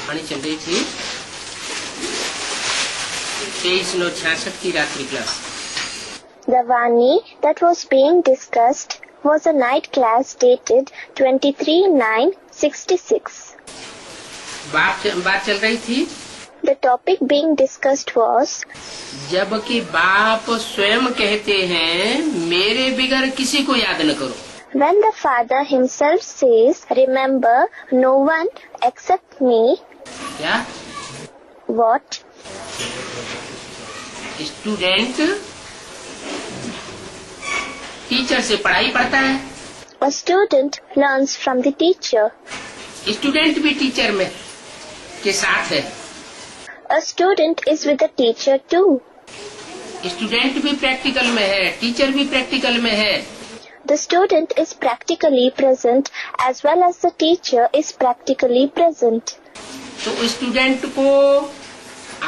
कहानी चल रही थी 23/9/66 की रात्रि class. The Vani that was being discussed was a night class dated 23/9/66. बात चल रही थी। The topic being discussed was जबकि बाप स्वयं कहते हैं मेरे बिगर किसी को याद न करो। when the father himself says, remember no one except me. क्या? What? स्टूडेंट टीचर से पढ़ाई पढ़ता है। A student learns from the teacher. Student भी टीचर में के साथ है। A student is with the teacher too. Student भी प्रैक्टिकल में है, टीचर भी प्रैक्टिकल में है। The student is practically present as well as the teacher is practically present. तो स्टूडेंट को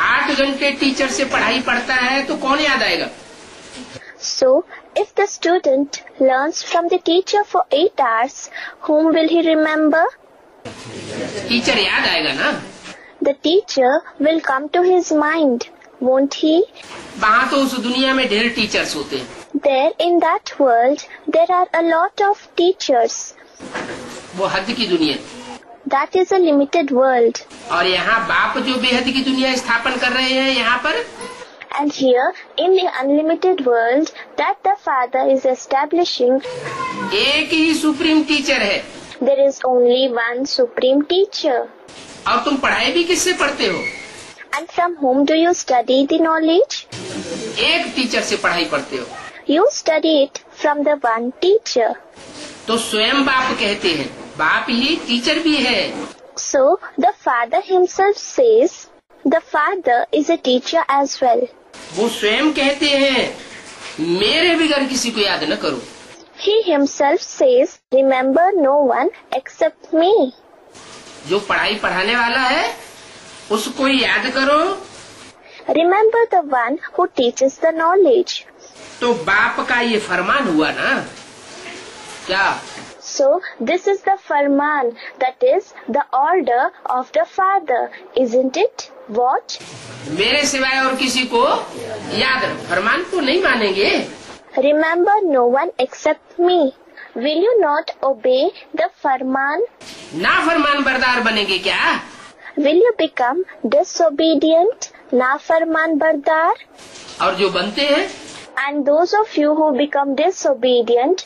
8 घंटे टीचर से पढ़ाई पढ़ता है तो कौन याद आएगा? So, if the student learns from the teacher for 8 hours, whom will he remember? Teacher याद आएगा ना। The teacher will come to his mind, won't he? वहाँ तो उस दुनिया में ढेर टीचर्स होते हैं। There in that world, there are a lot of teachers. वो हद की दुनिया। That is a limited world. और यहाँ बाप जो बेहद की दुनिया स्थापन कर रहे हैं यहाँ पर, And here, in the unlimited world that the Father is establishing, एक ही सुप्रीम टीचर है। there is only one supreme teacher. और तुम पढ़ाई भी किससे पढ़ते हो? And from whom do you study the knowledge? एक टीचर से पढ़ाई पढ़ते हो। You study it from the one teacher. तो स्वयं बाप कहते हैं, बाप ही टीचर भी है। So, the Father himself says, the Father is a teacher as well. वो स्वयं कहते हैं मेरे बिगर किसी को याद न करो। He himself says, remember no one except me. जो पढ़ाई पढ़ाने वाला है उसको ही याद करो। Remember the one who teaches the knowledge. तो बाप का ये फरमान हुआ ना। क्या? So, this is the farman, that is the order of the Father, isn't it? What? मेरे सिवाय और किसी को याद रखो। फरमान को नहीं मानेंगे। Remember no one except me. Will you not obey the farman? ना फरमान बरदार बनेंगे क्या? Will you become disobedient, na farman bardar? और जो बनते हैं, And those of you who become disobedient,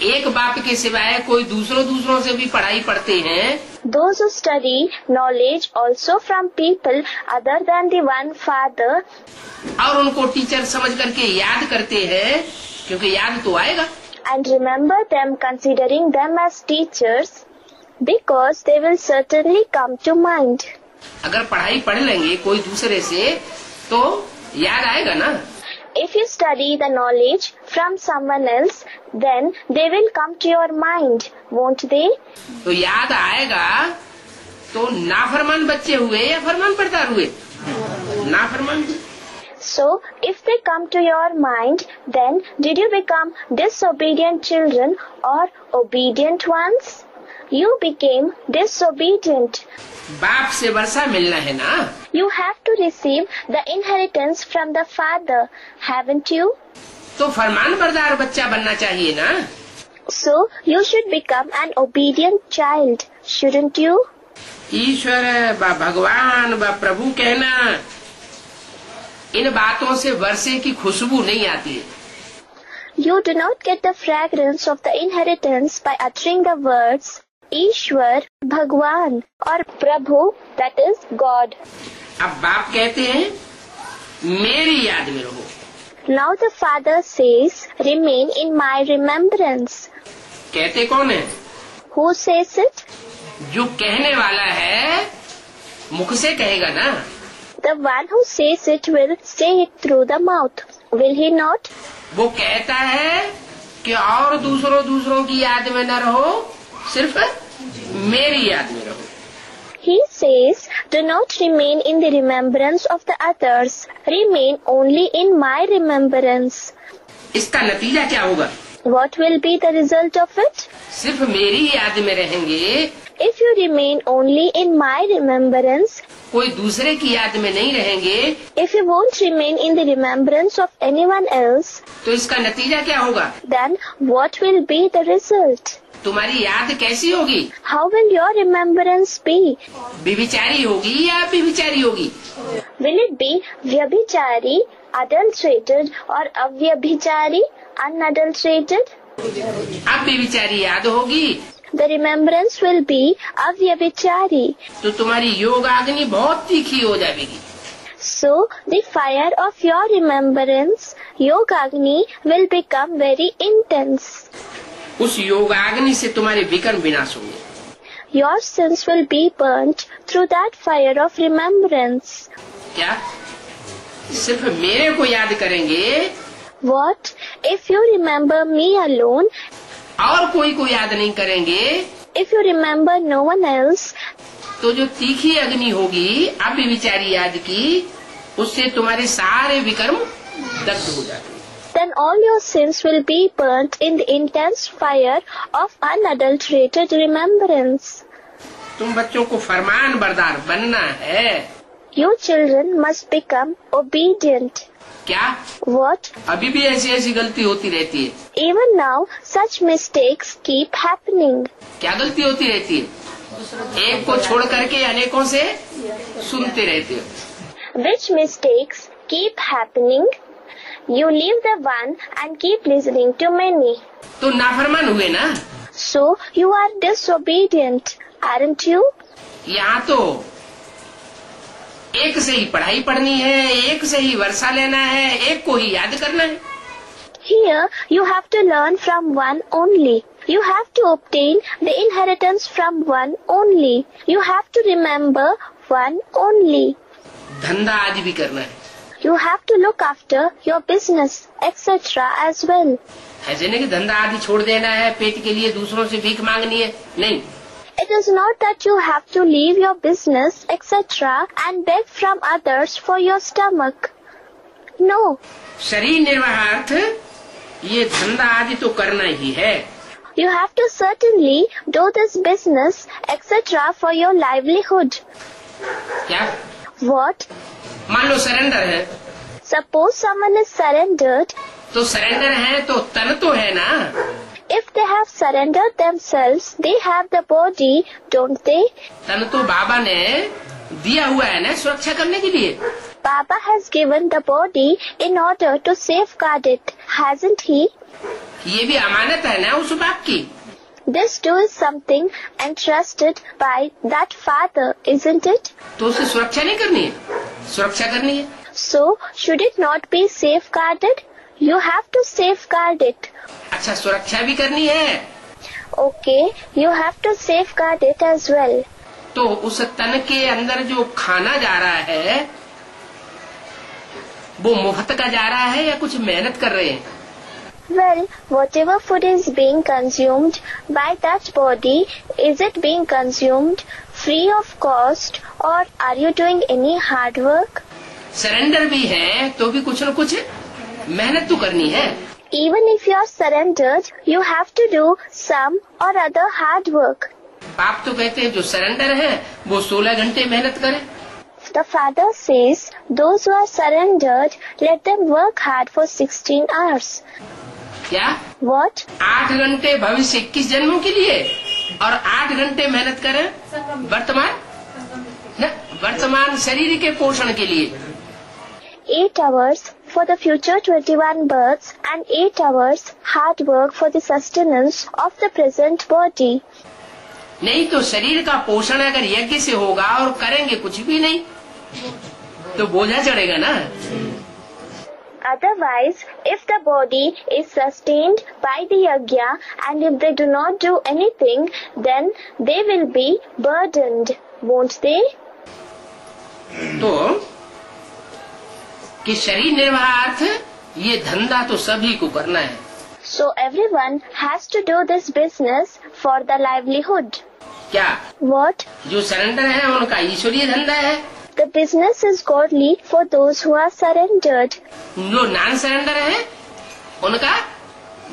एक बाप के सिवाय कोई दूसरों से भी पढ़ाई पढ़ते हैं, those who study knowledge also from people other than the one Father, और उनको टीचर समझ करके याद करते हैं, क्योंकि याद तो आएगा। and remember them considering them as teachers, because they will certainly come to mind. अगर पढ़ाई पढ़ लेंगे कोई दूसरे से तो याद आएगा ना। If you study the knowledge from someone else, then they will come to your mind, won't they? तो याद आएगा तो नाफरमान बच्चे हुए या फरमान बरदार हुए? नाफरमान। So, if they come to your mind, then did you become disobedient children or obedient ones? You became disobedient. बाप से वर्षा मिलना है ना। You have to receive the inheritance from the Father, haven't you? तो फरमान बरदार बच्चा बनना चाहिए ना। So, you should become an obedient child, shouldn't you? ईश्वर व भगवान व प्रभु कहना, इन बातों से वर्षे की खुशबू नहीं आती है। You do not get the fragrance of the inheritance by uttering the words Ishwar, Bhagwan or Prabhu, that is God. अब बाप कहते हैं मेरी याद में रहो। Now the Father says, remain in my remembrance. कहते कौन है? Who says it? जो कहने वाला है मुख से कहेगा ना। The one who says it will say it through the mouth, will he not? वो कहता है कि और दूसरों की याद में न रहो, सिर्फ मेरी याद में रहो। He says, do not remain in the remembrance of the others, remain only in my remembrance. इसका नतीजा क्या होगा? What will be the result of it? सिर्फ मेरी याद में रहेंगे If you remain only in my remembrance, कोई दूसरे की याद में नहीं रहेंगे, if you won't remain in the remembrance of anyone else, तो इसका नतीजा क्या होगा? then what will be the result? तुम्हारी याद कैसी होगी? How will your remembrance be? व्यभिचारी होगी या व्यभिचारी होगी? Will it be vyabhichari, adulterated, or avyabhichari, unadulterated? अब व्यभिचारी याद होगी The remembrance will be avyabhichari. तो तुम्हारी योग अग्नि बहुत तीखी हो जाएगी। So the fire of your remembrance, Yogagni, will become very intense. उस योग अग्नि से तुम्हारे विकर्म विनाश होंगे। Your sins will be burnt through that fire of remembrance. क्या सिर्फ मेरे को याद करेंगे? What if you remember me alone? और कोई को याद नहीं करेंगे? If you remember no one else, तो जो तीखी अग्नि होगी अब विचारी याद की, उससे तुम्हारे सारे विकर्म दग्ध हो जाते। then all your sins will be burnt in the intense fire of unadulterated remembrance. तुम बच्चों को फरमान बरदार बनना है। You children must become obedient. क्या? What? अभी भी ऐसी गलती होती रहती है। Even now, such mistakes keep happening. क्या गलती होती रहती है? एक को छोड़ करके अनेकों से सुनते रहते हो। Which mistakes keep happening? You leave the one and keep listening to many. तो नाफरमान हुए ना? So you are disobedient, aren't you? यहाँ तो एक से ही पढ़ाई पढ़नी है, एक से ही वर्षा लेना है, एक को ही याद करना है। Here you have to learn from one only. You have to obtain the inheritance from one only. You have to remember one only. धंधा आज भी करना है। You have to look after your business, etc. as well. ऐसे नहीं कि धंधा आदि छोड़ देना है, पेट के लिए दूसरों से भीख मांगनी है, नहीं। It is not that you have to leave your business, etc. and beg from others for your stomach. No. शरीर निर्वाहार्थ ये धंधा आदि तो करना ही है। You have to certainly do this business, etc. for your livelihood. क्या? What? मान लो surrender है। Suppose someone is surrendered. तो सरेंडर है तो तन तो है ना? If they have surrendered themselves, they have the body, don't they? तन तो बाबा ने दिया हुआ है ना सुरक्षा करने के लिए। Baba has given the body in order to safeguard it, hasn't he? ये भी अमानत है ना उस बाप की। This too is something entrusted by that father, isn't it? तो उसे सुरक्षा नहीं करनी है, सुरक्षा करनी है। So, should it not be safeguarded? You have to safeguard it. अच्छा सुरक्षा भी करनी है। Okay, you have to safeguard it as well. तो उस तन के अंदर जो खाना जा रहा है वो मुफ्त का जा रहा है या कुछ मेहनत कर रहे हैं? Well, whatever food is being consumed by that body, is it being consumed free of cost or are you doing any hard work? Surrender भी है तो भी कुछ न कुछ मेहनत तो करनी है। Even if you are surrendered, you have to do some or other hard work. बाप तो कहते हैं जो सरेंडर है वो 16 घंटे मेहनत करे। The father says, those who are surrendered, let them work hard for 16 hours. क्या? What? 8 घंटे भविष्य 21 जन्मों के लिए और 8 घंटे मेहनत करें वर्तमान शरीर के पोषण के लिए। 8 hours for the future 21 births and 8 hours hard work for the sustenance of the present body. नहीं तो शरीर का पोषण अगर यज्ञ से होगा और करेंगे कुछ भी नहीं तो बोझा चढ़ेगा ना। Otherwise, if the body is sustained by the yajna and if they do not do anything, then they will be burdened, won't they? तो कि शरीर निर्वाहार्थ ये धंधा तो सभी को करना है। So everyone has to do this business for the livelihood. क्या? What? जो सरेंडर है उनका ईश्वरीय धंधा है। The business is godly for those who are surrendered. जो नॉन सरेंडर है उनका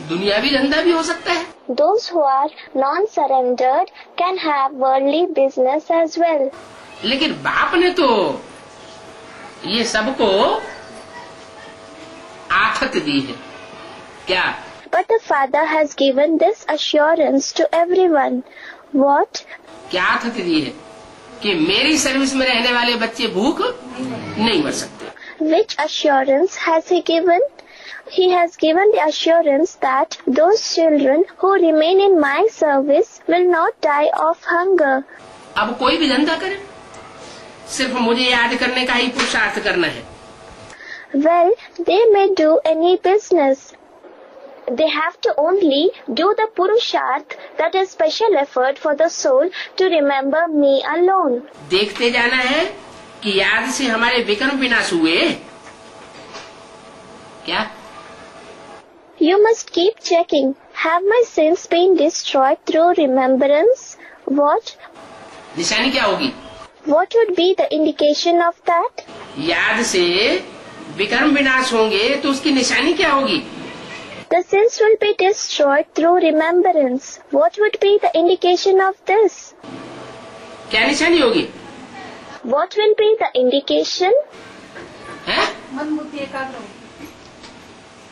दुनियावी धंधा भी हो सकता है। those who are non-surrendered can have worldly business as well. लेकिन बाप ने तो ये सबको आथत दी है क्या? But the Father has given this assurance to everyone. What? क्या आथत दी है? कि मेरी सर्विस में रहने वाले बच्चे भूख नहीं मर सकते. Which assurance has He given? He has given the assurance that those children who remain in my service will not die of hunger. अब कोई भी धंधा करे, सिर्फ मुझे याद करने का ही पुरुषार्थ करना है. Well, they may do any business. They have to only do the purusharth, that is special effort for the soul to remember me alone. देखते जाना है कि याद से हमारे विकर्म विनाश हुए क्या? You must keep checking. Have my sins been destroyed through remembrance? What? निशानी क्या होगी? What would be the indication of that? याद से विकर्म विनाश होंगे तो उसकी निशानी क्या होगी? The sins will be destroyed through remembrance. What would be the indication of this? क्या निशानी होगी? What will be the indication? है? मन बुद्धि एकाग्र.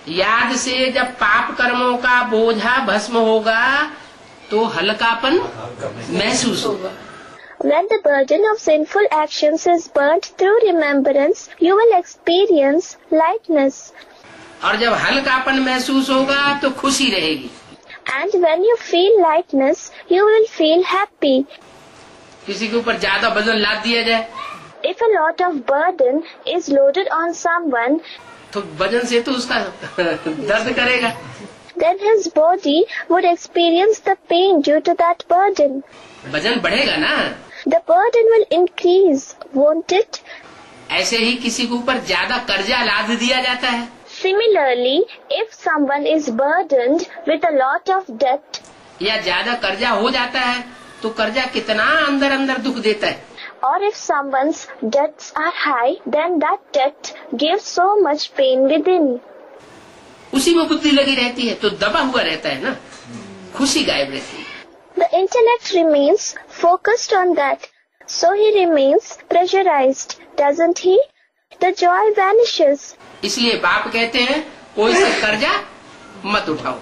याद से जब पाप कर्मों का बोझा भस्म होगा तो हल्कापन महसूस होगा. When the burden of sinful actions is burnt through remembrance, you will experience lightness. और जब हल्कापन महसूस होगा तो खुशी रहेगी. And when you feel lightness, you will feel happy. किसी के ऊपर ज्यादा वजन लाद दिया जाए, If a lot of burden is loaded on someone, तो वजन से तो उसका दर्द करेगा. then his body would experience the pain due to that burden. वजन बढ़ेगा ना. The burden will increase, won't it? ऐसे ही किसी के ऊपर ज्यादा कर्जा लाद दिया जाता है. Similarly, if someone is burdened with a lot of debt, या ज्यादा कर्जा हो जाता है तो कर्जा कितना अंदर अंदर दुख देता है. or if someone's debts are high, then that debt gives so much pain within. उसी में बुद्धि लगी रहती है तो दबा हुआ रहता है ना, खुशी गायब रहती है. The intellect remains focused on that, so he remains pressurized, doesn't he? The joy vanishes. इसलिए बाप कहते हैं कोई से कर्जा मत उठाओ.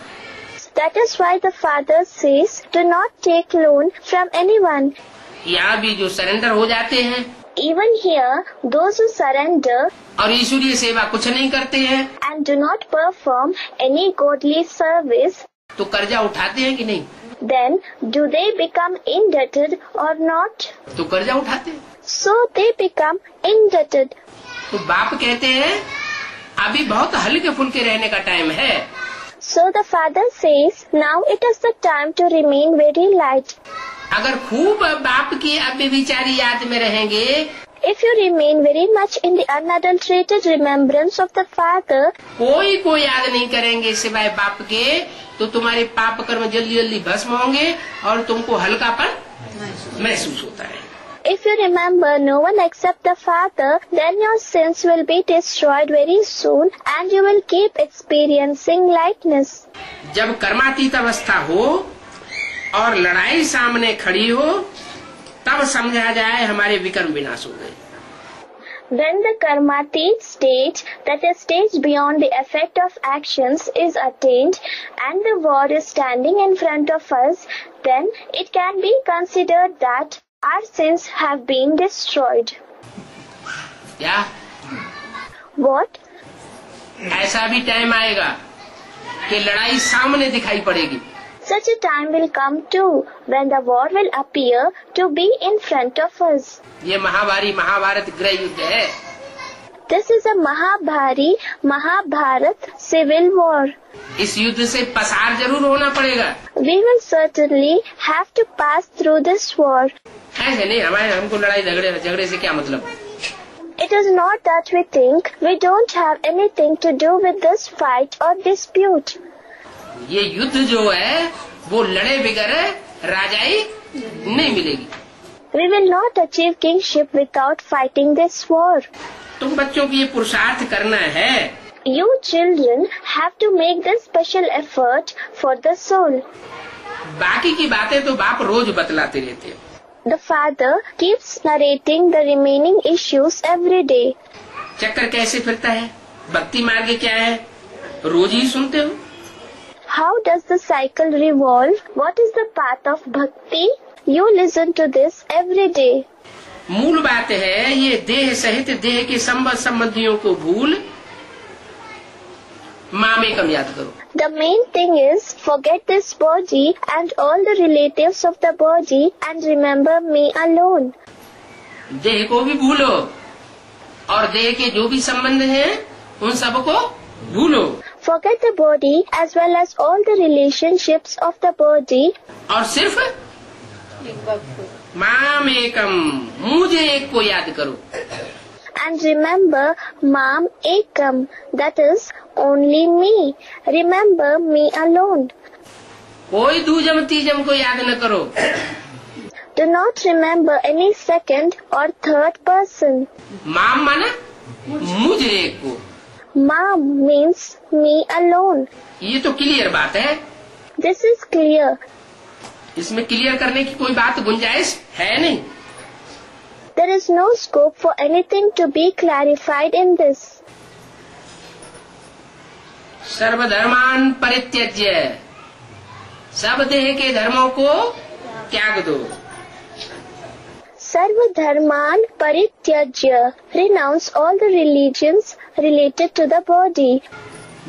That is why the Father says, do not take loan from anyone. यहाँ भी जो सरेंडर हो जाते हैं, Even here, those who surrender और ईश्वरीय सेवा कुछ नहीं करते हैं and do not perform any godly service, तो कर्जा उठाते हैं कि नहीं? then do they become indebted or not? तो कर्जा उठाते हैं. So they become indebted. तो बाप कहते हैं अभी बहुत हल्के फुल्के रहने का टाइम है. So the Father says, now it is the time to remain very light. अगर खूब बाप की अव्यभिचारी याद में रहेंगे, If you remain very much in the unadulterated remembrance of the Father, कोई को याद नहीं करेंगे सिवाय बाप के, तो तुम्हारे पाप कर्म जल्दी जल्दी भस्म होंगे और तुमको हल्कापन महसूस होता है. if you remember no one except the Father, then your sins will be destroyed very soon and you will keep experiencing lightness. जब कर्मातीत अवस्था हो और लड़ाई सामने खड़ी हो, तब समझा जाए हमारे विकर्म विनाश हो गए. When the karmatit stage, that is stage beyond the effect of actions, is attained and the war is standing in front of us, then it can be considered that our sins have been destroyed. क्या? What? ऐसा भी time आएगा कि लड़ाई सामने दिखाई पड़ेगी. Such a time will come too, when the war will appear to be in front of us. ये महाभारी महाभारत गृह युद्ध है. This is a Mahabhari, Mahabharat civil war. इस युद्ध से पसार जरूर होना पड़ेगा. We will certainly have to pass through this war. ऐसे नहीं, हमको लड़ाई झगड़े से क्या मतलब. It is not that we think we don't have anything to do with this fight or dispute. ये युद्ध जो है वो लड़े बगैर राजाई नहीं मिलेगी. We will not achieve kingship without fighting this war. तुम बच्चों की ये पुरुषार्थ करना है. You children have to make this special effort for the soul. बाकी की बातें तो बाप रोज बतलाते रहते हैं। The father keeps narrating the remaining issues every day. चक्कर कैसे फिरता है, भक्ति मार्ग क्या है, रोज ही सुनते हो। How does the cycle revolve? What is the path of bhakti? You listen to this every day. मूल बात है ये देह सहित देह के संबंधियों को भूल मामेकम याद करो। The main thing is forget this body and all the relatives of the body and remember me alone. देह को भी भूलो और देह के जो भी संबंध हैं उन सबको भूलो। Forget the body as well as all the relationships of the body. और सिर्फ मामेकम मुझे एक को याद करो। And remember Mam Ekam, that is only me. Remember me alone. कोई दूजम तीजम को याद न करो। Do not remember any second or third person. माम माना मुझे एक को। Mam means me alone. ये तो क्लियर बात है। This is clear. इसमें क्लियर करने की कोई बात गुंजाइश है नहीं। There is no scope for anything to be clarified in this. सर्वधर्मान परित्यज्य, सब देह के धर्मों को त्याग दो। Sarvadharman parityajya, renounce all the religions related to the body.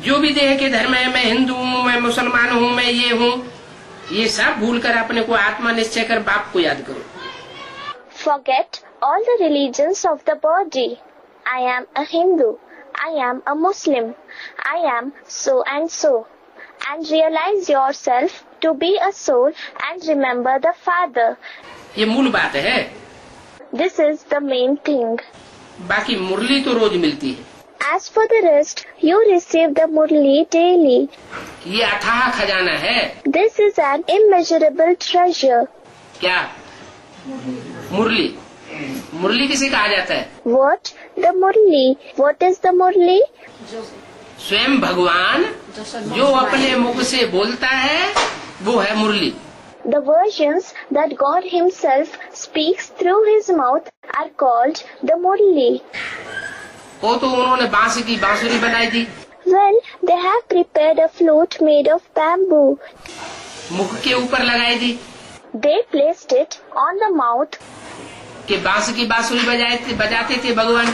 जो भी देह के धर्म है, मैं हिंदू हूँ, मैं मुसलमान हूँ, मैं ये हूँ, ये सब भूलकर अपने को आत्मा निश्चय कर बाप को याद करो। Forget all the religions of the body. I am a Hindu. I am a Muslim. I am so and so. And realize yourself to be a soul and remember the Father. ये मूल बात है। This is the main thing. बाकी मुरली तो रोज मिलती है। As for the rest, you receive the Murli daily. ये अथाह खजाना है। This is an immeasurable treasure. क्या? मुरली। मुरली किसे कहा जाता है? What? The Murli. What is the Murli? स्वयं भगवान जो अपने मुख से बोलता है वो है मुरली। The versions that God Himself speaks through His mouth are called the Murli. वो तो उन्होंने बांस की बांसुरी बनाई थी। Well, they have prepared a flute made of bamboo. मुख के ऊपर लगाई थी। They placed it on the mouth. कि बांस की बांसुरी बजाते थे भगवान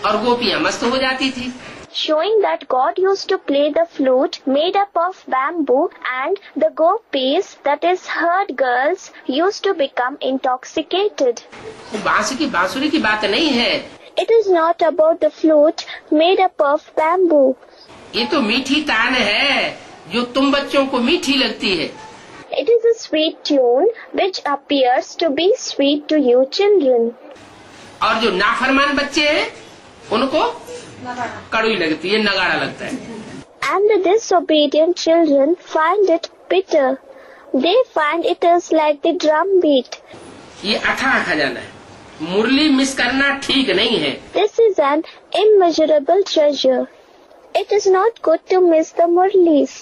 और गोपियां मस्त हो जाती थी। Showing that God used to play the flute made up of bamboo and the gopis, that is herd girls, used to become intoxicated. बांस की बांसुरी की बात नहीं है। It is not about the flute made up of bamboo. ये तो मीठी तान है जो तुम बच्चों को मीठी लगती है। It is a sweet tune which appears to be sweet to you children. और जो नाफरमान बच्चे हैं उनको कड़वी लगती है, नगाड़ा लगता है। And the disobedient children find it bitter. They find it is like the drum beat. ये अथाह खजाना है। मुरली मिस करना ठीक नहीं है। This is an immeasurable treasure. It is not good to miss the murlis.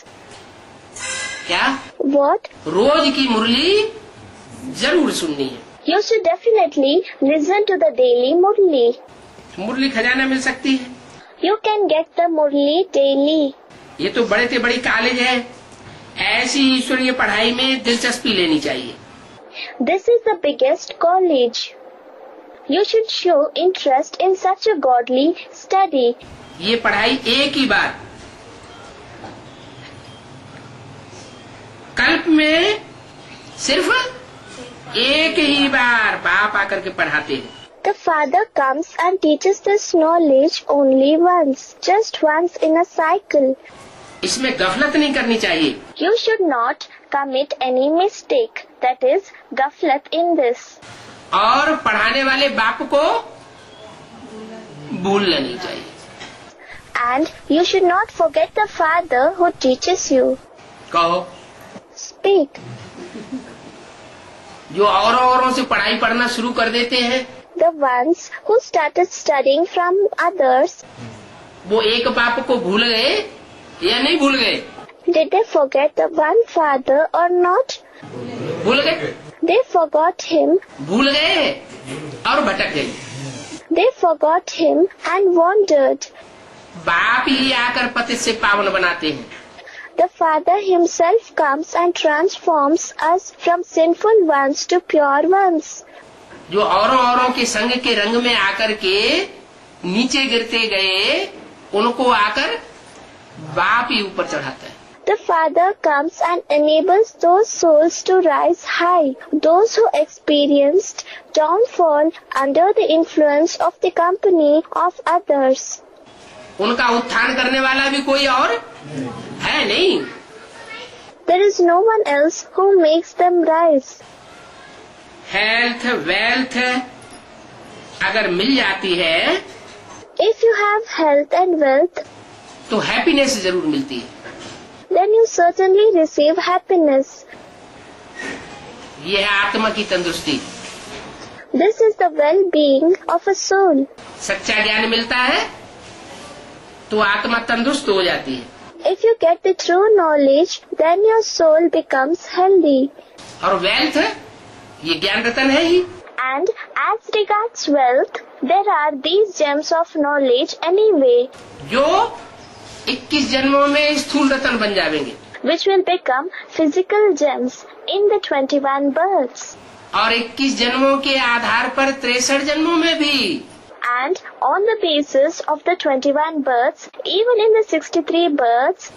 क्या? What? रोज की मुरली जरूर सुननी है। You should definitely listen to the daily murli. मुरली खजाना मिल सकती है। You can get the murli daily. ये तो बड़े से बड़ी कॉलेज है, ऐसी ईश्वरीय पढ़ाई में दिलचस्पी लेनी चाहिए। This is the biggest college. You should show interest in such a godly study. ये पढ़ाई एक ही बार कल्प में सिर्फ एक ही बार बाप आकर के पढ़ाते हैं। The Father comes and teaches this knowledge only once, just once in a cycle. इसमें गफलत नहीं करनी चाहिए। You should not commit any mistake, that is, gaflat in this. और पढ़ाने वाले बाप को भूलना नहीं चाहिए। And you should not forget the Father who teaches you. कहो। Speak. जो औरों से पढ़ाई पढ़ना शुरू कर देते हैं, The ones who started studying from others. वो एक बाप को भूल गए या नहीं भूल गए? Did they forget the one father or not? भूल गए, They forgot him. भूल गए और भटक गए। They forgot him and wandered. बाप ही आकर पतित से पावन बनाते हैं। The Father himself comes and transforms us from sinful ones to pure ones. जो औरों के संग के रंग में आकर के नीचे गिरते गए, उनको आकर बाप ही ऊपर चढ़ाता है। The Father comes and enables those souls to rise high, those who experienced downfall under the influence of the company of others. उनका उत्थान करने वाला भी कोई और है नहीं। There is no one else who makes them rise. Health wealth अगर मिल जाती है, If you have health and wealth, तो हैप्पीनेस जरूर मिलती है। then you certainly receive happiness. ये है आत्मा की तंदुरुस्ती। This is the well-being of a soul. सच्चा ज्ञान मिलता है तो आत्मा तंदुरुस्त हो जाती है। If you get the true knowledge, then your soul becomes healthy. और वेल्थ ये ज्ञान रतन है ही। And as regards wealth, there are these gems of knowledge anyway, जो 21 जन्मों में स्थूल रतन बन जाएंगे, which will become physical gems in the 21 births. और 21 जन्मों के आधार पर 63 जन्मों में भी, And on the basis of the 21 births, even in the 63 births,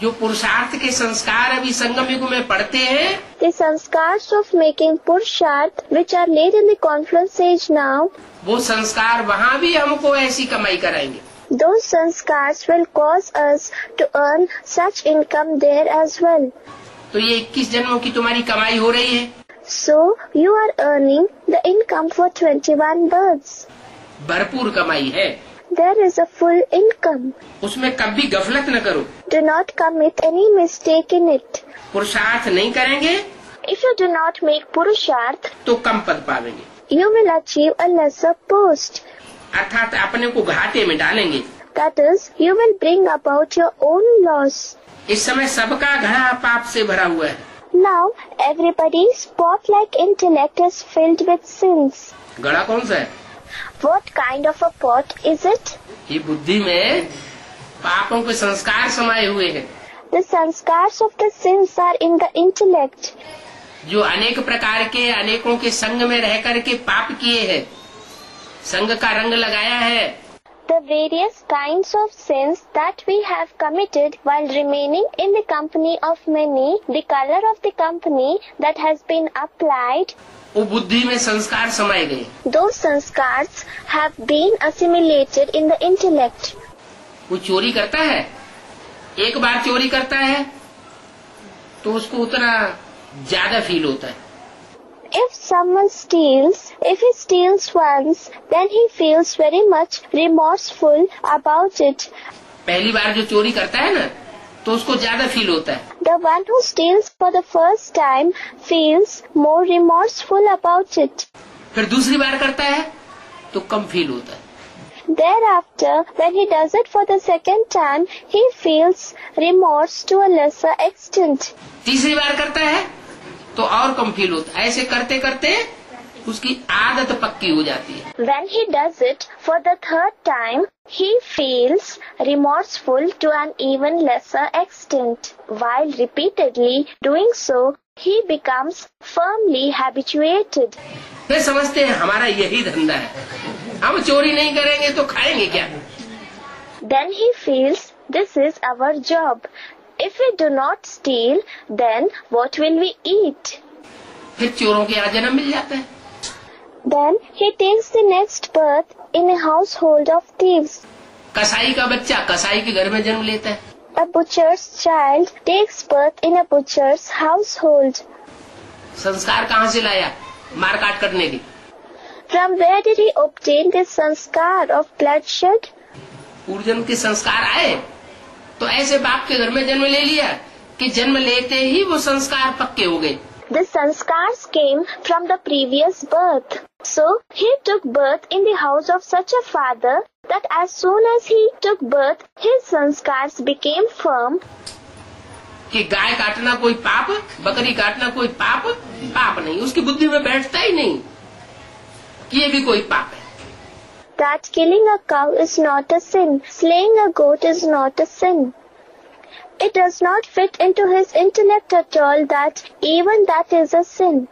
जो पुरुषार्थ के संस्कार अभी संगम युग में पढ़ते हैं, the sanskars of making purusharth, which are laid in the confluence age now, वो संस्कार वहाँ भी हमको ऐसी कमाई कराएंगे। those sanskars will cause us to earn such income there as well. तो ये 21 जन्मों की तुम्हारी कमाई हो रही है। So you are earning the income for 21 births. भरपूर कमाई है, There is a full income. उसमें कभी गफलत न करो। Do not commit any mistake in it. पुरुषार्थ नहीं करेंगे If you do not make purusharth, तो कम पद पावेंगे, you will achieve a lesser post. अर्थात अपने को घाटे में डालेंगे। That is, you will bring about your own loss. इस समय सबका घड़ा पाप से भरा हुआ है। Now, everybody's pot-like intellect is filled with sins. घड़ा कौन सा है? What kind of a pot is it? ये बुद्धि में पापों के संस्कार समाये हुए हैं, The sanskars of the sins are in the intellect. जो अनेक प्रकार के अनेकों के संग में रह कर के पाप किए हैं, संग का रंग लगाया है। The various kinds of sins that we have committed while remaining in the company of many, the color of the company that has been applied, वो बुद्धि में संस्कार समाये गए। those sanskars have been assimilated in the intellect. वो चोरी करता है, एक बार चोरी करता है तो उसको उतना ज्यादा फील होता है। If someone steals, if he steals once, then he feels very much remorseful about it. पहली बार जो चोरी करता है ना, तो उसको ज्यादा फील होता है। The one who steals for the first time feels more remorseful about it. फिर दूसरी बार करता है तो कम फील होता है। Thereafter, when he does it for the second time, he feels remorse to a lesser extent. तीसरी बार करता है तो और कम फील होता है। ऐसे करते करते उसकी आदत पक्की हो जाती है। When he does it for the third time, he feels remorseful to an even lesser extent. While repeatedly doing so, he becomes firmly habituated. वे समझते हैं हमारा यही धंधा है, हम चोरी नहीं करेंगे तो खाएंगे क्या। Then he feels this is our job. If we do not steal, then what will we eat? फिर चोरों के यहाँ जन्म मिल जाता है। Then he takes the next birth in a household of thieves. कसाई का बच्चा कसाई के घर में जन्म लेता है। A butcher's child takes birth in a butcher's household. संस्कार कहाँ से लाया? मार काट करने की। From where did he obtain this sanskar of bloodshed? पूर्वजन्म के संस्कार आए तो ऐसे बाप के घर में जन्म ले लिया कि जन्म लेते ही वो संस्कार पक्के हो गए। The sanskars came from the previous birth. So he took birth in the house of such a father that as soon as he took birth, his sanskars became firm. कि गाय काटना कोई पाप, बकरी काटना कोई पाप नहीं, उसकी बुद्धि में बैठता ही नहीं कि ये भी कोई पाप है। That killing a cow is not a sin. Slaying a goat is not a sin. It does not fit into his intellect at all that even that is a sin.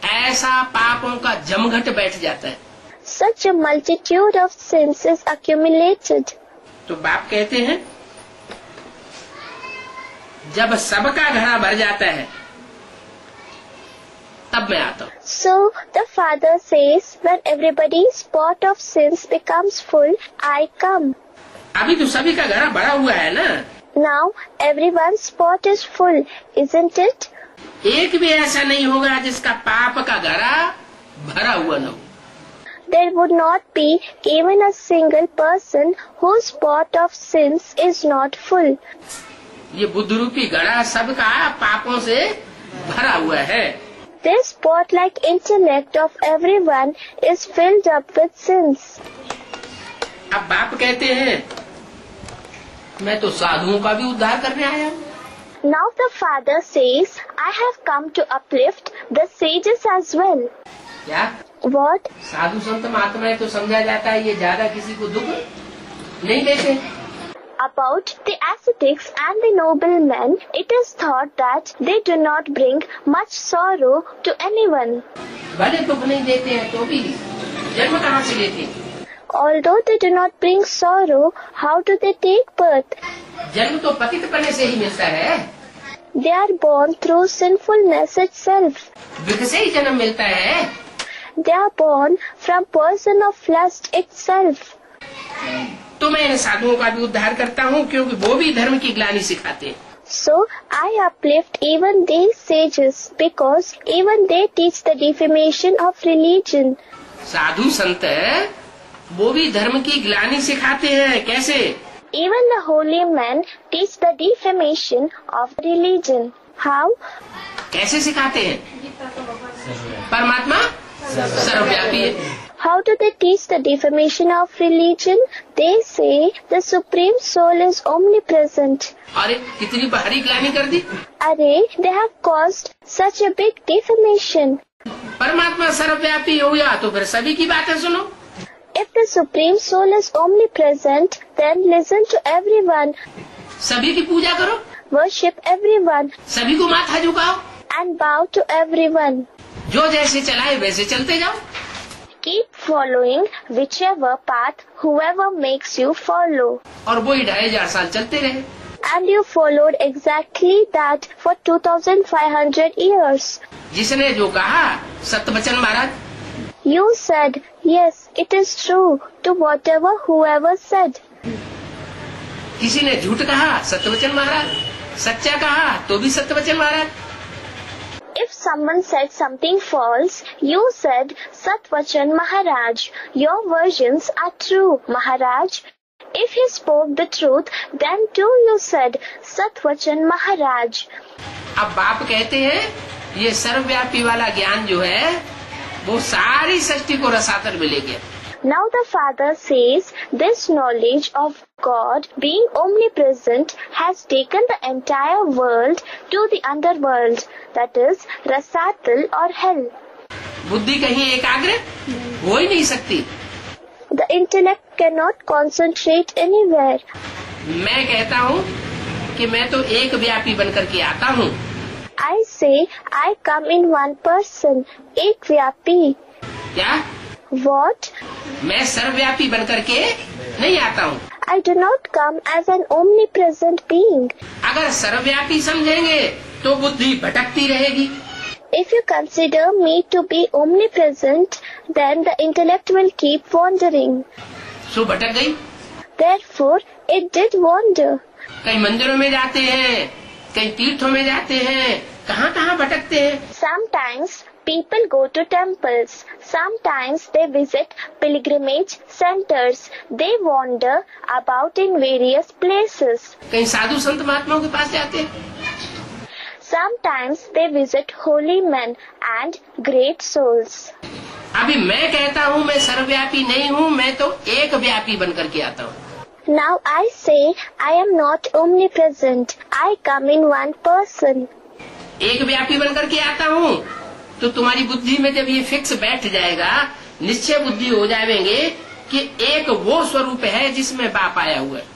ऐसा पापों का जमघट बैठ जाता है। Such a multitude of sins is accumulated. तो बाप कहते हैं जब सबका घड़ा भर जाता है तब मैं आता हूँ। So the father says, when everybody's pot of sins becomes full, I come. अभी तो सभी का घड़ा भरा हुआ है ना। Now everyone's pot is full, isn't it? एक भी ऐसा नहीं होगा जिसका पाप का घड़ा भरा हुआ न हो। There would not be even a single person whose pot of sins is not full. ये बुद्ध रूपी घड़ा सबका पापों से भरा हुआ है। This pot-like intellect of everyone is filled up with sins. अब बाप कहते हैं मैं तो साधुओं का भी उद्धार करने आया हूँ। Now the father says, I have come to uplift the sages as well. क्या? What? साधु संत महात्मा तो समझा जाता है ये ज्यादा किसी को दुख नहीं देते। About the ascetics and the noblemen, it is thought that they do not bring much sorrow to anyone. भले दुख नहीं देते हैं तो भी जन्म कहाँ से लेते? Although they do not bring sorrow, how do they take birth? जन्म तो पतित पने से ही मिलता है। They are born through sinfulness itself. विघ से ही जन्म मिलता है। They are born from poison of lust itself. तो मैं इन साधुओं का भी उद्धार करता हूँ क्योंकि वो भी धर्म की ग्लानि सिखाते हैं। So I uplift even these sages because even they teach the defamation of religion. साधु संत वो भी धर्म की ग्लानि सिखाते हैं। कैसे? Even the holy men teach the defamation of religion. How? कैसे सिखाते हैं? परमात्मा सर्वव्यापी है। How do they teach the defamation of religion? They say the Supreme Soul is omnipresent. अरे कितनी भारी ग्लानि कर दी। Array, they have caused such a big defamation. परमात्मा सर्वव्यापी हो गया तो फिर सभी की बातें सुनो। If the Supreme Soul is omnipresent, then listen to everyone. सभी की पूजा करो। Worship everyone. सभी को माथा झुकाओ। And bow to everyone. जो जैसे चलाए वैसे चलते जाओ। Keep following whichever path whoever makes you follow. और वो 2500 साल चलते रहे। And you followed exactly that for 2500 years. जिसने जो कहा सत्यवचन महाराज। You said, yes, it is true to whatever whoever said. किसी ने झूठ कहा सत्यवचन महाराज, सच्चा कहा तो भी सत्यवचन महाराज। If someone said something false, you said, Satvachan Maharaj. Your versions are true, Maharaj. If he spoke the truth, then too you said, Satvachan Maharaj. अब बाप कहते हैं ये सर्वव्यापी वाला ज्ञान जो है वो सारी सृष्टि को रसातल में ले गया। Now the Father says, this knowledge of God being omnipresent has taken the entire world to the underworld, that is, Rasatal or hell. बुद्धि कहीं एकाग्र हो ही नहीं सकती। The intellect cannot concentrate anywhere. मैं कहता हूँ कि मैं तो एक व्यापी बनकर के आता हूँ। I say, I come in one person, एक व्यापी। क्या? What? मैं सर्वव्यापी बनकर के नहीं आता हूँ। I do not come as an omnipresent being. अगर सर्वव्यापी समझेंगे तो बुद्धि भटकती रहेगी। If you consider me to be omnipresent, then the intellect will keep wandering. सो भटक गई। Therefore, it did wander. कहीं मंदिरों में जाते हैं, कहीं तीर्थों में जाते हैं, कहाँ भटकते हैं। Sometimes people go to temples. Sometimes they visit pilgrimage centers. They wander about in various places. कहीं साधु संत महात्माओं के पास जाते हैं। Sometimes they visit holy men and great souls. अभी मैं कहता हूँ मैं सर्वव्यापी नहीं हूँ, मैं तो एक व्यापी बनकर के आता हूँ। Now I say I am not omnipresent. I come in one person. एक व्यापी बनकर के आता हूँ, तो तुम्हारी बुद्धि में जब ये फिक्स बैठ जाएगा, निश्चय बुद्धि हो जाएंगे कि एक वो स्वरूप है जिसमें बाप आया हुआ है।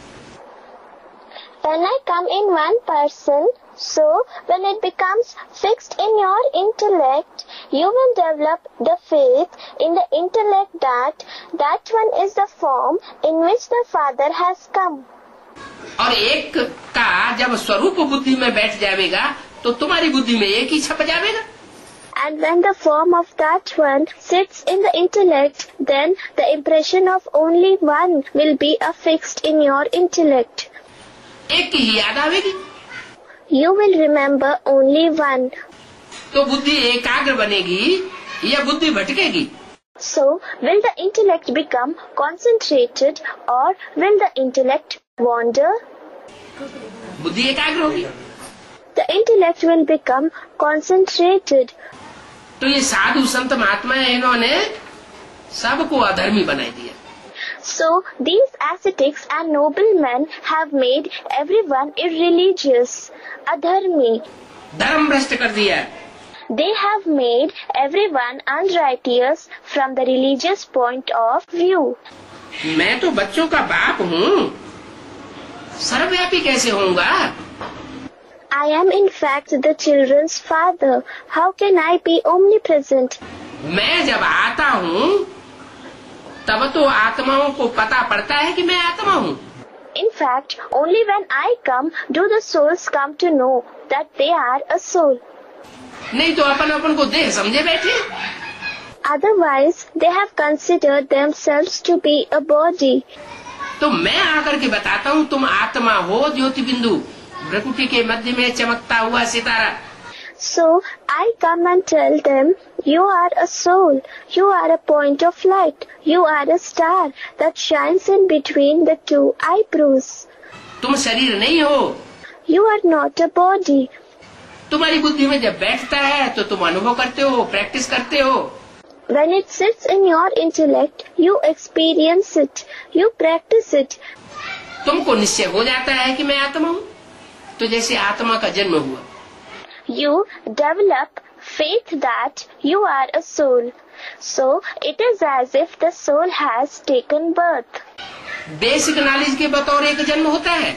When I come in one person, so when it becomes fixed in your intellect, you will develop the faith in the intellect that that one is the form in which the Father has come. और एक का जब स्वरूप बुद्धि में बैठ जाएगा, तो तुम्हारी बुद्धि में एक ही छप जाएगा। And when the form of that one sits in the intellect, then the impression of only one will be affixed in your intellect. एक की ही याद आवेगी। You will remember only one. तो बुद्धि एकाग्र बनेगी या बुद्धि भटकेगी? So, will the intellect become concentrated or will the intellect wander? बुद्धि एकाग्र होगी। The intellect will become concentrated. तो ये साधु संत महात्मा इन्होंने सबको अधर्मी बना दिया। So, these ascetics and noblemen have made everyone irreligious, adharmi. धर्म भ्रष्ट कर दिया। They have made everyone unrighteous from the religious point of view. मैं तो बच्चों का बाप हूँ, सर्वव्यापी कैसे होऊंगा? I am in fact the children's father. How can I be omnipresent? मैं जब आता हूँ, तब तो आत्माओं को पता पड़ता है कि मैं आत्मा हूँ। In fact, only when I come do the souls come to know that they are a soul. नहीं तो अपन को देह समझे बैठे। Otherwise, they have considered themselves to be a body. तो मैं आकर के बताता हूँ, तुम आत्मा हो ज्योति बिंदु, भ्रकुटी के मध्य में चमकता हुआ सितारा। So, I come and tell them, you are a soul, you are a point of light, you are a star that shines in between the two eyebrows. तुम शरीर नहीं हो। You are not a body. तुम्हारी बुद्धि में जब बैठता है तो तुम अनुभव करते हो, प्रैक्टिस करते हो। When it sits in your intellect, you experience it, you practice it. तुमको निश्चय हो जाता है कि मैं आत्मा हूँ, तो जैसे आत्मा का जन्म हुआ। You develop faith that you are a soul. So it is as if the soul has taken birth. Basic knowledge के बतौर एक जन्म होता है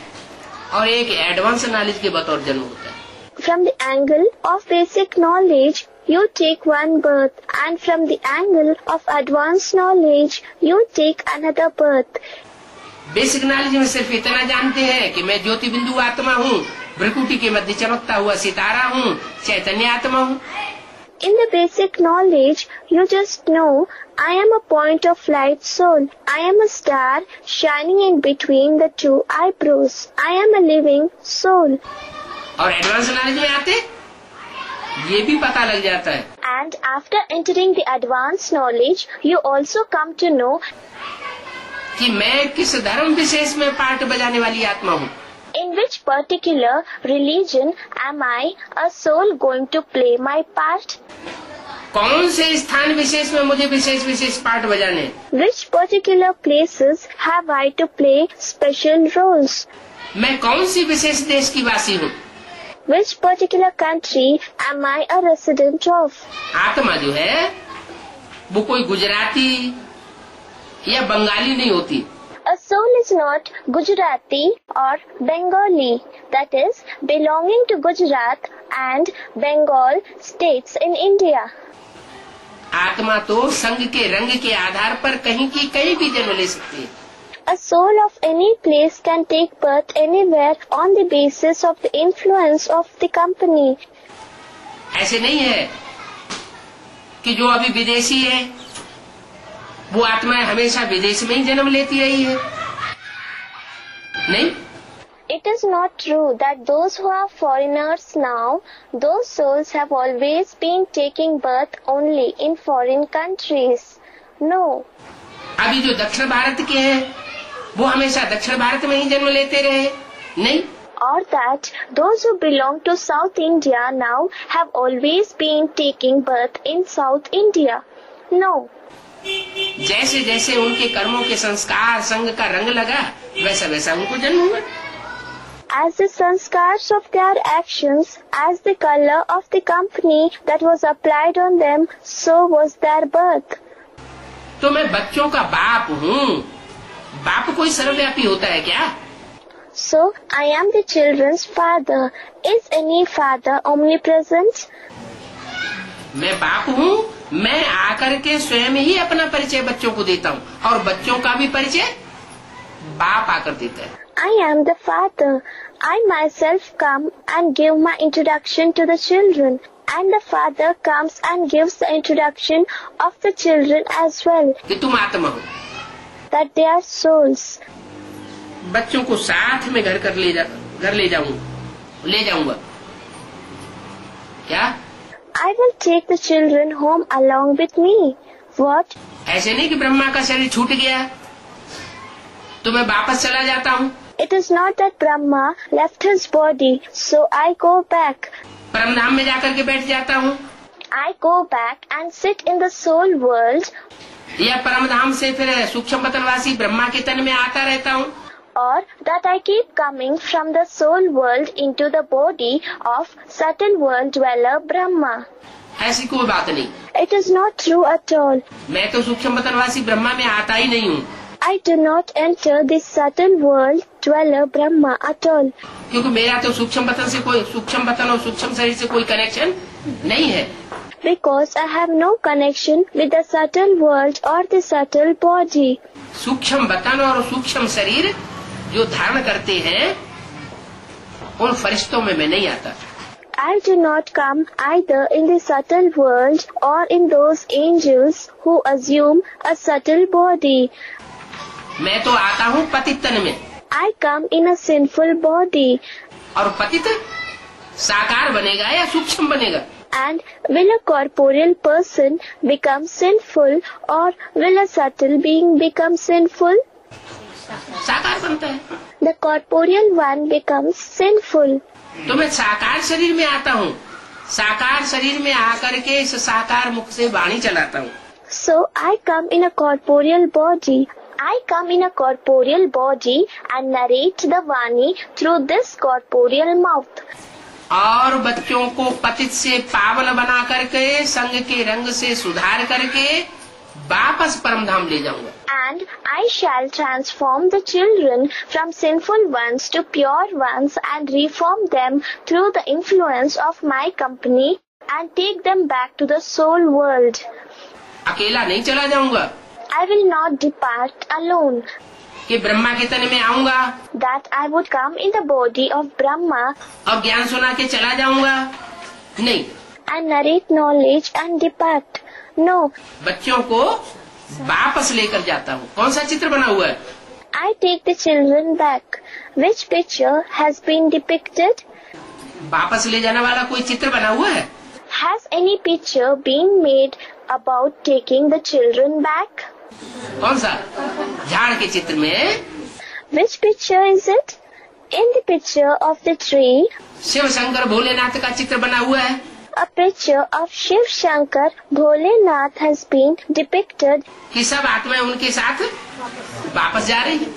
और एक एडवांस नॉलेज के बतौर जन्म होता है। From the angle of basic knowledge, you take one birth, and from the angle of advanced knowledge, you take another birth. Basic knowledge में सिर्फ इतना जानते हैं कि मैं ज्योति बिंदु आत्मा हूँ, भ्रकुटी के मध्य चमकता हुआ सितारा हूँ, चैतन्य आत्मा हूँ। In the basic knowledge, you just know, I am a point of light soul. I am a star shining in between the two eyebrows. I am a living soul. और एडवांस नॉलेज में आते ये भी पता लग जाता है। And after entering the advanced knowledge, you also come to know कि मैं किस धर्म विशेष में पार्ट बजाने वाली आत्मा हूँ। In which particular religion am I, a soul, going to play my part? कौन से स्थान विशेष में मुझे विशेष पार्ट बजाने? Which particular places have I to play special roles? मैं कौन सी विशेष देश की वासी हूँ? Which particular country am I a resident of? आत्मा जो है वो कोई गुजराती या बंगाली नहीं होती। A soul is not Gujarati or Bengali, that is, belonging to Gujarat and Bengal states in India. आत्मा तो संग के रंग के आधार पर कहीं की कहीं भी जन्म ले सकती है। A soul of any place can take birth anywhere on the basis of the influence of the company. ऐसे नहीं है कि जो अभी विदेशी है वो आत्माएं हमेशा विदेश में ही जन्म लेती रही है। नहीं, It is not true that those who are foreigners now, those souls have always been taking birth only in foreign countries. No. अभी जो दक्षिण भारत के हैं वो हमेशा दक्षिण भारत में ही जन्म लेते रहे। नहीं, Or that those who belong to South India now have always been taking birth in South India. No. जैसे जैसे उनके कर्मों के संस्कार संग का रंग लगा, वैसा वैसा उनको जन्म हुआ। As the sanskars of their actions, as the color of the company that was applied on them, so was their birth. तो मैं बच्चों का बाप हूँ। बाप कोई सर्वव्यापी होता है क्या? So I am the children's father. Is any father omnipresent? मैं बाप हूँ। मैं आकर के स्वयं ही अपना परिचय बच्चों को देता हूँ, और बच्चों का भी परिचय बाप आकर देता है। I am the father. I myself come and give my introduction to the children, and the father comes and gives the introduction of the children as well. कि तुम आत्मा हो। That they are souls. बच्चों को साथ में घर ले जाऊंगा। क्या? I will take the children home along with me. What? ऐसे नहीं कि ब्रह्मा का शरीर छूट गया तो मैं वापस चला जाता हूँ। It is not that Brahma left his body, so I go back. परमधाम में जाकर के बैठ जाता हूँ। I go back and sit in the soul world. या परमधाम से फिर सूक्ष्म पतनवासी ब्रह्मा के तन में आता रहता हूँ। Or that I keep coming from the soul world into the body of subtle world dweller Brahma. ऐसी कोई बात नहीं। It is not true at all. मैं तो सूक्ष्म पतनवासी ब्रह्मा में आता ही नहीं हूँ। I do not enter this subtle world dweller Brahma at all. क्योंकि मेरा तो सूक्ष्म पतन और सूक्ष्म शरीर से कोई कनेक्शन नहीं है। Because I have no connection with the subtle world or the subtle body. सूक्ष्म पतन और सूक्ष्म शरीर जो धारण करते हैं उन फरिश्तों में मैं नहीं आता। I do not come either in the subtle world or in those angels who assume a subtle body. मैं तो आता हूँ पतित तन में। I come in a sinful body. और पतित साकार बनेगा या सूक्ष्म बनेगा? And will a corporeal person become sinful or will a subtle being become sinful? साकार बनता है। The corporeal one becomes sinful. तो मैं साकार शरीर में आता हूँ। साकार शरीर में आकर के इस साकार मुख से वाणी चलाता हूँ। So I come in a corporeal body. I come in a corporeal body and narrate the Vani through this corporeal mouth. और बच्चों को पतित से पावन बना करके संग के रंग से सुधार करके वापस परमधाम ले जाऊंगा। And I shall transform the children from sinful ones to pure ones and reform them through the influence of my company and take them back to the soul world. अकेला नहीं चला जाऊंगा। I will not depart alone. कि ब्रह्मा के तन में आऊंगा। That I would come in the body of Brahma. और ज्ञान सुना के चला जाऊंगा। नहीं। And narrate knowledge and depart. No. बच्चों को वापस लेकर जाता हूँ। कौन सा चित्र बना हुआ है? I take the children back. Which picture has been depicted? वापस ले जाने वाला कोई चित्र बना हुआ है? Has any picture been made about taking the children back? कौन सा? झाड़ के चित्र में। Which picture is it? In the picture of the tree. Shiv Shankar Bholenath का चित्र बना हुआ है। A picture of Shiv Shankar Bholenath has been depicted. कि सब आत्माएं उनके साथ वापस जा रही हैं।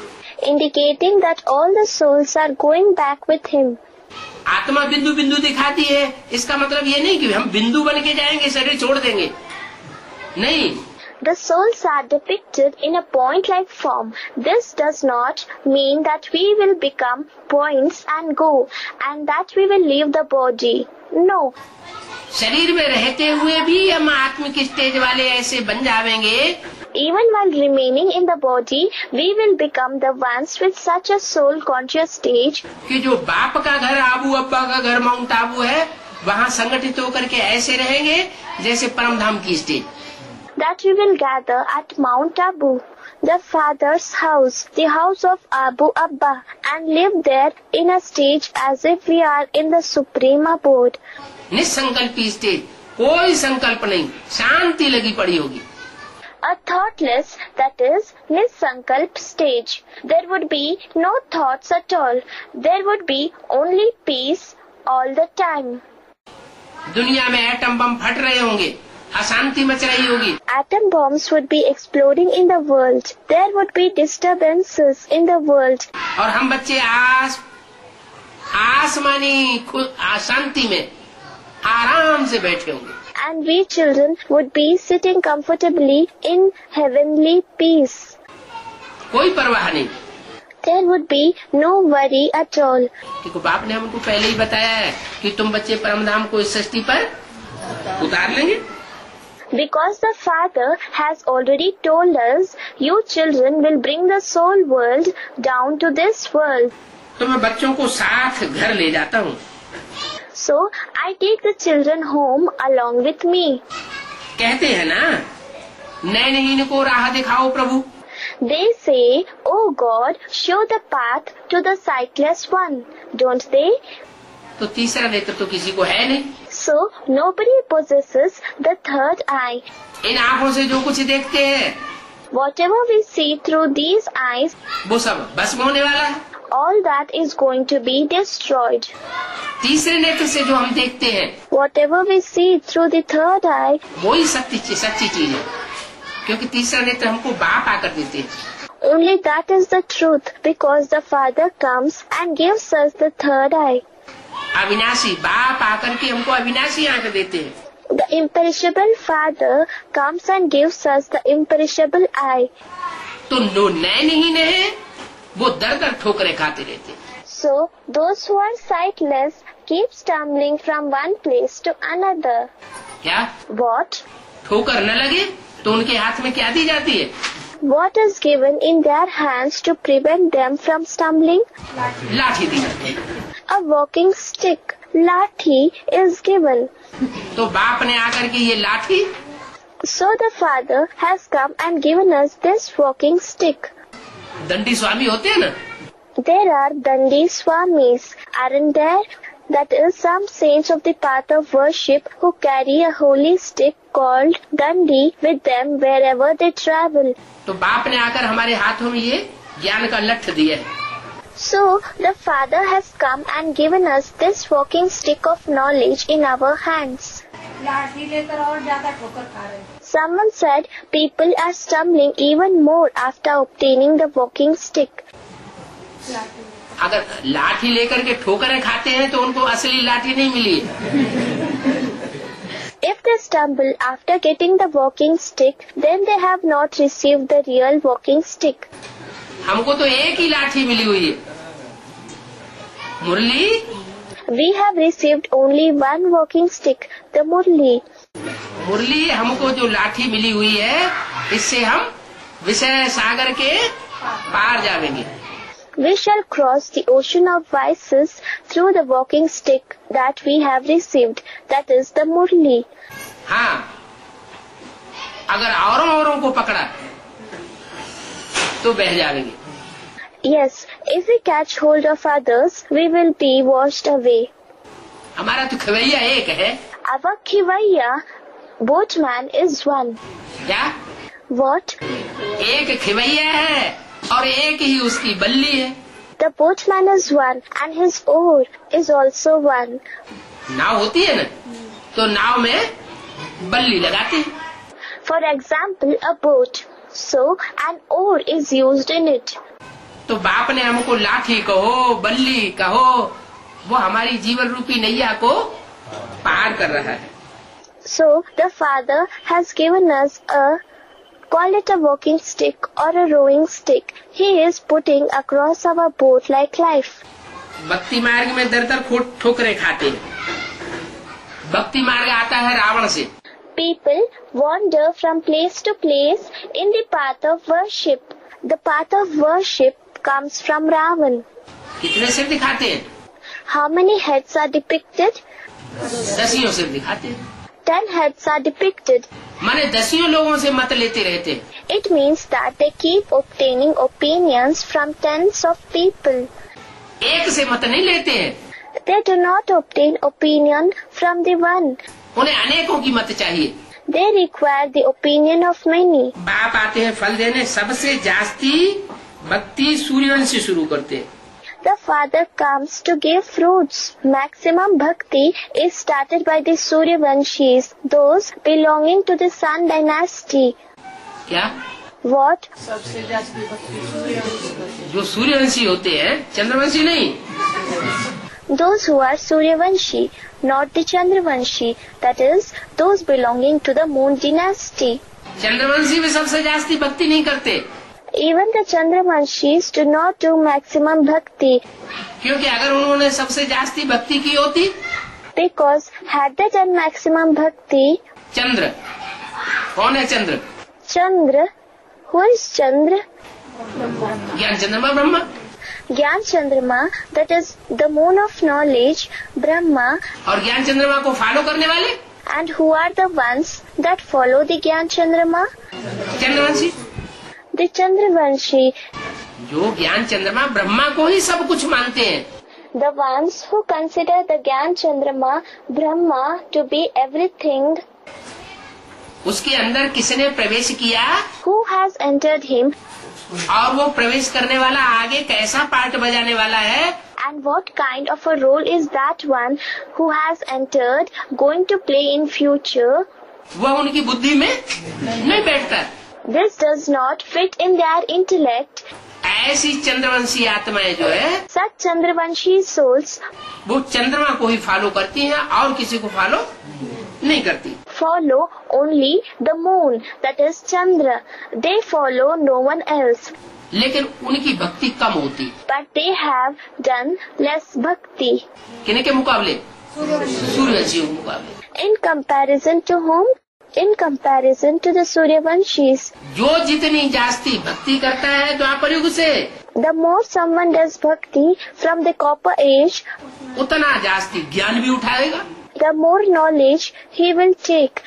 Indicating that all the souls are going back with him. आत्मा बिंदु बिंदु दिखाती है। इसका मतलब ये नहीं कि हम बिंदु बन के जाएंगे, शरीर छोड़ देंगे। नहीं। The souls are depicted in a point-like form. This does not mean that we will become points and go, and that we will leave the body. No. शरीर में रहते हुए भी हम आत्मिक स्टेज वाले ऐसे बन जाएंगे। Even while remaining in the body, we will become the ones with such a soul-conscious stage. कि जो बाप का घर आबू अब्बा का घर माउंट आबू है, वहाँ संगठित होकर के ऐसे रहेंगे जैसे परमधाम की stage. That we will gather at Mount Abu, the father's house, the house of Abu Abba, and live there in a stage as if we are in the supreme abode. निसंकल्पी स्टेज, कोई संकल्प नहीं, शांति लगी पड़ी होगी। A thoughtless, that is, Nisankalp stage. There would be no thoughts at all. There would be only peace all the time. दुनिया में atom bomb फट रहे होंगे, अशांति मच रही होगी। Atom bombs would be exploding in the world. There would be disturbances in the world. और हम बच्चे आसमानी शांति में आराम से बैठे होंगे। And we children would be sitting comfortably in heavenly peace. कोई परवाह नहीं। There would be no worry at all. क्योंकि बाप ने हमको पहले ही बताया है कि तुम बच्चे परमधाम को इस सृष्टि पर उतार लेंगे। Because the Father has already told us, you children will bring the soul world down to this world. तो मैं बच्चों को साथ घर ले जाता हूँ। So I take the children home along with me. कहते हैं ना, नैनहीन को राह दिखाओ प्रभु। They say, "Oh God, show the path to the sightless one," don't they? तो तीसरा नेत्र तो किसी को है नहीं। So nobody possesses the third eye. इन आँखों से जो कुछ देखते हैं, Whatever we see through these eyes, वो सब भस्म होने वाला है। all that is going to be destroyed. तीसरे नेत्र से जो हम देखते हैं, Whatever we see through the third eye, वही सच्ची चीज है, क्योंकि तीसरा नेत्र हमको बाप आकर देते हैं। only that is the truth, because the Father comes and gives us the third eye. अविनाशी बाप आकर के हमको अविनाशी आंख देते हैं। The imperishable Father comes and gives us the imperishable eye. तो नो नैनहीन है, वो दर दर ठोकरें खाते रहते हैं। So those who are sightless keep stumbling from one place to another. क्या What? ठोकर न लगे तो उनके हाथ में क्या दी जाती है? What is given in their hands to prevent them from stumbling? लाठी दी जाती है। A walking stick, lathi, is given. तो बाप ने आकर के ये लाठी, So the Father has come and given us this walking stick. दंडी स्वामी होते हैं ना, There are Dandi Swamis, aren't there? That is, some saints of the path of worship who carry a holy stick called Dandi with them wherever they travel. तो बाप ने आकर हमारे हाथों में ये ज्ञान का लठ दिया है। So the Father has come and given us this walking stick of knowledge in our hands. लाठी लेकर और ज्यादा ठोकर खा रहे हैं। Someone said people are stumbling even more after obtaining the walking stick. अगर लाठी लेकर के ठोकरें खाते हैं तो उनको असली लाठी नहीं मिली। If they stumble after getting the walking stick, then they have not received the real walking stick. हमको तो एक ही लाठी मिली हुई है, मुरली। We have received only one walking stick, the Murli. मुरली हमको जो लाठी मिली हुई है, इससे हम विषय सागर के पार जाएंगे। We shall cross the ocean of vices through the walking stick that we have received, that is the Murli. हाँ, अगर औरों को पकड़ा तो बह जाएंगे। Yes, if we catch hold of others, we will be washed away. हमारा तो खवैया एक है। Our Khivaiya, boatman, is one. क्या? What? एक खवैया है और एक ही उसकी बल्ली है। The boatman is one and his oar is also one. नाव होती है ना, तो नाव में बल्ली लगाते हैं। For example, a boat. So an oar is used in it. तो बाप ने हमको लाठी कहो, बल्ली कहो, वो हमारी जीवन रूपी नैया को पार कर रहा है। So the Father has given us call it a walking stick or a rowing stick. He is putting across our boat like life. भक्ति मार्ग में दर दर ठोकरें खाते हैं। भक्ति मार्ग आता है रावण से। People wander from place to place in the path of worship. The path of worship comes from Ravan. कितने सिर दिखाते हैं? How many heads are depicted? 10 सिर दिखाते हैं। 10 heads are depicted. माने 10 लोगों से मत लेते रहते। It means that they keep obtaining opinions from tens of people. एक से मत नहीं लेते हैं। They do not obtain opinion from the one. उन्हें अनेकों की मत चाहिए। They require the opinion of many. बाप आते हैं फल देने, सबसे जास्ती भक्ति सूर्यवंशी शुरू करते हैं। the father comes to give fruits. Maximum bhakti is started by the Suryavanshis, those belonging to the Sun dynasty. क्या? What? सबसे जास्ती भक्ति जो सूर्यवंशी होते हैं, चंद्रवंशी नहीं। Those who are Suryavanshi, not the Chandravanshi, that is, those belonging to the Moon dynasty. Chandravanshi भी सबसे जास्ती भक्ति नहीं करते, Even the Chandravanshis do not do maximum bhakti, क्योंकि अगर उन्होंने सबसे जास्ती भक्ति की होती, because had they done maximum bhakti, चंद्र कौन है? चंद्र Chandra, who is Chandra? ज्ञान चंद्रमा Brahma, Gyan Chandrama, that is the moon of knowledge, Brahma, और ज्ञान चंद्रमा को फॉलो करने वाले and who are the ones that follow the Gyan Chandrama? Chandravanshi, The Chandravanshi, जो ज्ञान चंद्रमा ब्रह्मा को ही सब कुछ मानते हैं। the ones who consider the Gyan Chandrama, Brahma, to be everything. उसके अंदर किसने प्रवेश किया Who has entered him, और वो प्रवेश करने वाला आगे कैसा पार्ट बजाने वाला है, and what kind of a role is that one who has entered going to play in future? वह उनकी बुद्धि में नहीं बैठता। This does not fit in their intellect. ऐसी चंद्रवंशी आत्माएं जो है, Such Chandravanshi souls वो चंद्रमा को ही फॉलो करती हैं और किसी को फॉलो नहीं करती। follow only the moon, that is Chandra. They follow no one else, लेकिन उनकी भक्ति कम होती, but they have done less bhakti. किन्हीं के मुकाबले? सूर्यवंशियों के मुकाबले। In comparison to whom? In comparison to the Suryavanshis. जो जितनी जास्ती भक्ति करता है द्वापर युग से, The more someone does bhakti from the copper age, उतना जास्ती ज्ञान भी उठाएगा। the more knowledge he will take.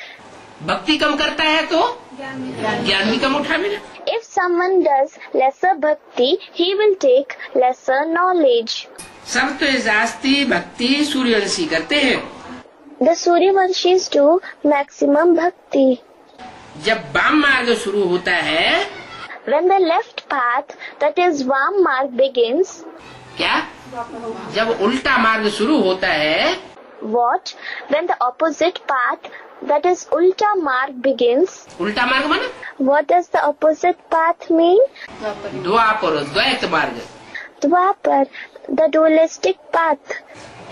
भक्ति कम करता है तो ज्ञान भी कम उठाएगा। If someone does lesser bhakti, he will take lesser knowledge. सब तो जास्ती भक्ति सूर्यवंशी करते हैं। The Suryavanshis do maximum bhakti. जब वाम मार्ग शुरू होता है, When the left path, that is Vam marg, begins, क्या? जब उल्टा मार्ग शुरू होता है, what? When the opposite path, that is Ulta marg, begins, उल्टा मार्ग माना what does the opposite path mean? द्वापर द्वैत मार्ग, Dwapar, the dualistic path.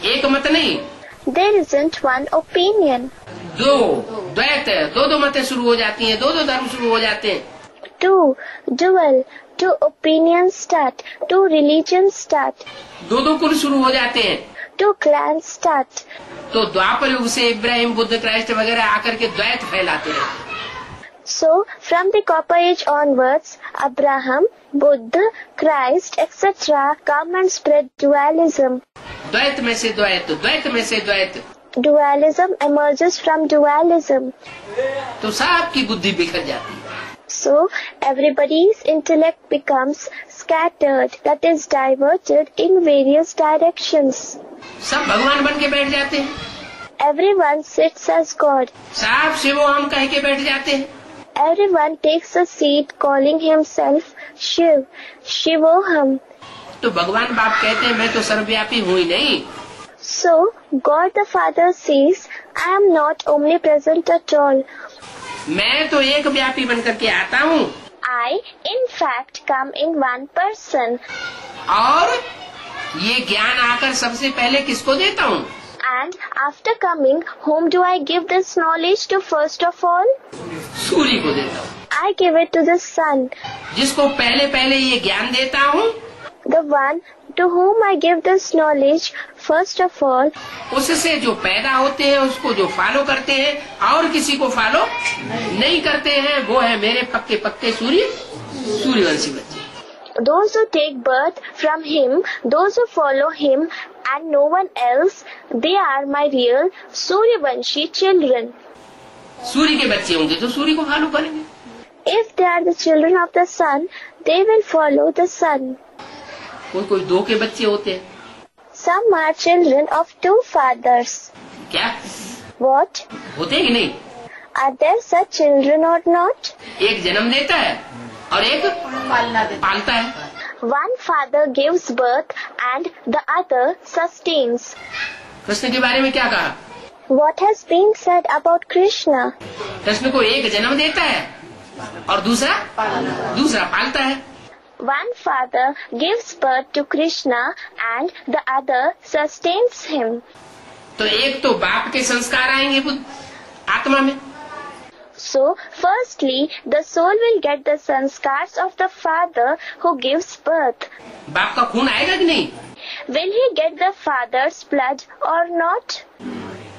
एक मत नहीं, There isn't one opinion. दो द्वैत, दो मतें शुरू हो जाती हैं, दो धर्म शुरू हो जाते हैं। Two, dual, two opinions start, two religions start, दो कुल शुरू हो जाते हैं। two clans start. तो द्वापर युग से इब्राहिम, बुद्ध, क्राइस्ट वगैरह आकर के द्वैत फैलाते हैं। So, from the copper age onwards, Abraham, Buddha, Christ, etc. come and spread dualism. द्वैत में से द्वैत, द्वैत में से द्वैत, Dualism emerges from dualism. तो सबकी बुद्धि बिखर जाती है। So, everybody's intellect becomes scattered, that is diverted in various directions. सब भगवान बन के बैठ जाते हैं, Everyone sits as God. सब शिवो हम कह के बैठ जाते हैं। Everyone takes a seat calling himself Shiv, Shivoham. तो भगवान बाप कहते हैं मैं तो सर्वव्यापी हूँ ही नहीं। So, God the Father says, I am not omnipresent at all. मैं तो एक व्यापी बन करके आता हूँ, I, in fact, come in one person. और ये ज्ञान आकर सबसे पहले किसको देता हूँ? And after coming, whom do I give this knowledge to first of all? सूर्य को देता हूँ। I give it to the sun, जिसको पहले पहले ये ज्ञान देता हूँ, the one to whom I give this knowledge first of all. उससे जो पैदा होते हैं, उसको जो फॉलो करते हैं और किसी को फॉलो नहीं करते हैं, वो है मेरे पक्के पक्के सूर्यवंशी बच्चे। Those who take birth from him, those who follow him and no one else, they are my real Suryavanshi children. सूर्य के बच्चे होंगे तो सूर्य को फॉलो करेंगे। If they are the children of the sun, they will follow the sun. कोई दो के बच्चे होते हैं। Some are children of two fathers. क्या What? होते हैं कि नहीं? Are there such children or not? एक जन्म देता है और एक पालना देता पालता है। One father gives birth and the other sustains. Krishna के बारे में क्या कहा? What has been said about Krishna? Krishna को एक जन्म देता है और दूसरा पालता है. One father gives birth to Krishna and the other sustains him. तो एक तो बाप के संस्कार आएंगे बुद्ध आत्मा में. So, firstly, the soul will get the sanskars of the father who gives birth. बाप का खून आएगा कि नहीं? Will he get the father's blood or not?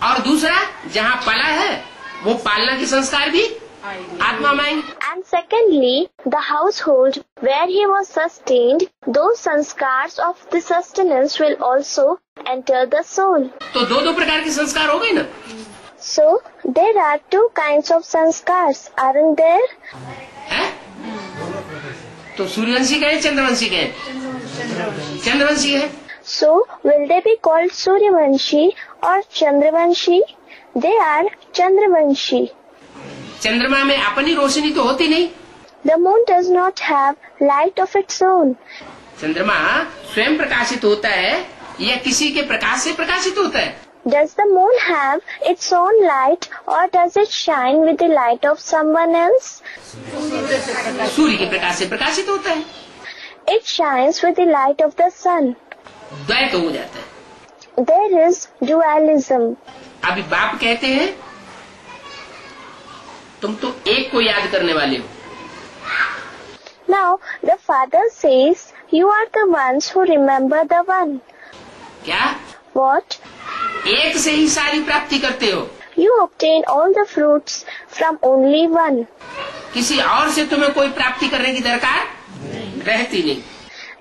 और दूसरा जहाँ पला है वो पालना के संस्कार भी आत्मा में आएंगे. And secondly, the household where he was sustained, those sanskars of the sustenance will also enter the soul. तो दो प्रकार के संस्कार हो गए ना. So, there are two kinds of sanskars, aren't there? है? तो सूर्यवंशी का है चंद्रवंशी का है? चंद्रवंशी है. So, will they be called Suryavanshi or Chandravanshi? They are Chandravanshi. चंद्रमा में अपनी रोशनी तो होती नहीं. The moon does not have light of its own. चंद्रमा स्वयं प्रकाशित होता है या किसी के प्रकाश से प्रकाशित होता है? Does the moon have its own light or does it shine with the light of someone else? सूर्य के प्रकाश से प्रकाशित होता है. It shines with the light of the sun. द्वैत हो जाता है. There is dualism. अभी बाप कहते हैं तुम तो एक को याद करने वाले हो. Now the father says, you are the ones who remember the one. क्या? What? एक से ही सारी प्राप्ति करते हो. You obtain all the fruits from only one. किसी और से तुम्हें कोई प्राप्ति करने की दरकार रहती नहीं.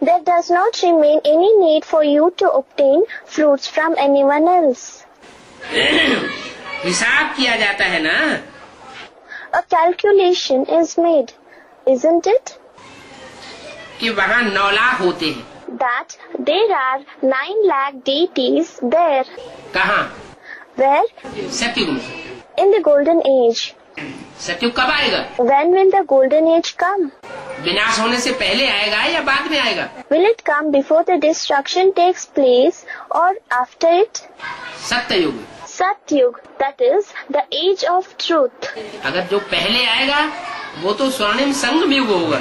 There does not remain any need for you to obtain fruits from anyone else. हिसाब किया जाता है ना. A calculation is made, isn't it? कि वहाँ 9 लाख होते हैं. That there are 9 lakh deities there. कहाँ? Where? सतयुग में. In the golden age. सतयुग कब आएगा? When will the golden age come? विनाश होने से पहले आएगा या बाद में आएगा? Will it come before the destruction takes place or after it? सत्ययुग. Satyug, that is the age of truth. अगर जो पहले आएगा वो तो स्वर्णिम संगम युग होगा.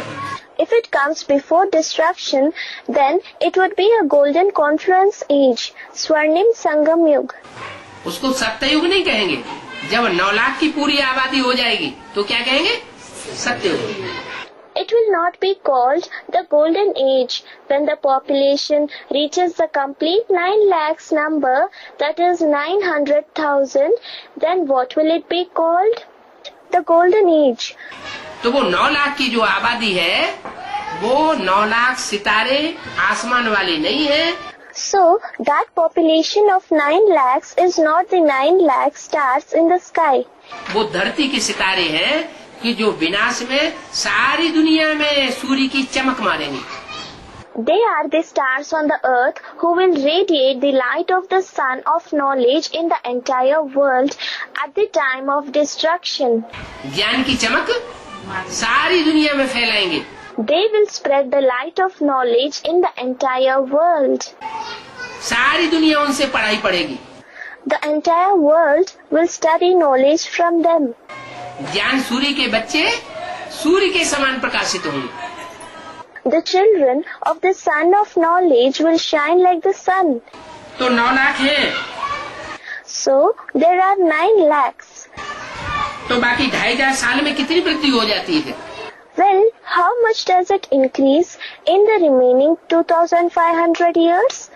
If it comes before destruction, then it would be a golden confluence age, Swarnim Sangam Yug. उसको सत्ययुग नहीं कहेंगे. जब 9 लाख की पूरी आबादी हो जाएगी तो क्या कहेंगे? सत्ययुग. It will not be called the golden age when the population reaches the complete 9 lakhs number, that is 900,000. Then what will it be called? The golden age. तो वो 9 लाख की जो आबादी है वो 9 लाख सितारे आसमान वाले नहीं है. So that population of 9 lakhs is not the 9 lakh stars in the sky. वो धरती के सितारे हैं कि जो विनाश में सारी दुनिया में सूर्य की चमक मारेंगे. They are the stars on the earth who will radiate the light of the sun of knowledge in the entire world at the time of destruction. ज्ञान की चमक सारी दुनिया में फैलाएंगे. They will spread the light of knowledge in the entire world. सारी दुनिया उनसे पढ़ाई पढ़ेगी. The entire world will study knowledge from them. ज्ञान सूर्य के बच्चे सूर्य के समान प्रकाशित होंगे. The children of the sun of knowledge will shine like the sun. तो 9 लाख है. So there are 9 lakhs. तो बाकी 2500 साल में कितनी वृद्धि हो जाती है? Well, how much does it increase in the remaining 2500 years?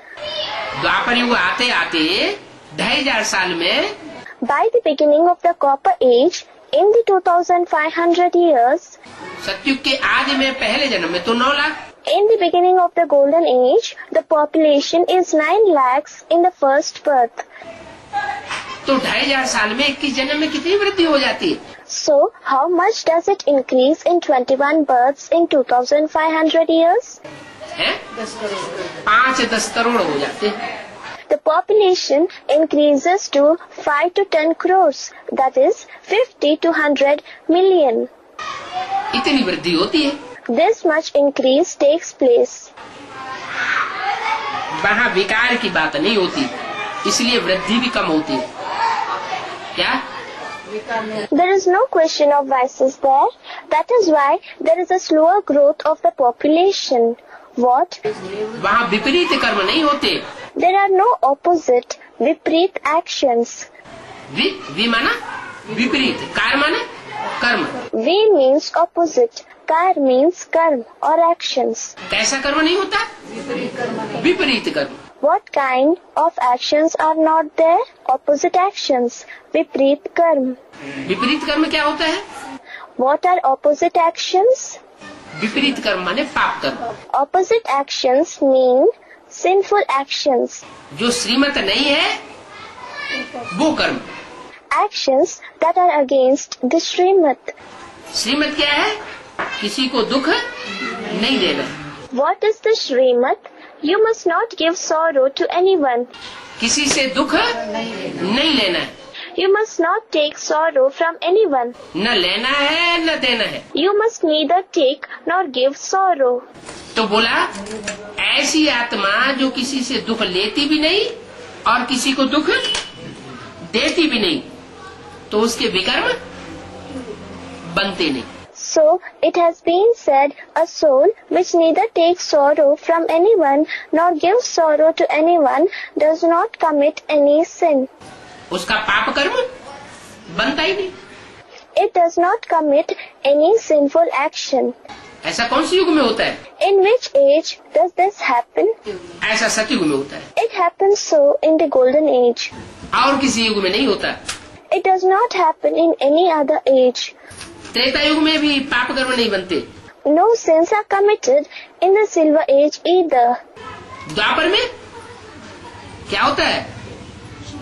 द्वापर युग आते आते 2500 साल में By the beginning of the copper age, in the 2500 years, सतयुग के आदि में पहले जन्म में तो 9 lakh. in the beginning of the golden age, the population is 9 lakhs in the first birth. तो 2500 साल में 21 जन्म में कितनी वृद्धि हो जाती है? So, how much does it increase in 21 births in 2500 years? हैं? 5-10 करोड़ हो जाते हैं. The population increases to 5 to 10 crores, that is 50 to 100 million. इतनी वृद्धि होती है. This much increase takes place. वहाँ विकार की बात नहीं होती, इसलिए वृद्धि भी कम होती है। क्या? There is no question of vices there. That is why there is a slower growth of the population. What? वहाँ विपरीत कर्म नहीं होते। There are no opposite, विपरीत actions. वि माना विपरीत, कार माने कर्म। V means opposite, car means कर्म or actions. कैसा कर्म नहीं होता? विपरीत कर्म। What kind of actions are not there? Opposite actions, विपरीत कर्म. विपरीत कर्म क्या होता है? What are opposite actions? विपरीत कर्म माने पाप कर्म। Opposite actions mean sinful actions. जो श्रीमत नहीं है वो कर्म। Actions that are against the Srimad. श्रीमत क्या है? किसी को दुख नहीं देना। What is the Srimad? You must not give sorrow to anyone. किसी से दुख नहीं लेना है। You must not take sorrow from anyone. न लेना है न देना है। You must neither take nor give sorrow. तो बोला ऐसी आत्मा जो किसी से दुख लेती भी नहीं और किसी को दुख देती भी नहीं, तो उसके विकर्म बनते नहीं। So it has been said, a soul which neither takes sorrow from anyone nor gives sorrow to anyone does not commit any sin. उसका पाप कर्म बनता ही नहीं। It does not commit any sinful action. ऐसा कौन से युग में होता है? In which age does this happen? ऐसा सतयुग में होता है। It happens so in the golden age. और किसी युग में नहीं होता। It does not happen in any other age. Treta युग में भी पाप कर्म नहीं बनते। No sins are committed in the silver age either. द्वापर में क्या होता है?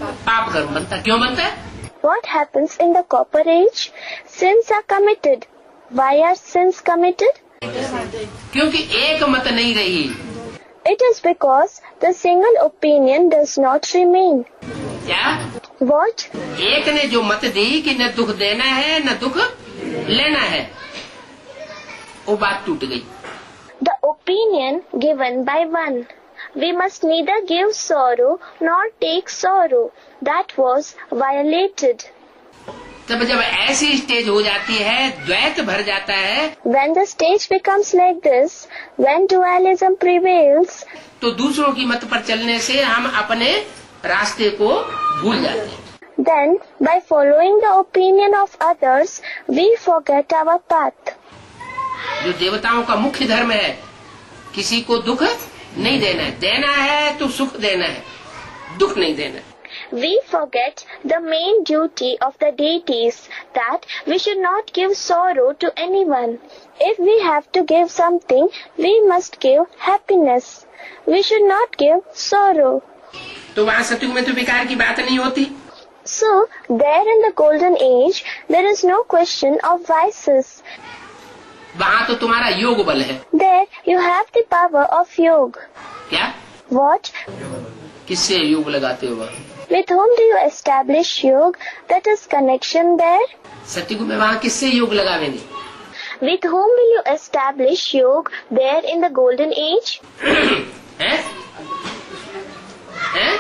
पाप कर्म बनता। क्यों बनता है? What happens in the copper age? Sins are committed. Why are sins committed? क्योंकि एक मत नहीं रही। It is because the single opinion does not remain. क्या? What? एक ने जो मत दी कि न दुख देना है न दुख लेना है, वो बात टूट गई। The opinion given by one. We must neither give sorrow nor take sorrow. That was violated. तब जब ऐसी स्टेज हो जाती है, द्वैत भर जाता है, When the stage becomes like this, when dualism prevails, तो दूसरों की मत पर चलने से हम अपने रास्ते को भूल जाते हैं। then by following the opinion of others, we forget our path. जो देवताओं का मुख्य धर्म है, किसी को दुख नहीं देना है। देना है तो सुख देना है, दुख नहीं देना है। We forget the main duty of the deities, that we should not give sorrow to anyone. If we have to give something, we must give happiness. We should not give sorrow. तो वहाँ सतयुग में तो विकार की बात नहीं होती। So, there in the golden age, there is no question of vices. वहाँ तो तुम्हारा योग बल है। There you have the power of yoga. क्या? What? किससे योग लगाते हो? With whom do you establish yoga? That is connection there. सतयुग में वहाँ किससे योग लगावेंगे? With whom will you establish yoga there in the golden age? हैं? हैं?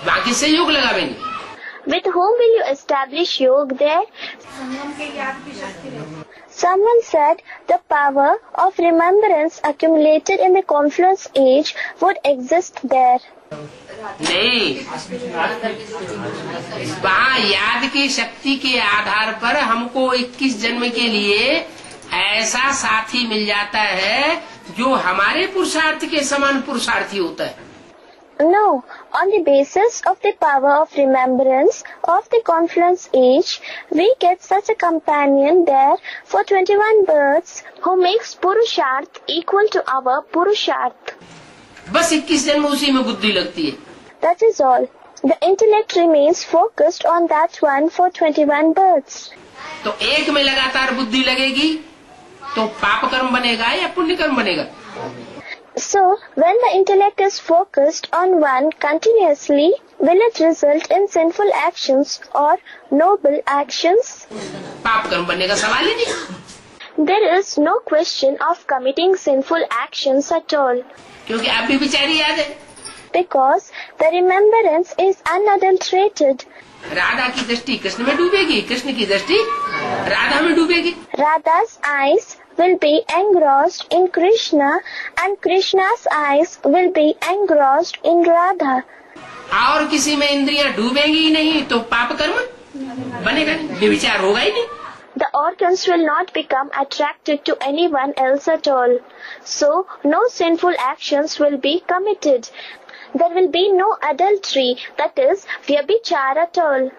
वहाँ किससे योग लगावेंगे? With whom will you establish yoga there? Someone said the power of remembrance accumulated in the confluence age would exist there. नहीं, वहाँ याद की शक्ति के आधार पर हमको 21 जन्म के लिए ऐसा साथी मिल जाता है जो हमारे पुरुषार्थ के समान पुरुषार्थी होता है। No, on the basis of the power of remembrance of the confluence age, we get such a companion there for 21 births who makes Purusharth equal to our Purusharth. बस 21 जन्म उसी में बुद्धि लगती है। That is all. The intellect remains focused on that one for 21 births. तो एक में लगातार बुद्धि लगेगी तो पाप कर्म बनेगा या पुण्य कर्म बनेगा? So, when the intellect is focused on one continuously, will it result in sinful actions or noble actions? पाप कर्म बनने का सवाल ही नहीं। There is no question of committing sinful actions at all, क्योंकि आप भी बेचारी याद है। because the remembrance is unadulterated. Radha की दृष्टि कृष्ण में डूबेगी, कृष्ण की दृष्टि राधा में डूबेगी। Radha's eyes will be engrossed in Krishna and Krishna's eyes will be engrossed in Radha. और किसी में इंद्रियां डूबेंगी ही नहीं तो पाप कर्म बनेगा नहीं, व्यभिचार होगा ही नहीं। The organs will not become attracted to anyone else at all. So, no sinful actions will be committed. There will be no adultery, that is, vyabhichar at all.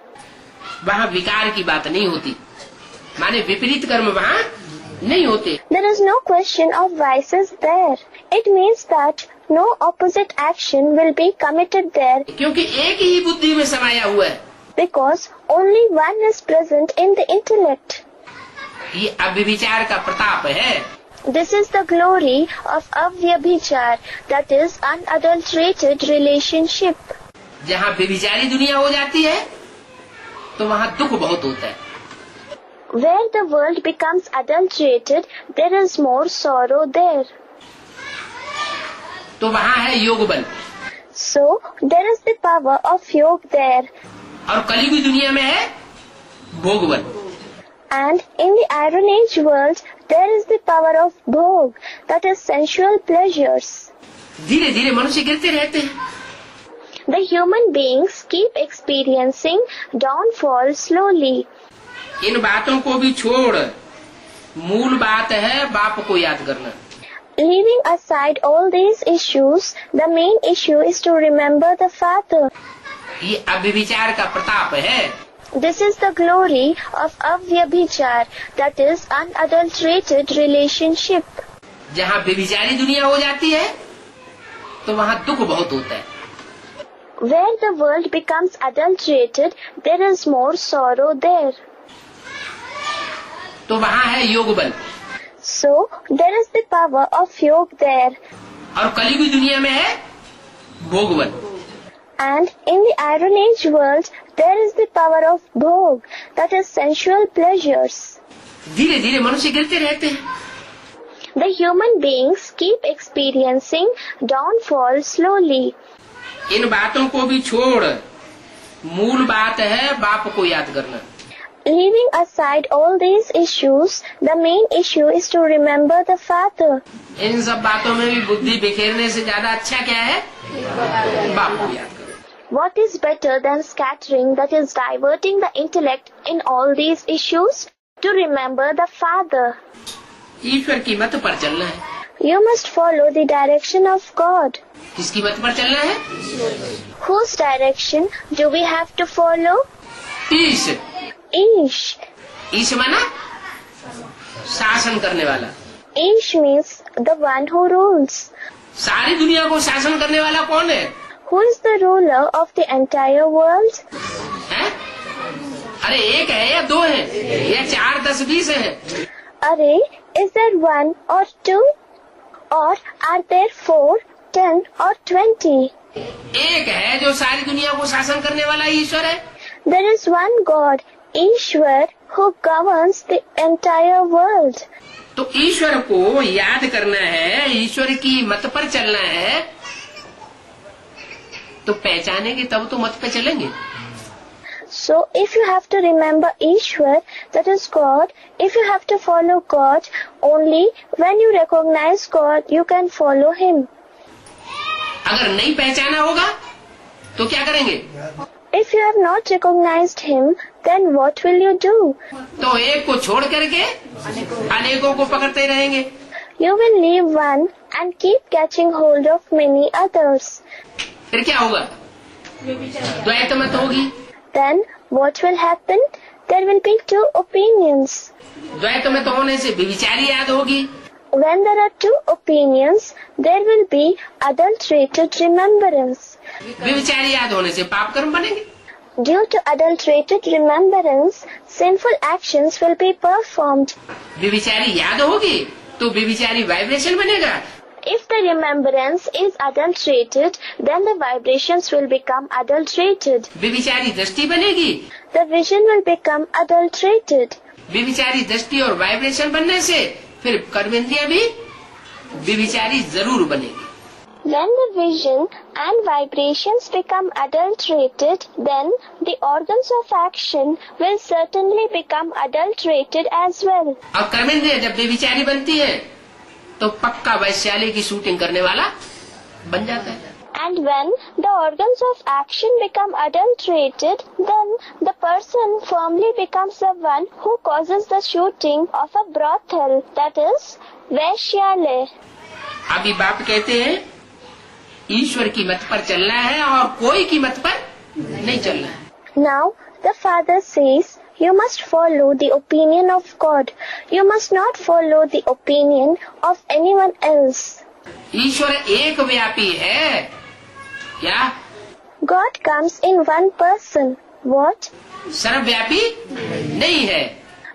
वहाँ विकार की बात नहीं होती, माने विपरीत कर्म वहाँ नहीं होते। There is no question of vices there. It means that no opposite action will be committed there, क्योंकि एक ही बुद्धि में समाया हुआ है। because only one is present in the intellect. ये अव्यभिचार का प्रताप है। This is the glory of avyabhichar, that is unadulterated relationship. जहाँ व्यभिचारी दुनिया हो जाती है तो वहाँ दुख बहुत होता है। Where the world becomes adulterated, there is more sorrow there. तो वहाँ है योग बल, So, there is the power of yoga there. और कलयुगी दुनिया में है भोग बल। And in the Iron Age world, there is the power of bhog, that is sensual pleasures. धीरे धीरे मनुष्य गिरते रहते हैं। The human beings keep experiencing downfall slowly. इन बातों को भी छोड़, मूल बात है बाप को याद करना। Leaving aside all these issues, the main issue is to remember the Father. ये अव्यभिचार का प्रताप है। This is the glory of avyabhichar, that is unadulterated relationship. जहाँ व्यभिचारी दुनिया हो जाती है तो वहाँ दुख बहुत होता है। Where the world becomes adulterated, there is more sorrow there. तो वहाँ है योग बल, So, there is the power of yoga there. और कलयुगी दुनिया में है भोग बल। And in the Iron Age world, there is the power of bhog, that is sensual pleasures. धीरे धीरे मनुष्य गिरते रहते हैं। The human beings keep experiencing downfall slowly. इन बातों को भी छोड़, मूल बात है बाप को याद करना। Leaving aside all these issues, the main issue is to remember the Father. इन सब बातों में भी बुद्धि बिखेरने से ज्यादा अच्छा क्या है? बाप को याद करो। What is better than scattering, that is diverting the intellect in all these issues? To remember the Father. ईश्वर की मत पर चलना है। You must follow the direction of God. किसकी मत पर चलना है? Whose direction do we have to follow? Ish. Ish. ईश माना शासन करने वाला। Ish means the one who rules. सारी दुनिया को शासन करने वाला कौन है? Who is the ruler of the entire world? हैं? अरे एक है या दो है या 4, 10, 20 है? Array, is there one or two? Or are there 4, 10 or 20? एक है जो सारी दुनिया को शासन करने वाला ईश्वर है। There is one God, Ishwar, who governs the entire world. तो ईश्वर को याद करना है, ईश्वर की मत पर चलना है, तो पहचानेंगे तब तो मत पे चलेंगे। So if you have to remember Ishwar, that is God, if you have to follow God, only when you recognize God, you can follow Him. अगर नहीं पहचाना होगा तो क्या करेंगे? If you have not recognized Him, then what will you do? तो एक को छोड़ करके अनेकों को पकड़ते रहेंगे। You will leave one and keep catching hold of many others. फिर क्या होगा? द्वैत मत होगी। Then what will happen? There will be two opinions. द्वैत मत होने से व्यभिचारी याद होगी। When there are two opinions, there will be adulterated remembrance. व्यभिचारी याद होने से पाप कर्म बनेंगे। Due to adulterated remembrance, sinful actions will be performed. व्यभिचारी याद होगी तो व्यभिचारी वाइब्रेशन बनेगा। If the remembrance is adulterated, then the vibrations will become adulterated. व्यभिचारी दृष्टि बनेगी The vision will become adulterated. व्यभिचारी दृष्टि और वाइब्रेशन बनने से फिर कर्मेंद्रियां भी व्यभिचारी जरूर बनेगी। When the vision and vibrations become adulterated, then the organs of action will certainly become adulterated as well. और कर्मेंद्रियां जब व्यभिचारी बनती है तो पक्का वैश्यालय की शूटिंग करने वाला बन जाता है। And when the organs of action become adulterated, then the person firmly becomes the one who causes the shooting of a brothel, that is, Vaishyalaya. अभी बाप कहते हैं ईश्वर की मत पर चलना है और कोई की मत पर नहीं चलना है। Now the father says, you must follow the opinion of God. You must not follow the opinion of anyone else. ईश्वर एक व्यापी है क्या? God comes in one person. What? सर्वव्यापी नहीं है।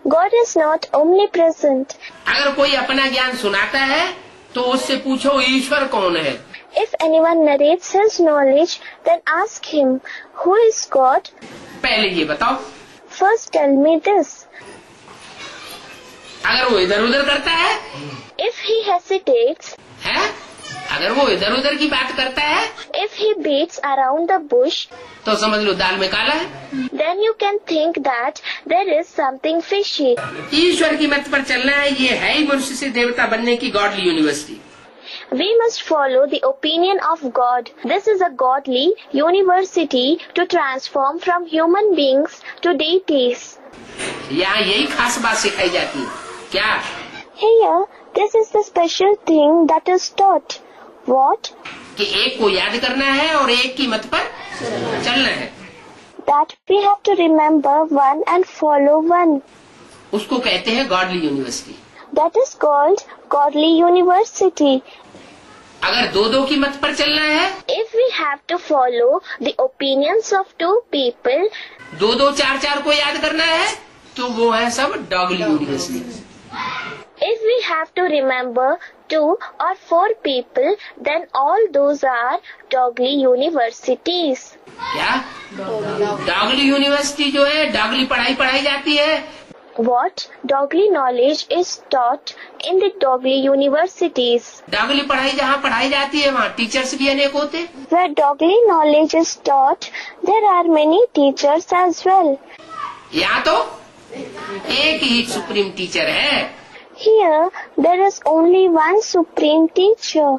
God is not omnipresent. अगर कोई अपना ज्ञान सुनाता है तो उससे पूछो ईश्वर कौन है। If anyone narrates his knowledge, then ask him, who is God? पहले ये बताओ। First tell me this. अगर वो इधर उधर करता है, If he hesitates, है? अगर वो इधर उधर की बात करता है if he beats around the bush, तो समझ लो दाल में काला है। then you can think that there is something fishy. ईश्वर की मत पर चलना है, ये है ही मनुष्य से देवता बनने की godly university. We must follow the opinion of God. This is a godly university to transform from human beings to deities. यहाँ यही खास बात सिखाई जाती है क्या? Here, this is the special thing that is taught. What? कि एक को याद करना है और एक की मत पर चलना है। That we have to remember one and follow one. उसको कहते हैं godly university. That is called godly university. अगर दो दो की मत पर चलना है, If we have to follow the opinions of two people, दो दो चार चार को याद करना है, तो वो है सब डॉगली university. if we have to remember 2 or 4 people, then all those are dogly universities. क्या? डॉगली यूनिवर्सिटी जो है डॉगली पढ़ाई पढ़ाई जाती है। What? Dogly knowledge is taught in the dogly universities. डॉगली पढ़ाई जहाँ पढ़ाई जाती है वहाँ टीचर्स भी अनेक होते हैं। Where dogly knowledge is taught, there are many teachers as well. यहाँ तो एक ही सुप्रीम टीचर है। Here, there is only one supreme teacher.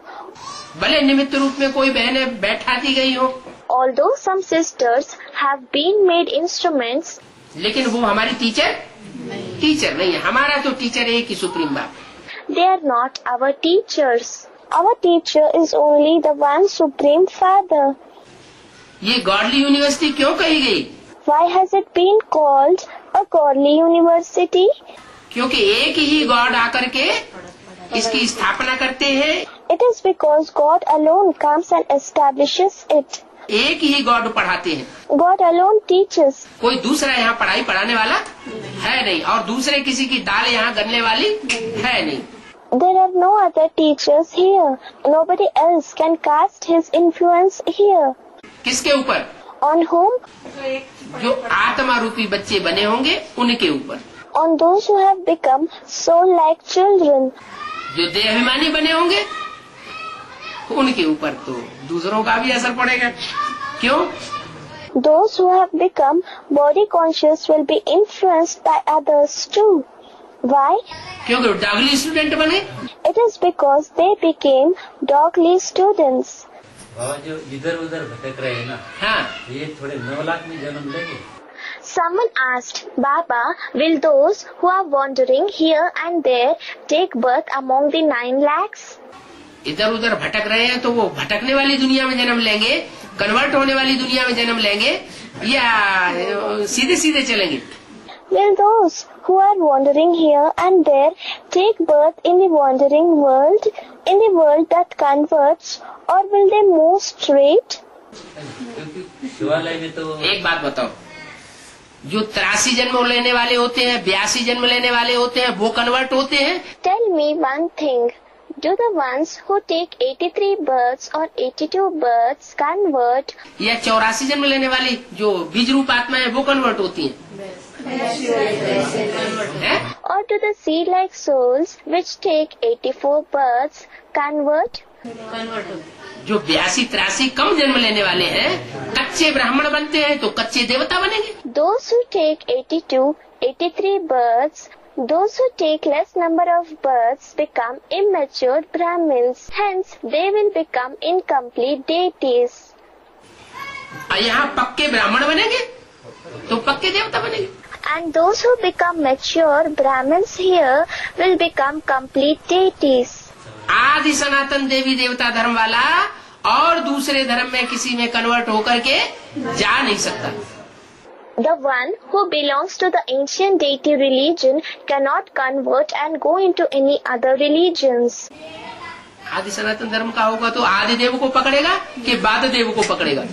भले निमित्त रूप में कोई बहनें बैठा दी गई हो, Although some sisters have been made instruments, लेकिन वो हमारी टीचर नहीं है। हमारा तो टीचर एक ही सुप्रीम बाप। they are not our teachers. Our teacher is only the one supreme father. ये गॉडली यूनिवर्सिटी क्यों कही गई? Why has it been called a godly university? क्योंकि एक ही गॉड आकर के इसकी स्थापना करते हैं। It is because God alone comes and establishes it. एक ही गॉड पढ़ाते हैं, God alone teaches. कोई दूसरा यहाँ पढ़ाई पढ़ाने वाला है नहीं, और दूसरे किसी की दाल यहाँ गलने वाली है नहीं। There are no other teachers here. Nobody else can cast his influence here. किसके ऊपर? On whom? जो आत्मा रूपी बच्चे बने होंगे उनके ऊपर। On those who have become soul-like children. जो देहाभिमानी बने होंगे उनके ऊपर तो दूसरों का भी असर पड़ेगा। क्यों? Those who have become body conscious will be influenced by others too. Why? क्योंकि डॉगली स्टूडेंट बने। It is because they became dogly students. और जो इधर उधर भटक रहे हैं ना, हाँ, ये थोड़े 9 लाख में जन्म लेंगे। Someone asked, Baba, will those who are wandering here and there take birth among the 9 lakhs? इधर उधर भटक रहे हैं तो वो भटकने वाली दुनिया में जन्म लेंगे, कन्वर्ट होने वाली दुनिया में जन्म लेंगे, या सीधे सीधे चलेंगे? Will those who are wandering here and there take birth in the wandering world, in the world that converts, or will they move straight? क्योंकि शिवालय में तो एक बात बताओ, जो 83 जन्म लेने वाले होते हैं, 82 जन्म लेने वाले होते हैं, वो कन्वर्ट होते हैं? Tell me one thing. Do the ones who take 83 births or 82 births convert? या 84 जन्म लेने वाली जो बीज रूप आत्मा है वो कन्वर्ट होती हैं? है? Or do the seed-like souls which take 84 births convert? जो 82-83 कम जन्म लेने वाले हैं कच्चे ब्राह्मण बनते हैं तो कच्चे देवता बनेंगे। Those who take 82, 83 births, those who take less number of births become immature Brahmins. Hence, they will become incomplete deities. यहाँ पक्के ब्राह्मण बनेंगे तो पक्के देवता बनेंगे। And those who become mature Brahmins here will become complete deities. आदि सनातन देवी देवता धर्म वाला और दूसरे धर्म में किसी में कन्वर्ट होकर के जा नहीं सकता। The one who belongs to the ancient deity religion cannot convert and go into any other religions. आदि सनातन धर्म का होगा तो आदि देव को पकड़ेगा कि बाद देव को पकड़ेगा?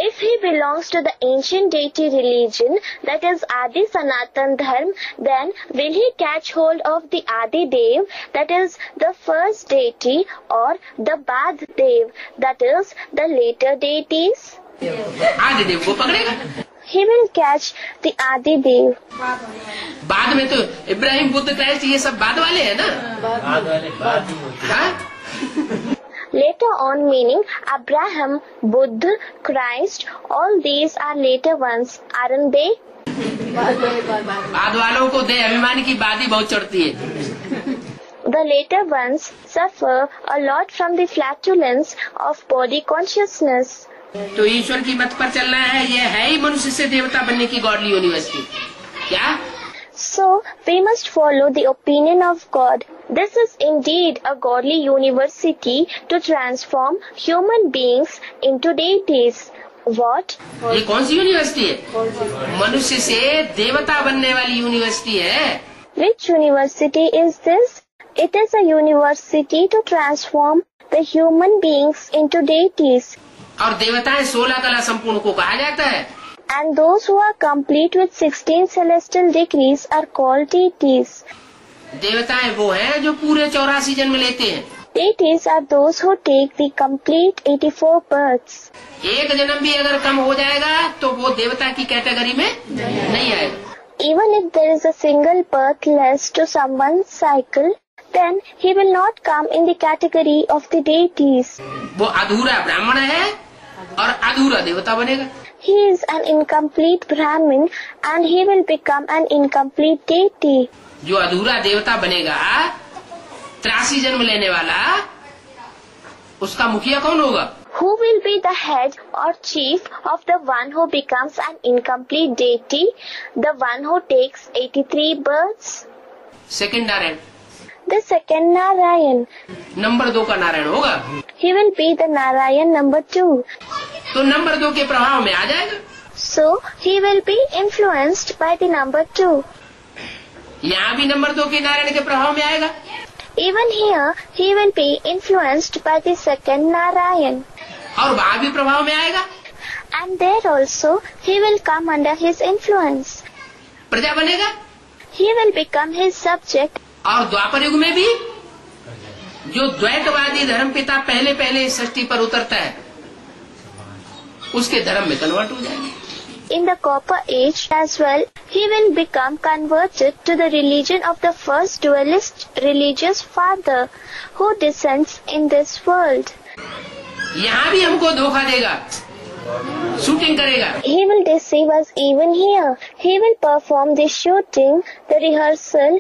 If he belongs to the ancient deity religion, that is Adi Sanatan Dharma, then will he catch hold of the Adi Dev, that is the first deity, or the Bad Dev, that is the later deities? आदि देव को पकड़ेगा। He will catch the Adi Dev. बाद में तो Ibrahim Buddha Christ ये सब बाद वाले हैं ना? बाद वाले बाद ही होते हैं। हाँ? Later on, meaning Abraham, Buddha, Christ, all these are later ones, aren't they? बाद वालों को दे अभिमान की बात ही बहुत चढ़ती है। The later ones suffer a lot from the flatulence of body consciousness. तो ईश्वर की मत पर चलना है, यह है ही मनुष्य से देवता बनने की गॉडली यूनिवर्सिटी। क्या? So, we must follow the opinion of God. This is indeed a godly university to transform human beings into deities. What? ये कौन सी यूनिवर्सिटी है? मनुष्य से देवता बनने वाली यूनिवर्सिटी है। Which university is this? It is a university to transform the human beings into deities. और देवताएं 16 कला संपूर्ण को कहा जाता है। And those who are complete with 16 celestial degrees are called deities. देवताएं वो हैं जो पूरे 84 जन्म लेते हैं। Deities are those who take the complete 84 births. एक जन्म भी अगर कम हो जाएगा तो वो देवता की कैटेगरी में नहीं आएगा। Even if there is a single birth less to someone's cycle, then he will not come in the category of the deities. वो अधूरा ब्राह्मण है और अधूरा देवता बनेगा। He is an incomplete Brahmin and he will become an incomplete deity. जो अधूरा देवता बनेगा 83 जन्म लेने वाला, उसका मुखिया कौन होगा? Who will be the head or chief of the one who becomes an incomplete deity, the one who takes 83 births? Second Narayan. The second Narayan. Number 2 का नारायण होगा He will be the Narayan number 2. तो number 2 के प्रभाव में आ जाएगा। So, he will be influenced by the number 2. यहाँ भी number 2 के नारायण के प्रभाव में आएगा। Even here, he will be influenced by the second Narayan. और वहाँ भी प्रभाव में आएगा। And there also, he will come under his influence. प्रजा बनेगा। He will become his subject. और द्वापर युग में भी जो द्वैतवादी धर्मपिता पहले पहले सृष्टि पर उतरता है उसके धर्म में कन्वर्ट हो जाएगा। In the Copper Age as well, he will become converted to the religion of the first dualist religious father who descends in this world. यहाँ भी हमको धोखा देगा, शूटिंग करेगा। He will deceive us even here. He will perform the shooting, the rehearsal,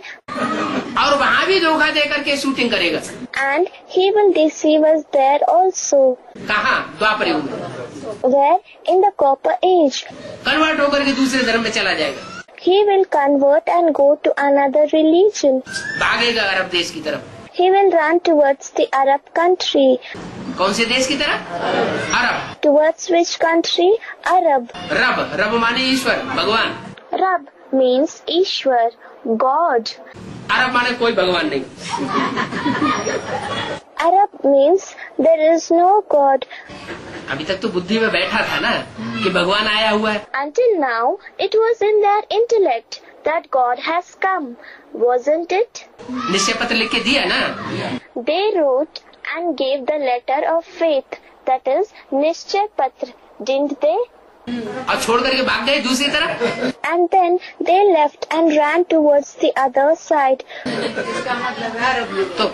और वहाँ भी धोखा दे करके शूटिंग करेगा। and he will deceive us there also. कहाँ? द्वापर युग में। Where? In the Copper Age. Convert होकर के दूसरे धर्म में चला जाएगा। He will convert and go to another religion. भागेगा अरब देश की तरफ। He will run towards the Arab country. कौन से देश की तरफ? अरब। Towards which country? Arab. रब, रब माने ईश्वर, भगवान। Rab means Ishwar, God. अरब माने कोई भगवान नहीं। Arab means there is no God. अभी तक तो बुद्धि में बैठा था ना कि भगवान आया हुआ है। Until now, it was in their intellect that God has come, wasn't it? निश्चय पत्र लिख के दिया ना। They wrote and gave the letter of faith, that is Nishchay Patra, didn't they? और छोड़ करके भाग गए दूसरी तरफ। And then they left and ran towards the other side. इसका मतलब है अरब लोग। तो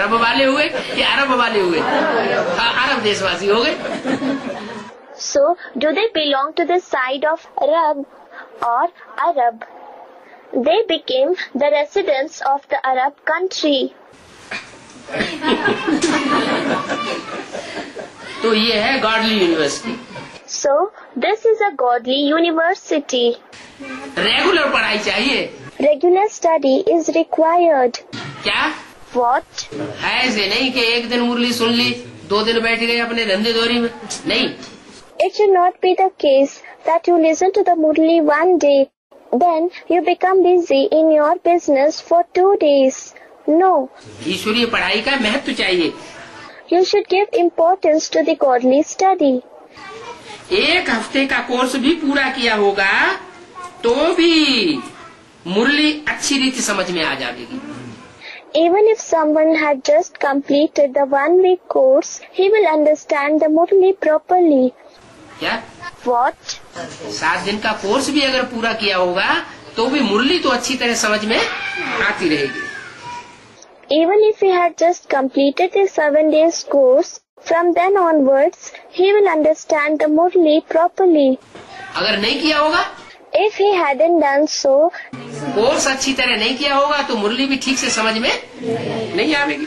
रब वाले हुए या अरब वाले हुए? हाँ, अरब देशवासी हो गए। So, do they belong to the side of Arab or Arab? They became the residents of the Arab country. तो ये है godly university. So, this is a godly university. Regular पढ़ाई चाहिए। Regular study is required. क्या What? है? ऐसे नहीं कि एक दिन मुरली सुन ली, 2 दिन बैठ गए अपने धंधे दोरी में, नहीं। It should not be the case that you listen to the Murli one day, then you become busy in your business for 2 days. No. ईश्वरीय पढ़ाई का महत्व चाहिए। You should give importance to the godly study. 1 हफ्ते का course भी पूरा किया होगा तो भी मुरली अच्छी रीति समझ में आ जाएगी। Even if someone had just completed the 1-week course, he will understand the Murli properly. क्या? What? 7 दिन का कोर्स भी अगर पूरा किया होगा तो भी मुरली तो अच्छी तरह समझ में आती रहेगी। Even if he had just completed the 7 days course, from then onwards, he will understand the Murli properly. अगर नहीं किया होगा, If he hadn't done so, course अच्छी तरह नहीं किया होगा तो मुरली भी ठीक से समझ में नहीं आएगी।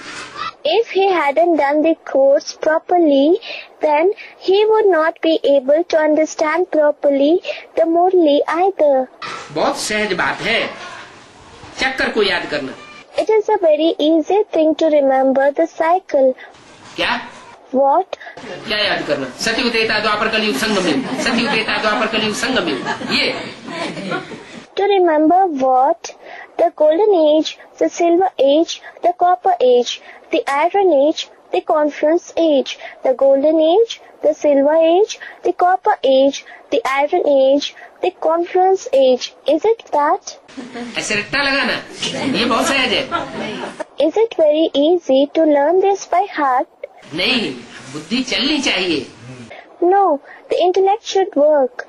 if he hadn't done the course properly, then he would not be able to understand properly the Murli either. बहुत सहज बात है चक्कर को याद करना। It is a very easy thing to remember the cycle. क्या? What? क्या याद करना? सतयुग त्रेता द्वापर कलयुग संगम युग, सतयुग त्रेता द्वापर कलयुग संगम युग, ये To remember what? The golden age, the silver age, the copper age, the iron age, the conference age, the golden age, the silver age, the copper age, the iron age, the conference age. Is it that? ऐसे रट्टा लगाना, ये बहुत सहज है। Is it very easy to learn this by heart? नहीं, बुद्धि चलनी चाहिए। No, the intellect should work.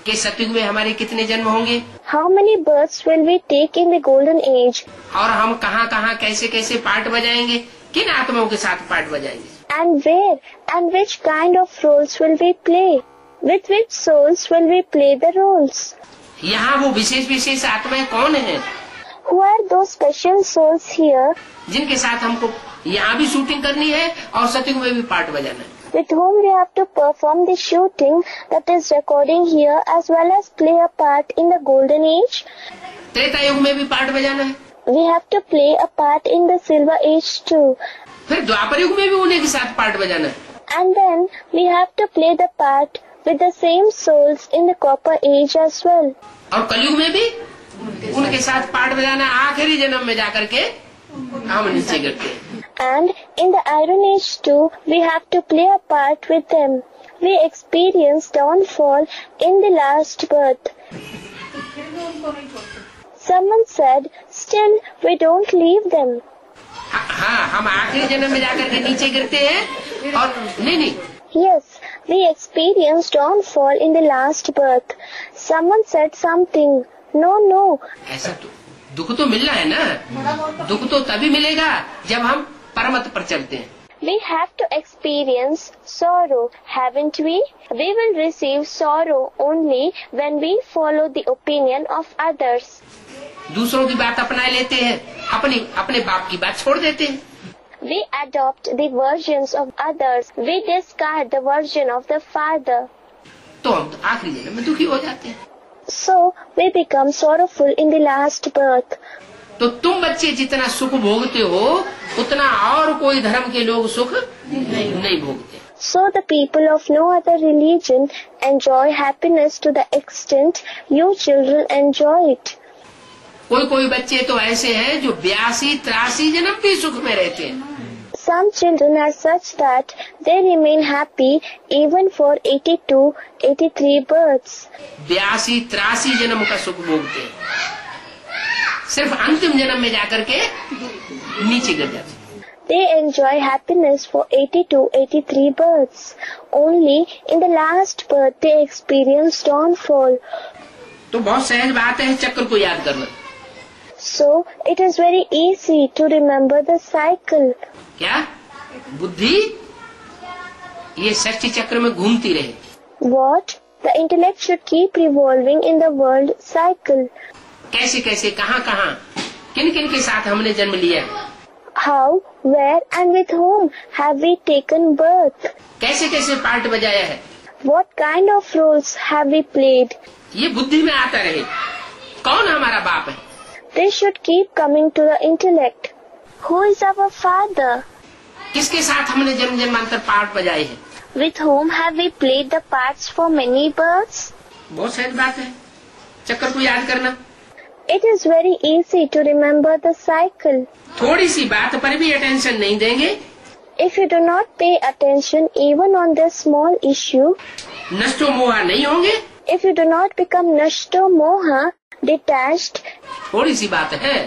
कि सतयुग में हमारे कितने जन्म होंगे How many births will we take in the golden age? और हम कहाँ कहाँ कैसे कैसे पार्ट बजाएंगे, किन आत्माओं के साथ पार्ट बजाएंगे, And where and which kind of roles will we play? With which souls will we play the roles? यहाँ वो विशेष विशेष आत्माएं कौन हैं Who are those special souls here जिनके साथ हमको यहाँ भी शूटिंग करनी है और सतयुग में भी पार्ट बजाना है। with whom we have to perform the shooting that is recording here as well as play a part in the golden age? Treta युग में भी पार्ट बजाना है, We have to play a part in the silver age too. फिर द्वापर युग में भी उन्हीं के साथ पार्ट बजाना है, And then we have to play the part with the same souls in the copper age as well. और कलयुग में भी उनके साथ पार्ट बजाना। आखिरी जन्म में जाकर के हम नीचे गिरते हैं। And in the iron age too, we have to play a part with them. We experience downfall in the last birth. Someone said, still we don't leave them. हाँ, हम आखिरी जन्म में जाकर के नीचे गिरते हैं और नहीं, Yes, we experience downfall in the last birth. Someone said something. No. ऐसा तो दुख तो मिलना है ना, दुख तो तभी मिलेगा जब हम परमत पर चलते हैं। We have to experience sorrow, haven't we? We will receive sorrow only when we follow the opinion of others. दूसरों की बात अपना लेते हैं, अपने बाप की बात छोड़ देते हैं। We adopt the versions of others. We discard the version of the father. तो हम आखिरी जन्म में दुखी हो जाते हैं। So we become sorrowful in the last birth. तो तुम बच्चे जितना सुख भोगते हो उतना और कोई धर्म के लोग सुख नहीं भोगते। So the people of no other religion enjoy happiness to the extent you children enjoy it. कोई बच्चे तो ऐसे हैं जो 82-83 जन्म भी सुख में रहते हैं। Some children are such that they remain happy even for 82-83 births. 82-83 जन्म का सुख भोगते हैं, सिर्फ अंतिम जन्म में जाकर के नीचे गिर जाते हैं। they enjoy happiness for 82-83 births. Only in the last birth they experience downfall. तो बहुत सहज बात है चक्र को याद करना। So it is very easy to remember the cycle. क्या बुद्धि ये षष्ठी चक्र में घूमती रहे। What? The intellect should keep revolving in the world cycle. कैसे कैसे कहाँ कहाँ किन किन के साथ हमने जन्म लिया, How, where and with whom have we taken birth? कैसे कैसे पार्ट बजाया है, What kind of roles have we played? ये बुद्धि में आता रहे। कौन हमारा बाप है, This should keep coming to the intellect. Who is our father? किसके साथ हमने जन्म जन्मांतर पार्ट बजाए हैं। With whom have we played the parts for many births? बहुत सहज बात है चक्र को याद करना। It is very easy to remember the cycle. थोड़ी सी बात पर भी अटेंशन नहीं देंगे, If you do not pay attention even on this small issue, नष्टो मोहा नहीं होंगे। if you do not become nashto moha, detached, थोड़ी सी बात है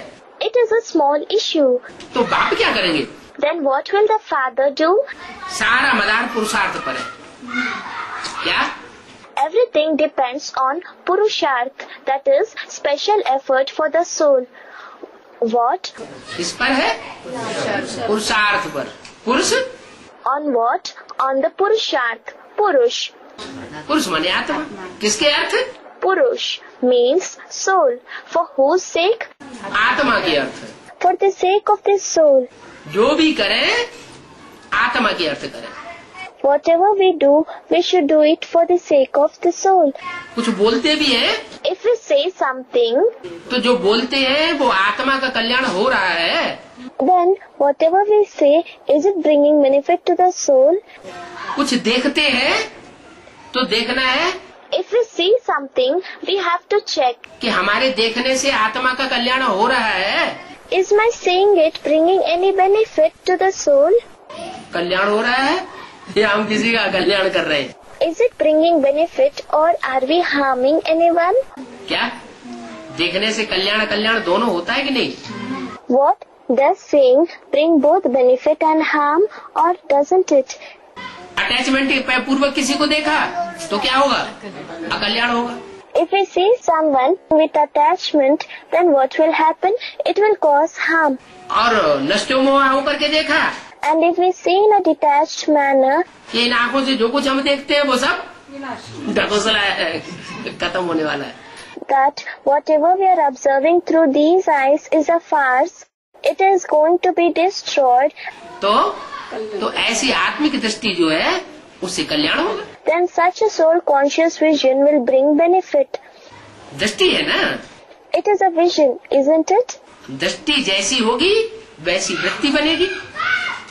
it is a small issue. तो बाप क्या करेंगे, Then what will the father do? सारा मदार पुरुषार्थ पर है। क्या Everything depends on Purusharth, that is, special effort for the soul. What? इस पर है पुरुषार्थ पर। पुरुष On what? On the Purusharth. Purush. पुरुष माने आत्मा, किसके अर्थ, Purush means soul. For whose sake? आत्मा के अर्थ। For the sake of this soul. जो भी करें आत्मा के अर्थ करें। Whatever we do, we should do it for the sake of the soul. कुछ बोलते भी हैं If we say something, तो जो बोलते हैं वो आत्मा का कल्याण हो रहा है। then whatever we say, is it bringing benefit to the soul? कुछ देखते हैं तो देखना है If we see something, we have to check. कि हमारे देखने से आत्मा का कल्याण हो रहा है। Is my seeing it bringing any benefit to the soul? कल्याण हो रहा है या हम किसी का कल्याण कर रहे हैं। Is it bringing benefit or are we harming anyone? क्या देखने से कल्याण कल्याण दोनों होता है कि नहीं। What? Does seeing bring both benefit and harm or doesn't it? Attachment पूर्वक किसी को देखा तो क्या होगा, अकल्याण होगा। If we see someone with attachment, then what will happen? It will cause harm. और नष्टो मोह होकर के देखा, And if we see in a detached manner, कि इन आंखों से जो कुछ हम देखते हैं वो सब ढकोसला है, खत्म होने वाला है। that whatever we are observing through these eyes is a farce, it is going to be destroyed, तो ऐसी आत्मिक दृष्टि जो है उससे कल्याण होगा। then such a soul conscious vision will bring benefit. दृष्टि है ना, It is a vision, isn't it? दृष्टि जैसी होगी वैसी वृत्ति बनेगी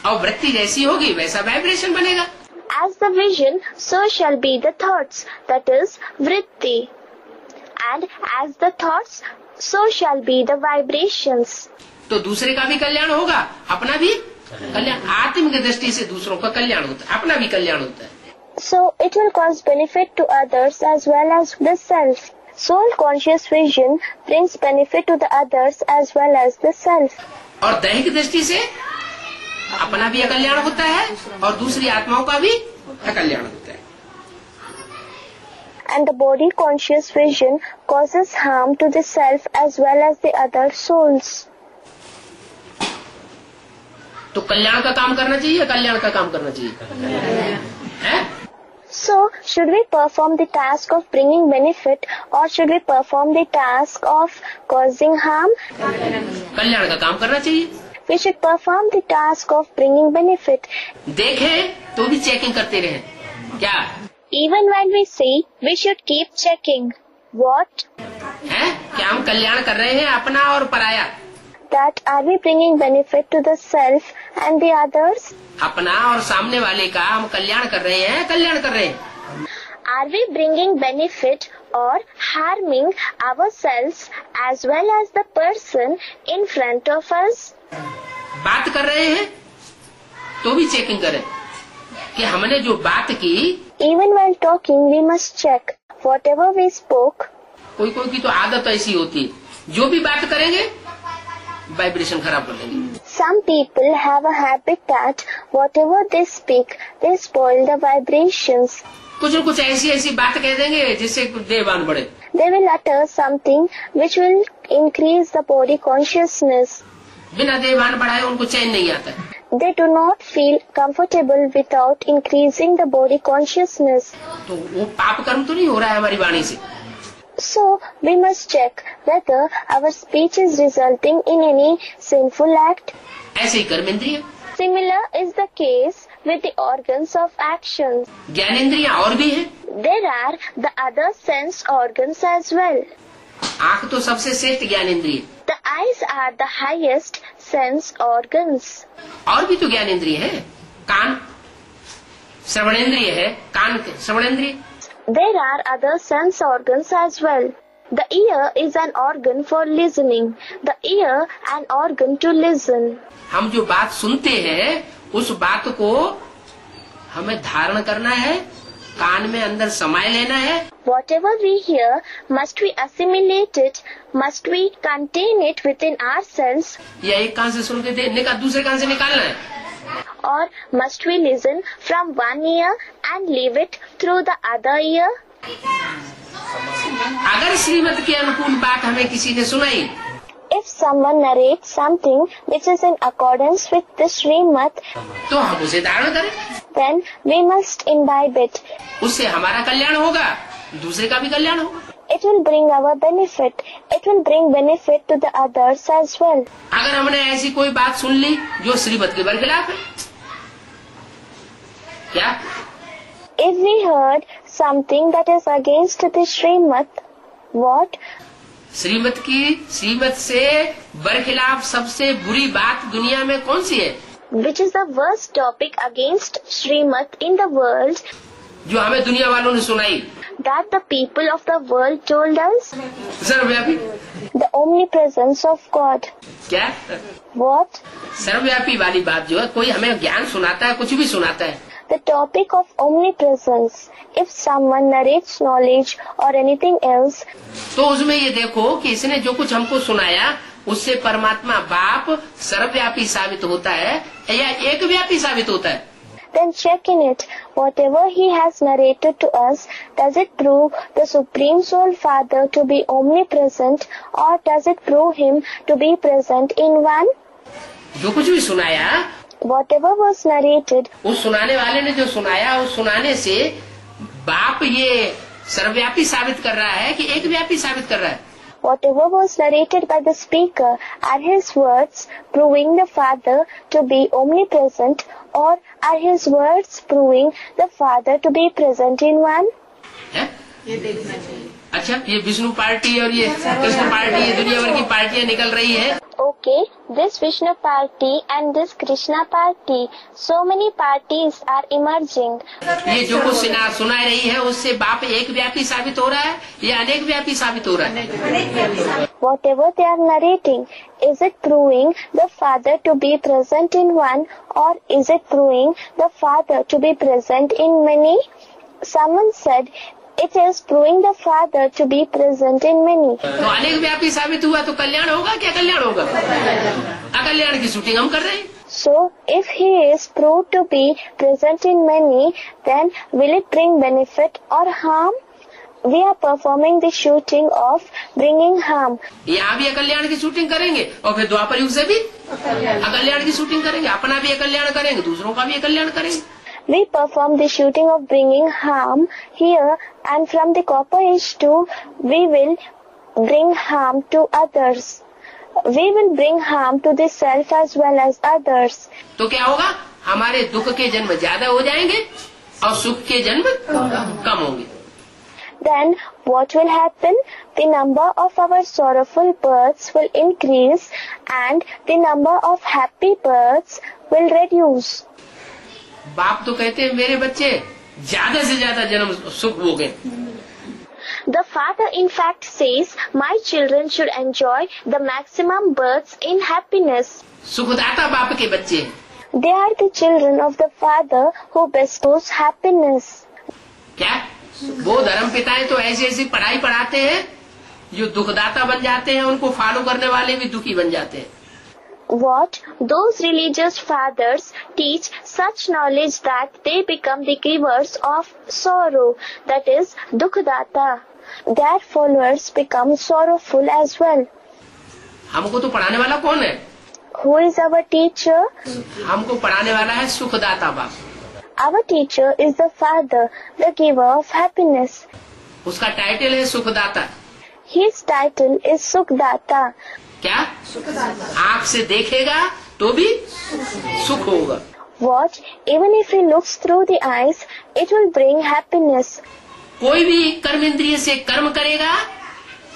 और वृत्ति जैसी होगी वैसा वाइब्रेशन बनेगा। As the vision, so shall be the thoughts, that is, vritti. And as the thoughts, so shall be the vibrations. तो दूसरे का भी कल्याण होगा, अपना भी कल्याण। आत्मिक दृष्टि से दूसरों का कल्याण होता है, अपना भी कल्याण होता है। So it will cause benefit to others as well as the self. Soul conscious vision brings benefit to the others as well as the self. और दैहिक दृष्टि से अपना भी अकल्याण होता है और दूसरी आत्माओं का भी अकल्याण होता है। And the body conscious vision causes harm to the self as well as the other souls. तो कल्याण का काम करना चाहिए या कल्याण का काम करना चाहिए, है? So, should we perform the task of bringing benefit or should we perform the task of causing harm? कल्याण का काम करना चाहिए। We should perform the task of bringing benefit. देखें तो भी चेकिंग करते रहे, क्या Even when we see, we should keep checking. What? है, क्या हम कल्याण कर रहे हैं अपना और पराया। That are we bringing benefit to the self and the others? अपना और सामने वाले का हम कल्याण कर रहे हैं, कल्याण कर रहे हैं। Are we bringing benefit or harming ourselves as well as the person in front of us? बात कर रहे हैं तो भी चेकिंग करें कि हमने जो बात की, Even while talking, we must check whatever we spoke. कोई की तो आदत ऐसी होती है, जो भी बात करेंगे वाइब्रेशन खराब कर देंगे। Some people have a habit that whatever they speak, they spoil the vibrations. कुछ न कुछ ऐसी बात कह देंगे जिससे देहभान बढ़े. They will utter something which will increase the body consciousness. बिना देहभान बढ़ाए उनको चैन नहीं आता. They do not feel comfortable without increasing the body consciousness. तो वो पाप कर्म तो नहीं हो रहा है हमारी वाणी से. So we must check whether our speech is resulting in any sinful act. ऐसे ही कर्मेंद्रिय. Similar is the case with the organs of action. ज्ञानेंद्रियां और भी हैं. There are the other sense organs as well. आंख तो सबसे श्रेष्ठ ज्ञानेंद्रिय. The eyes are the highest sense organs. और भी तो ज्ञानेंद्रिय है. कान श्रवणेंद्रिय है. कान श्रवणेंद्रिय. There are other sense organs as well. The ear is an organ for listening. The ear an organ to listen. हम जो बात सुनते हैं उस बात को हमें धारण करना है, कान में अंदर समाये लेना है. Whatever we hear, must we assimilate it? Must we contain it within ourselves? या एक कान से सुन के दूसरे कान से निकालना है. Or must we listen from one ear and leave it through the other ear? अगर श्रीमत के अनुकूल बात हमें किसी ने सुनाई, If someone narrates something which is in accordance with the Srimad, तो हम उसे धारण करें. then we must imbibe it. उससे हमारा कल्याण होगा, दूसरे का भी कल्याण होगा. It will bring our benefit. It will bring benefit to the others as well. अगर हमने ऐसी कोई बात सुन ली जो श्रीमत के बरखिलाफ है, क्या? If we heard something that is against the Srimad, what? श्रीमत से बरखिलाफ सबसे बुरी बात दुनिया में कौन सी है? Which is the worst topic against Srimad in the world जो हमें दुनिया वालों ने सुनाई. that the people of the world told us? सर्वव्यापी. The omnipresence of God. क्या? What? सर्वव्यापी वाली बात जो है, कोई हमें ज्ञान सुनाता है, कुछ भी सुनाता है. The topic of omnipresence. If someone narrates knowledge or anything else, तो उसमें ये देखो कि इसने जो कुछ हमको सुनाया उससे परमात्मा बाप सर्वव्यापी साबित होता है या एक व्यापी साबित होता है. then check in it. Whatever he has narrated to us, does it prove the Supreme Soul Father to be omnipresent or does it prove him to be present in one? जो कुछ भी सुनाया, Whatever was narrated, उस सुनाने वाले ने जो सुनाया, उस सुनाने से बाप ये सर्वव्यापी साबित कर रहा है कि एक व्यापी साबित कर रहा है. whatever was narrated by the speaker are his words proving the Father to be omnipresent or are his words proving the Father to be present in one? है? ये देखना चाहिए. अच्छा, ये विष्णु पार्टी और ये कृष्ण पार्टी, ये दुनिया भर की पार्टियां निकल रही है. Okay, this Vishnu party and this Krishna party, so many parties are emerging. ये जो कुछ सुना रही है उससे बाप एक व्यापी साबित हो रहा है या अनेक व्यापी साबित हो रहा है. Whatever they are narrating, is it proving the Father to be present in one or is it proving the Father to be present in many? Someone said it is proving the Father to be present in many. तो अनेक व्यापी साबित हुआ तो कल्याण होगा क्या? कल्याण होगा. अकल्याण की शूटिंग हम कर रहे हैं. So, if he is proved to be present in many, then will it bring benefit or harm? We are performing the shooting of bringing harm. यहाँ भी अकल्याण की शूटिंग करेंगे और फिर द्वापर युग से भी अकल्याण की शूटिंग करेंगे. अपना भी अकल्याण करेंगे, दूसरों का भी अकल्याण करेंगे. We perform the shooting of bringing harm here and from the Copper Age too, we will bring harm to others. We will bring harm to the self as well as others. तो क्या होगा? हमारे दुख के जन्म ज्यादा हो जाएंगे और सुख के जन्म कम होंगे. Then what will happen? The number of our sorrowful births will increase and the number of happy births will reduce. बाप तो कहते हैं मेरे बच्चे ज्यादा से ज्यादा जन्म सुख भोगे. The father in fact says, my children should enjoy the maximum births in happiness. सुखदाता बाप के बच्चे. They are the children of the Father who bestows happiness. क्या वो धर्म पिताएं तो ऐसी ऐसी पढ़ाई पढ़ाते हैं जो दुखदाता बन जाते हैं, उनको फॉलो करने वाले भी दुखी बन जाते हैं. What? Those religious fathers teach such knowledge that they become the givers of sorrow, that is, Dukhdata. Their followers become sorrowful as well. हमको तो पढ़ाने वाला कौन है? Who is our teacher? हमको पढ़ाने वाला है सुखदाता बाप। Our teacher is the Father, the giver of happiness. उसका टाइटल है सुखदाता। His title is Sukhdata. क्या? आँख से देखेगा तो भी सुख होगा। What? Even if he looks through the eyes, it will bring happiness. कोई भी कर्म इंद्रिय से कर्म करेगा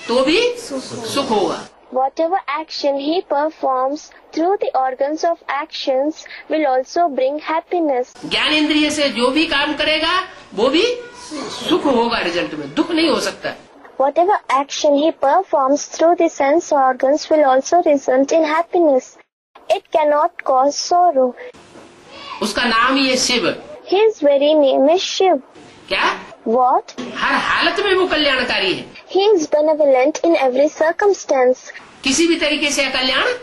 तो भी सुख होगा। Whatever action he performs through the organs of actions will also bring happiness. ज्ञान इंद्रिय से जो भी काम करेगा वो भी सुख होगा, रिजल्ट में दुख नहीं हो सकता। Whatever action he performs through the sense organs will also result in happiness. It cannot cause sorrow. उसका नाम ही है Shiv. His very name is Shiv. क्या? What? हर हालत में वो कल्याणकारी है। He is benevolent in every circumstance. किसी भी तरीके से अकल्याण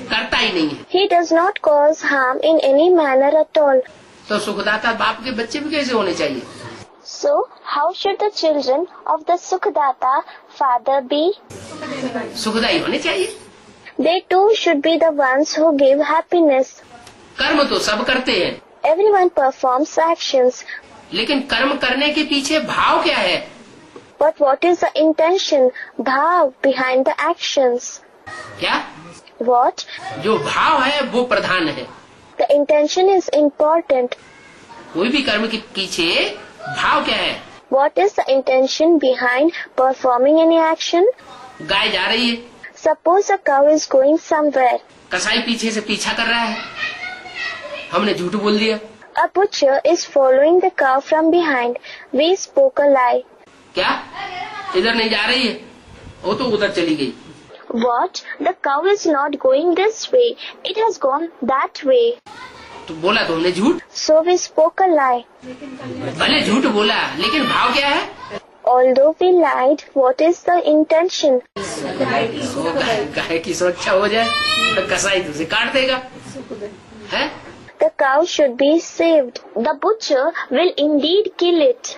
करता ही नहीं है। He does not cause harm in any manner at all. तो सुखदाता बाप के बच्चे भी कैसे होने चाहिए? So, how should the children of the Sukhdata father be? सुखदाई होने चाहिए। They too should be the ones who give happiness. कर्म तो सब करते हैं, Everyone performs actions, लेकिन कर्म करने के पीछे भाव क्या है? but what is the intention, bhav, behind the actions? क्या? What? जो भाव है वो प्रधान है। The intention is important. कोई भी कर्म के पीछे भाव क्या है? What is the intention behind performing any action? गाय जा रही है, Suppose a cow is going somewhere. कसाई पीछे से पीछा कर रहा है, हमने झूठ बोल दिया। A butcher is following the cow from behind. We spoke a lie. क्या? इधर नहीं जा रही है, वो तो उधर चली गई। What? The cow is not going this way. It has gone that way. तो बोला तो हमने झूठ। So we spoke a lie. भले झूठ बोला, लेकिन भाव क्या है? Although we lied, what is the intention? वो गाय की सुरक्षा हो जाए, तो कसाई तो उसे काट देगा, है? The cow should be saved. The butcher will indeed kill it.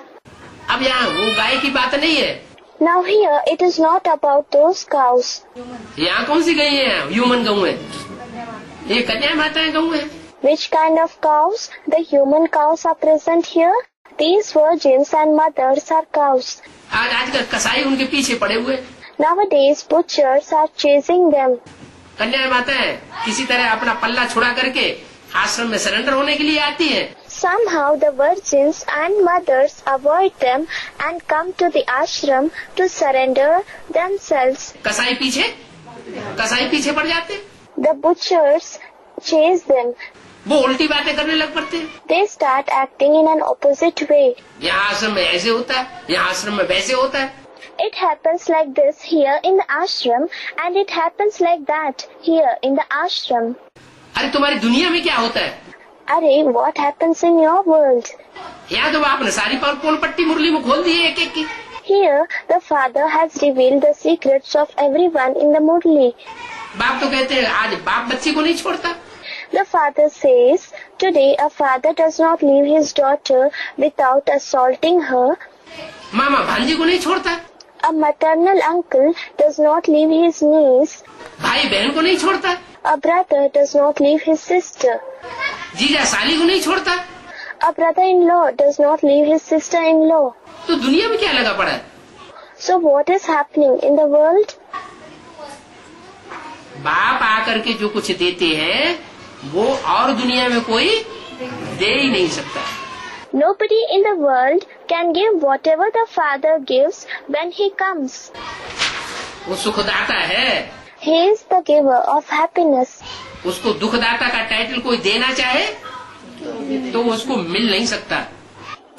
अब यहाँ वो गाय की बात नहीं है। Now here it is not about those cows. यहाँ कौन सी गई है? ह्यूमन गऊ है, ये कन्या माताएं गऊ है। Which kind of cows? The human cows are present here. These virgins and mothers are cows. आजकल कसाई उनके पीछे पड़े हुए। Nowadays butchers are chasing them. कन्या माताएं किसी तरह अपना पल्ला छुड़ा करके आश्रम में सरेंडर होने के लिए आती है। Somehow the virgins and mothers avoid them and come to the ashram to surrender themselves. कसाई पीछे पड़ जाते, The butchers chase them. वो उल्टी बातें करने लग पड़ते हैं। They start acting in an opposite way. यहाँ आश्रम में ऐसे होता है, यहाँ आश्रम में वैसे होता है। It happens like this here in the ashram and it happens like that here in the ashram. अरे तुम्हारी दुनिया में क्या होता है? Arey, what happens in your world? यहाँ तो आपने सारी पोल पट्टी मुरली में खोल दी है एक एक की। Here, the father has revealed the secrets of everyone in the Murli. बाप तो कहते हैं आज बाप बच्ची को नहीं छोड़ता। The father says, today a father does not leave his daughter without assaulting her. मामा भांजी को नहीं छोड़ता। A maternal uncle does not leave his niece. भाई बहन को नहीं छोड़ता। A brother does not leave his sister. जीजा साली को नहीं छोड़ता। A brother-in-law does not leave his sister-in-law. तो दुनिया में क्या लगा पड़ा है? So what is happening in the world? बाप आकर के जो कुछ देते हैं वो और दुनिया में कोई दे ही नहीं सकता। Nobody in the world can give whatever the father gives when he comes. वो सुखदाता है, He is the giver of happiness. उसको दुखदाता का टाइटल कोई देना चाहे तो उसको मिल नहीं सकता।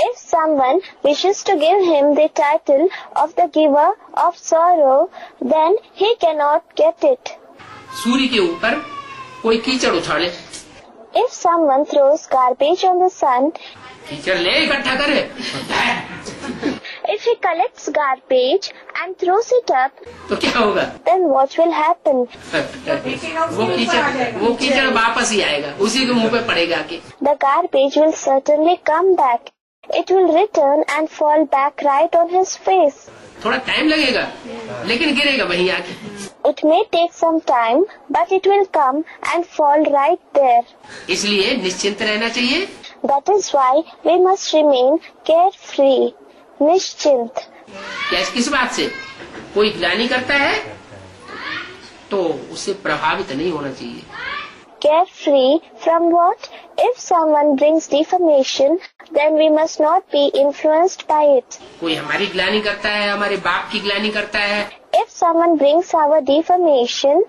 If someone wishes to give him the title of the giver of sorrow, then he cannot get it. सूर्य के ऊपर कोई कीचड़ उछाले, If someone throws garbage on the sun, कीचड़ ले इकट्ठा करे, if If he collects garbage and throws it up, तो क्या होगा? then what will happen? वो कीचड़ वापस ही आएगा, उसी के मुंह पे पड़ेगा कि The garbage will certainly come back. It will return and fall back right on his face. थोड़ा टाइम लगेगा, लेकिन गिरेगा वहीं आके। It may take some time, but it will come and fall right there. इसलिए निश्चिंत रहना चाहिए। That is why we must remain carefree, निश्चिंत। किस बात से? कोई ग्लानि करता है तो उससे प्रभावित नहीं होना चाहिए। Carefree from what? If someone brings defamation, then we must not be influenced by it. कोई हमारी ग्लानि करता है, हमारे बाप की ग्लानि करता है, If someone brings our defamation,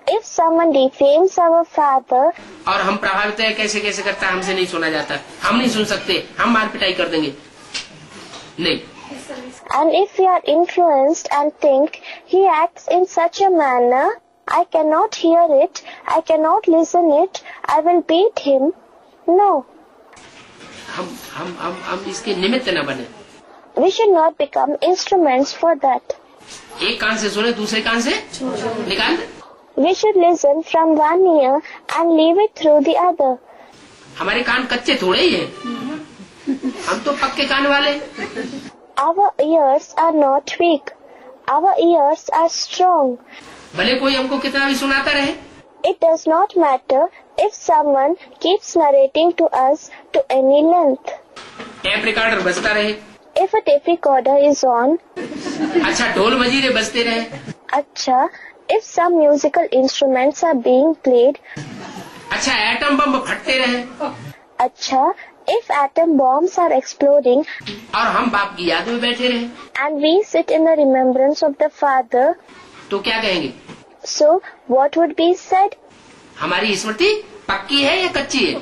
if someone defames our father, और हम प्रभावित है, कैसे कैसे करता है, हमसे नहीं सुना जाता, हम नहीं सुन सकते, हम मार पिटाई कर देंगे, नहीं। and if we are influenced and think he acts in such a manner, I cannot hear it, I cannot listen it, I will beat him. No. हम इसके निमित्त न बने। We should not become instruments for that. एक कान से सुने, दूसरे कान से निकाल दे। We should listen from one ear and leave it through the other. हमारे कान कच्चे थोड़े ही हैं, हम तो पक्के कान वाले। Our ears are not weak. Our ears are strong. भले कोई हमको कितना भी सुनाता रहे, It does not matter if someone keeps narrating to us to any length. Tape recorder बजता रहे, If a tape recorder is on, अच्छा ढोल मजीरे बजते रहे, acha, if some musical instruments are being played, अच्छा एटम बम फटते रहे, acha, if atom bombs are exploding, और हम बाप की याद में बैठे रहे, and we sit in the remembrance of the father, तो क्या कहेंगे? so what would be said? हमारी स्मृति पक्की है या कच्ची है?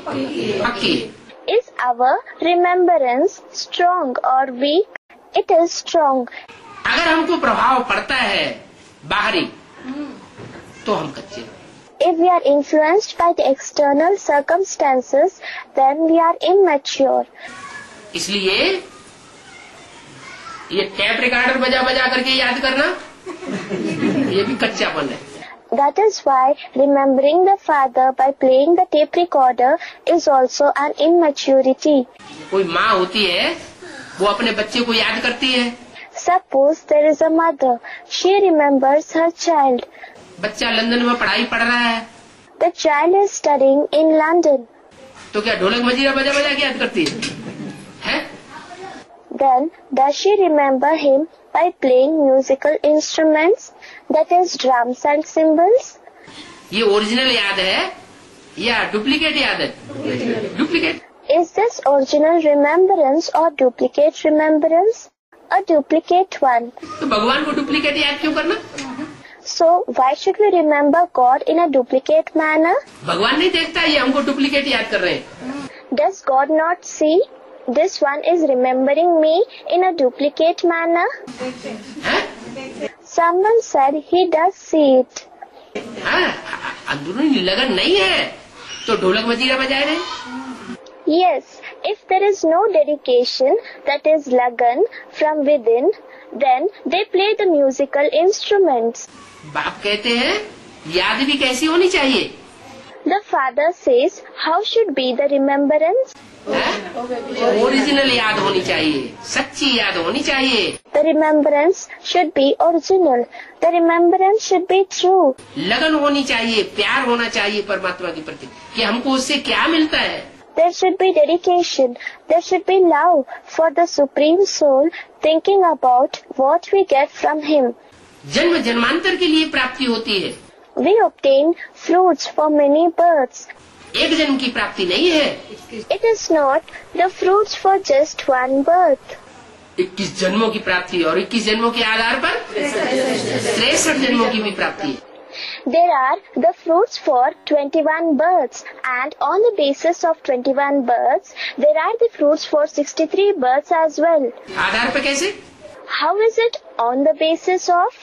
पक्की है। Is our remembrance strong or weak? It is strong. अगर हमको प्रभाव पड़ता है बाहरी, तो हम कच्चे हैं। If we are influenced by the external circumstances, then we are immature. इसलिए ये टेप रिकॉर्डर बजा बजा करके याद करना, ये भी कच्चापन है। That is why remembering the father by playing the tape recorder is also an immaturity. कोई माँ होती है, वो अपने बच्चे को याद करती है, Suppose there is a mother. She remembers her child. बच्चा लंदन में पढ़ाई पढ़ रहा है, The child is studying in London. तो क्या ढोलक मजीरा बजा बजा के याद करती है? Then does she remember him by playing musical instruments, that is drums and cymbals? ये ओरिजिनल याद है या डुप्लीकेट याद है? Duplicate. Is this original remembrance or duplicate remembrance? A duplicate one. तो भगवान को डुप्लीकेट याद क्यों करना? So why should we remember God in a duplicate manner? भगवान नहीं देखता ये हमको डुप्लीकेट याद कर रहे हैं। Does God not see? This one is remembering me in a duplicate manner. हैं? Someone said he does see it. हाँ, अंदरूनी लगन नहीं है तो ढोलक मजीरा बजाए रहे। Yes, if there is no dedication, that is lagan, from within, then they play the musical instruments. बाप कहते हैं याद भी कैसी होनी चाहिए? The father says, how should be the remembrance? Original याद होनी चाहिए, सच्ची याद होनी चाहिए। The remembrance should be original. The remembrance should be true. लगन होनी चाहिए, प्यार होना चाहिए परमात्मा के प्रति कि हमको उससे क्या मिलता है। There should be dedication. There should be love for the Supreme Soul, thinking about what we get from Him. जन्म जन्मांतर के लिए प्राप्ति होती है, We obtain fruits for many births. एक जन्म की प्राप्ति नहीं है। It is not the fruits for just one birth. 21 जन्मों की प्राप्ति और 21 जन्मों के आधार पर 63 जन्मों की भी प्राप्ति है। There are the fruits for 21 births, and on the basis of 21 births, there are the fruits for 63 births as well. आधार पे कैसे? How is it on the basis of?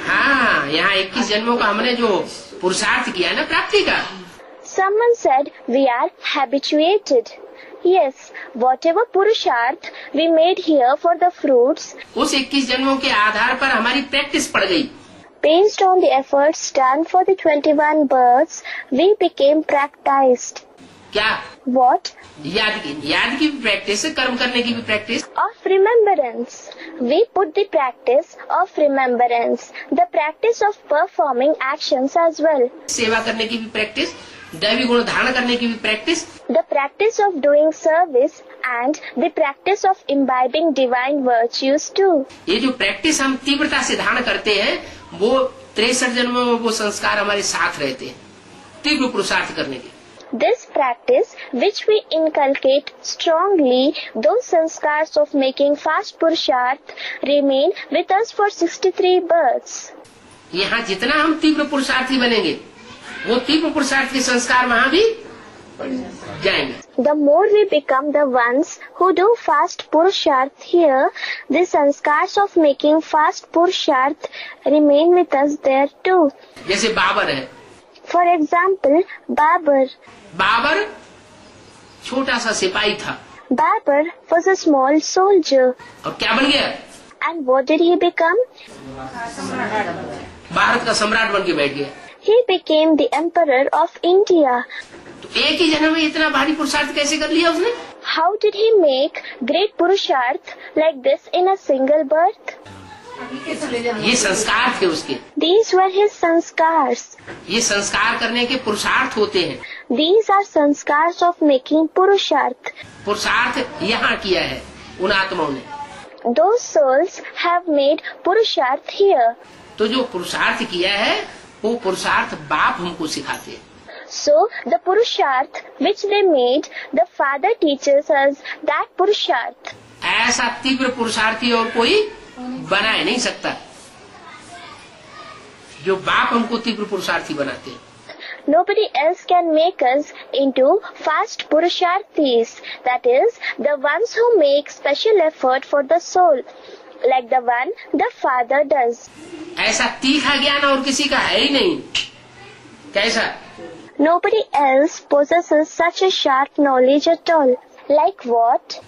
हाँ, यहाँ 21 जन्मों का हमने जो पुरुषार्थ किया ना प्राप्ति का, Someone said we are habituated. Yes, whatever Purusharth we made here for the fruits, उस 21 जन्मों के आधार पर हमारी प्रैक्टिस पड़ गई। based on the efforts done for the 21 births, we became practiced. क्या? What? याद की भी प्रैक्टिस, कर्म करने की भी practice. Of remembrance. We put the practice of remembrance, the practice of performing actions as well. सेवा करने की भी प्रैक्टिस, दैवी गुण धारण करने की भी practice, The practice of doing service and the practice of imbibing divine virtues too. ये जो प्रैक्टिस हम तीव्रता से धारण करते हैं वो 63 जन्मों में वो संस्कार हमारे साथ रहते हैं, तीव्र पुरुषार्थ करने के। This practice, which we inculcate strongly, those sanskars of making fast Purusharth remain with us for 63 births. यहाँ जितना हम तीव्र पुरुषार्थी बनेंगे वो तीव्र पुरुषार्थ के संस्कार वहाँ भी जाएंगे। The more we become the ones who do fast Purusharth here, the sanskars of making fast Purusharth remain with us there too. जैसे बाबर है, For example, बाबर छोटा सा सिपाही था Babar was a small soldier. और क्या बन गया? And what did he become? Bharat का सम्राट बन के बैठ गया। He became the emperor of India. तो एक ही जन्म में इतना भारी पुरुषार्थ कैसे कर लिया उसने? How did he make great Purusharth like this in a single birth? ये संस्कार थे उसके, These were his sanskars. ये संस्कार करने के पुरुषार्थ होते हैं। These are sanskars of making Purusharth. पुरुषार्थ यहाँ किया है उन आत्माओं ने। Those souls have made Purusharth here. तो जो पुरुषार्थ किया है वो पुरुषार्थ बाप हमको सिखाते हैं। So the Purusharth which they made, the Father teaches us that Purusharth. ऐसा तीव्र पुरुषार्थी और कोई बना ही नहीं सकता जो बाप हमको तीव्र पुरुषार्थी बनाते हैं। Nobody else can make us into fast Purusharthis, that is, the ones who make special effort for the soul, like the one the Father does. ऐसा तीखा ज्ञान और किसी का है ही नहीं। कैसा? Nobody else possesses such a sharp knowledge at all. Like what?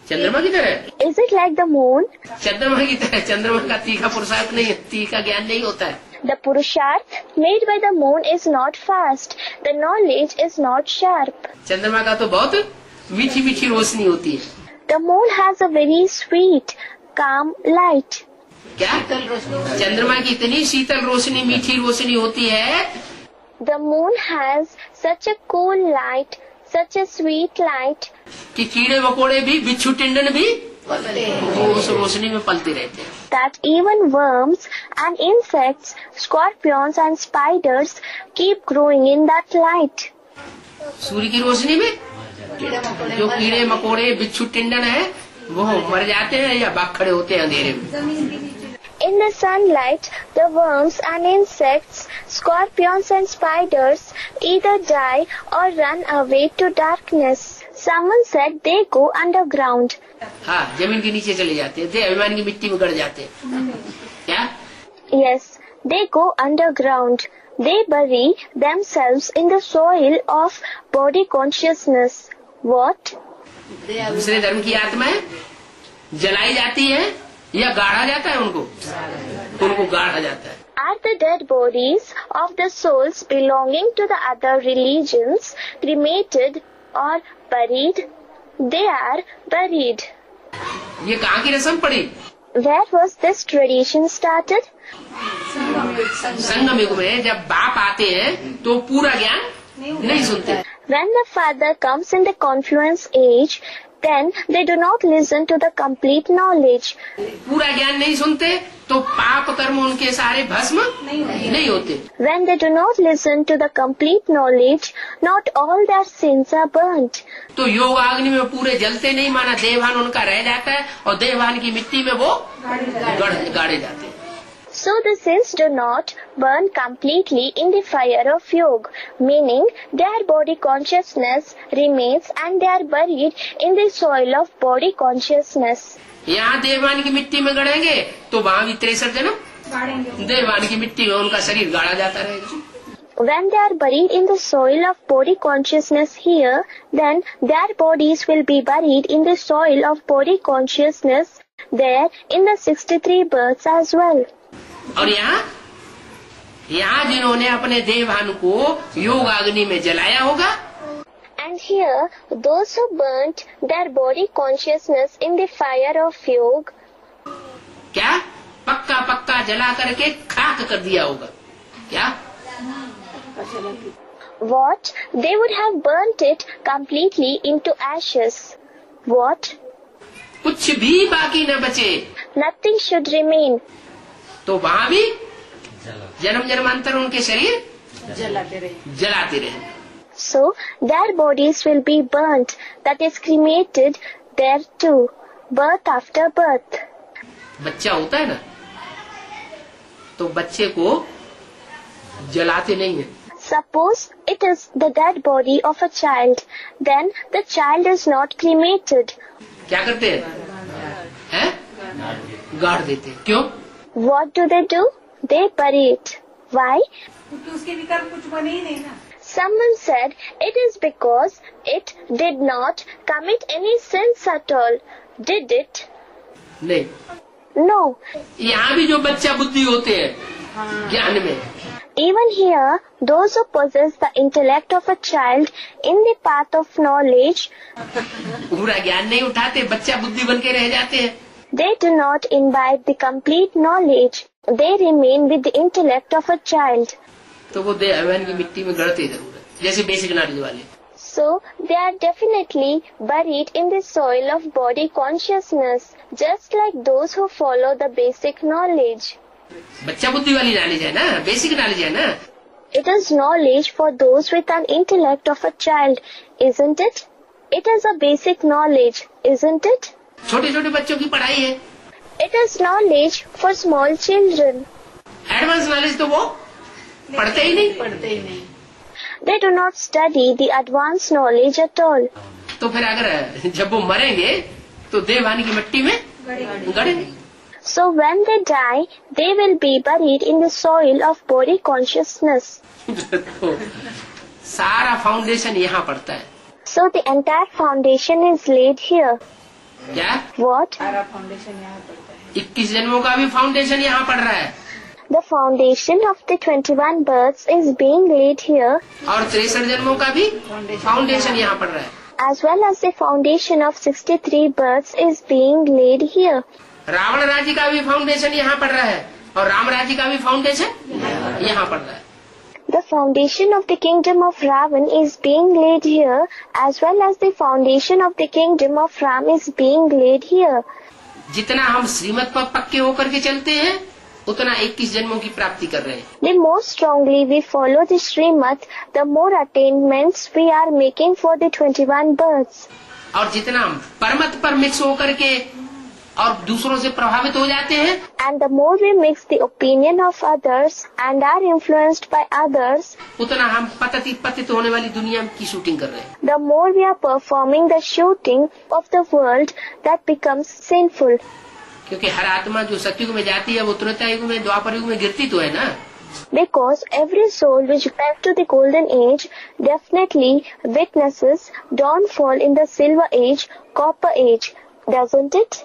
चंद्रमा की तरह। Is it like the moon? चंद्रमा की तरह। चंद्रमा का तीखा पुरुषार्थ नहीं, तीखा ज्ञान नहीं होता है। The Purusharth made by the moon is not fast. The knowledge is not sharp. चंद्रमा का तो बहुत मीठी मीठी रोशनी होती है। The moon has a very sweet, calm light. क्या? चंद्रमा की इतनी शीतल रोशनी, मीठी रोशनी होती है। The moon has such a cool light, such a sweet light, कि कीड़े मकोड़े भी, बिच्छू टिंडन भी वो उस रोशनी में पलते रहते हैं। that even worms and insects, scorpions and spiders keep growing in that light. सूर्य की रोशनी में जो कीड़े मकोड़े बिच्छू टिंडन है वो मर जाते हैं या भाग खड़े होते हैं अंधेरे में। In the sunlight, the worms and insects, scorpions and spiders either die or run away to darkness. Someone said they go underground. हाँ, जमीन के नीचे चले जाते हैं, अभिमान की मिट्टी में गड़ जाते हैं। क्या? Yes, they go underground. They bury themselves in the soil of body consciousness. What? दूसरे धर्म की आत्माएं जलाई जाती है या गाड़ा जाता है उनको गाड़ा जाता है। Are the dead bodies of the souls belonging to the other religions cremated or buried? They are buried. ये कहाँ की रस्म पड़ी? Where was this tradition started? संगम युग में जब बाप आते हैं तो पूरा ज्ञान नहीं सुनते। When the Father comes in the confluence age, then they do not listen to the complete knowledge. पूरा ज्ञान नहीं सुनते तो पाप कर्म उनके सारे भस्म नहीं होते। When they do not listen to the complete knowledge, not all their sins are burnt. तो योग अग्नि में पूरे जलते नहीं, माना देवभान उनका रह जाता है और देवभान की मिट्टी में वो गाड़े जाते हैं। So the sins do not burn completely in the fire of yoga, meaning their body consciousness remains and they are buried in the soil of body consciousness. यहाँ देवभान की मिट्टी में गड़ेंगे तो वहाँ भी 63 जन्म देवभान की मिट्टी में उनका शरीर गाड़ा जाता रहेगा। When they are buried in the soil of body consciousness here, then their bodies will be buried in the soil of body consciousness there in the 63 births as well. और यहाँ जिन्होंने अपने देवभान को योग अग्नि में जलाया होगा, And here, those who burnt their body consciousness in the fire of yoga, क्या पक्का जला करके खाक कर दिया होगा। क्या? what? They would have burnt it completely into ashes. What? कुछ भी बाकी न बचे। Nothing should remain. तो वहाँ भी जन्म जन्मांतर उनके शरीर जलाते रहे। So, their bodies will be burnt, that is cremated there too, birth after birth. बच्चा होता है ना, तो बच्चे को जलाते नहीं है। Suppose it is the dead body of a child, then the child is not cremated. क्या करते हैं? गाड़ देते हैं। क्यों? What do? They bury it. Why? क्योंकि उसके विकल्प कुछ बने ही नहीं ना। Someone said it is because it did not commit any sins at all. Did it? नहीं। No. यहाँ भी जो बच्चा बुद्धि होते हैं ज्ञान में, Even here, those who possess the intellect of a child in the path of knowledge, पूरा ज्ञान नहीं उठाते, बच्चा बुद्धि बन के रह जाते हैं। they do not imbibe the complete knowledge. They remain with the intellect of a child. तो वो देहभान की मिट्टी में गड़ते जरूर है, जैसे बेसिक नॉलेज वाले। So, they are definitely buried in the soil of body consciousness, just like those who follow the basic knowledge. बच्चा बुद्धि वाली नॉलेज है ना, बेसिक नॉलेज है ना। It is knowledge for those with an intellect of a child, isn't it? It is a basic knowledge, isn't it? छोटे छोटे बच्चों की पढ़ाई है। It is knowledge for small children. Advance knowledge तो वो पढ़ते ही नहीं। They do not study the advanced knowledge at all. तो फिर अगर जब वो मरेंगे तो देवभान की मिट्टी में गड़ेंगे। So when they die, they will be buried in the soil of body consciousness. तो सारा फाउंडेशन यहाँ पड़ता है। So the entire foundation is laid here. क्या? What? सारा फाउंडेशन यहाँ पड़ता है। 21 जन्मों का भी फाउंडेशन यहाँ पड़ रहा है। The foundation of the 21 births is being laid here, और 63 जन्मों का भी फाउंडेशन यहाँ पड़ रहा है। as well as the foundation of 63 births is being laid here. Ravan राज्य का भी फाउंडेशन यहाँ पड़ रहा है और राम राज्य का भी फाउंडेशन यहाँ पड़ रहा है। The foundation of the kingdom of Ravan is being laid here, as well as the foundation of the kingdom of Ram is being laid here. जितना हम श्रीमत पर पक्के होकर के चलते हैं, उतना 21 जन्मों की प्राप्ति कर रहे हैं। The more strongly we follow the Srimad, the more attainments we are making for the 21 births. और जितना हम परमत पर मिक्स होकर के और दूसरों से प्रभावित हो जाते हैं, And the more we mix the opinion of others and are influenced by others, उतना हम पतित होने वाली दुनिया की शूटिंग कर रहे हैं। the more we are performing the shooting of the world that becomes sinful. क्योंकि हर आत्मा जो सतयुग में जाती है वो त्रेता युग में, द्वापर युग में गिरती तो है ना। Because every soul which went to the golden age definitely witnesses downfall in the silver age, copper age, doesn't it?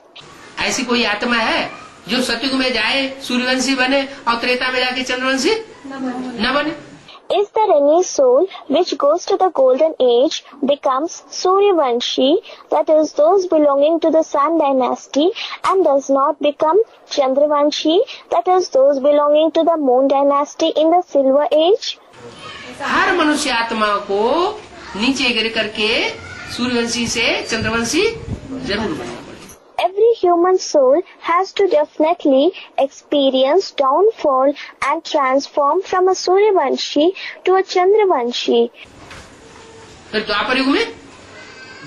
ऐसी कोई आत्मा है जो सतयुग में जाए सूर्यवंशी बने और त्रेता में जाके चंद्रवंशी न बने? Is there any soul which goes to the golden age, becomes Suryavanshi, that is those belonging to the sun dynasty, and does not become Chandravanshi, that is those belonging to the moon dynasty in the silver age? हर मनुष्य आत्मा को नीचे गिर करके सूर्यवंशी से चंद्रवंशी जरूर बनना पड़ेगा। Every human soul has to definitely experience downfall and transform from a Suryavanshi to a Chandravanshi. फिर द्वापर युग में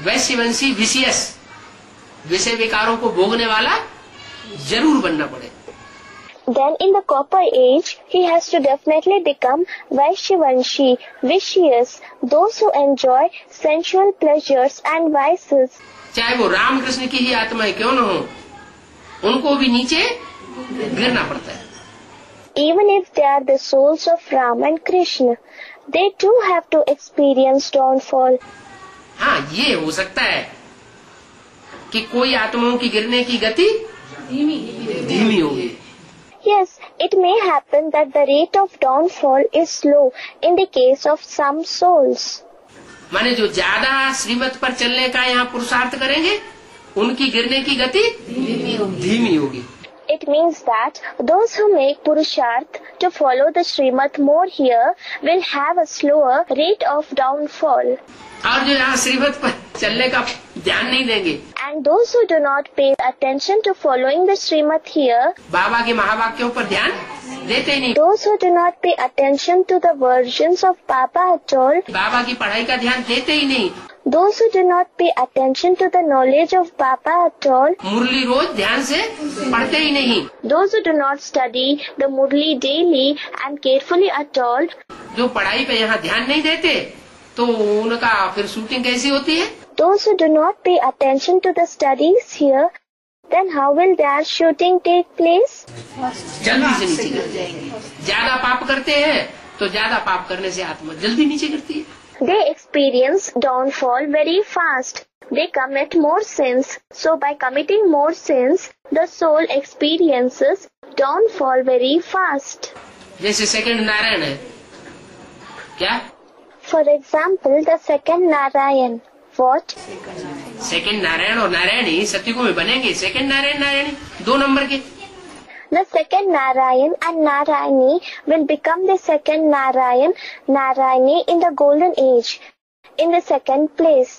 वैश्यवंशी विषयस विषय विकारों को भोगने वाला जरूर बनना पड़ेगा। Then in the copper age, he has to definitely become Vaishyavanshi, vicious, those who enjoy sensual pleasures and vices. चाहे वो राम कृष्ण की ही आत्माएं क्यों न हो, उनको भी नीचे गिरना पड़ता है। even if they are the souls of Ram and Krishna, they too have to experience downfall. हाँ, ये हो सकता है कि कोई आत्माओं की गिरने की गति धीमी होगी। Yes, it may happen that the rate of downfall is slow in the case of some souls. माने जो ज्यादा श्रीमत पर चलने का यहाँ पुरुषार्थ करेंगे, उनकी गिरने की गति धीमी होगी। It means that those who make Purusharth to follow the Srimad more here will have a slower rate of downfall. और जो यहाँ श्रीमत पर चलने का ध्यान नहीं देंगे, And those who do not pay attention to following the Srimad here, बाबा के महावाक्यों पर ध्यान देते ही नहीं, those who do not pay attention to the versions of Baba at all, बाबा की पढ़ाई का ध्यान देते ही नहीं, those who do not pay attention to the knowledge of Baba at all, मुरली रोज ध्यान से पढ़ते ही नहीं, those who do not study the Murli daily and carefully at all, जो पढ़ाई पे यहाँ ध्यान नहीं देते, तो उनका फिर शूटिंग कैसी होती है? those who do not pay attention to the studies here, then how will their shooting take place? जल्दी से नीचे गिरते हैं। ज्यादा पाप करते हैं तो ज्यादा पाप करने से आत्मा जल्दी नीचे गिरती है। They experience downfall very fast. They commit more sins. So by committing more sins, the soul experiences downfall very fast. जैसे सेकंड नारायण है, क्या For example, the second Narayan. What? Second Narayan और नारायणी सत्युगों में बनेंगे। सेकंड नारायण नारायणी 2 नंबर के। The second Narayan and Narayani will become the second Narayan, Narayani in the golden age, in the second place.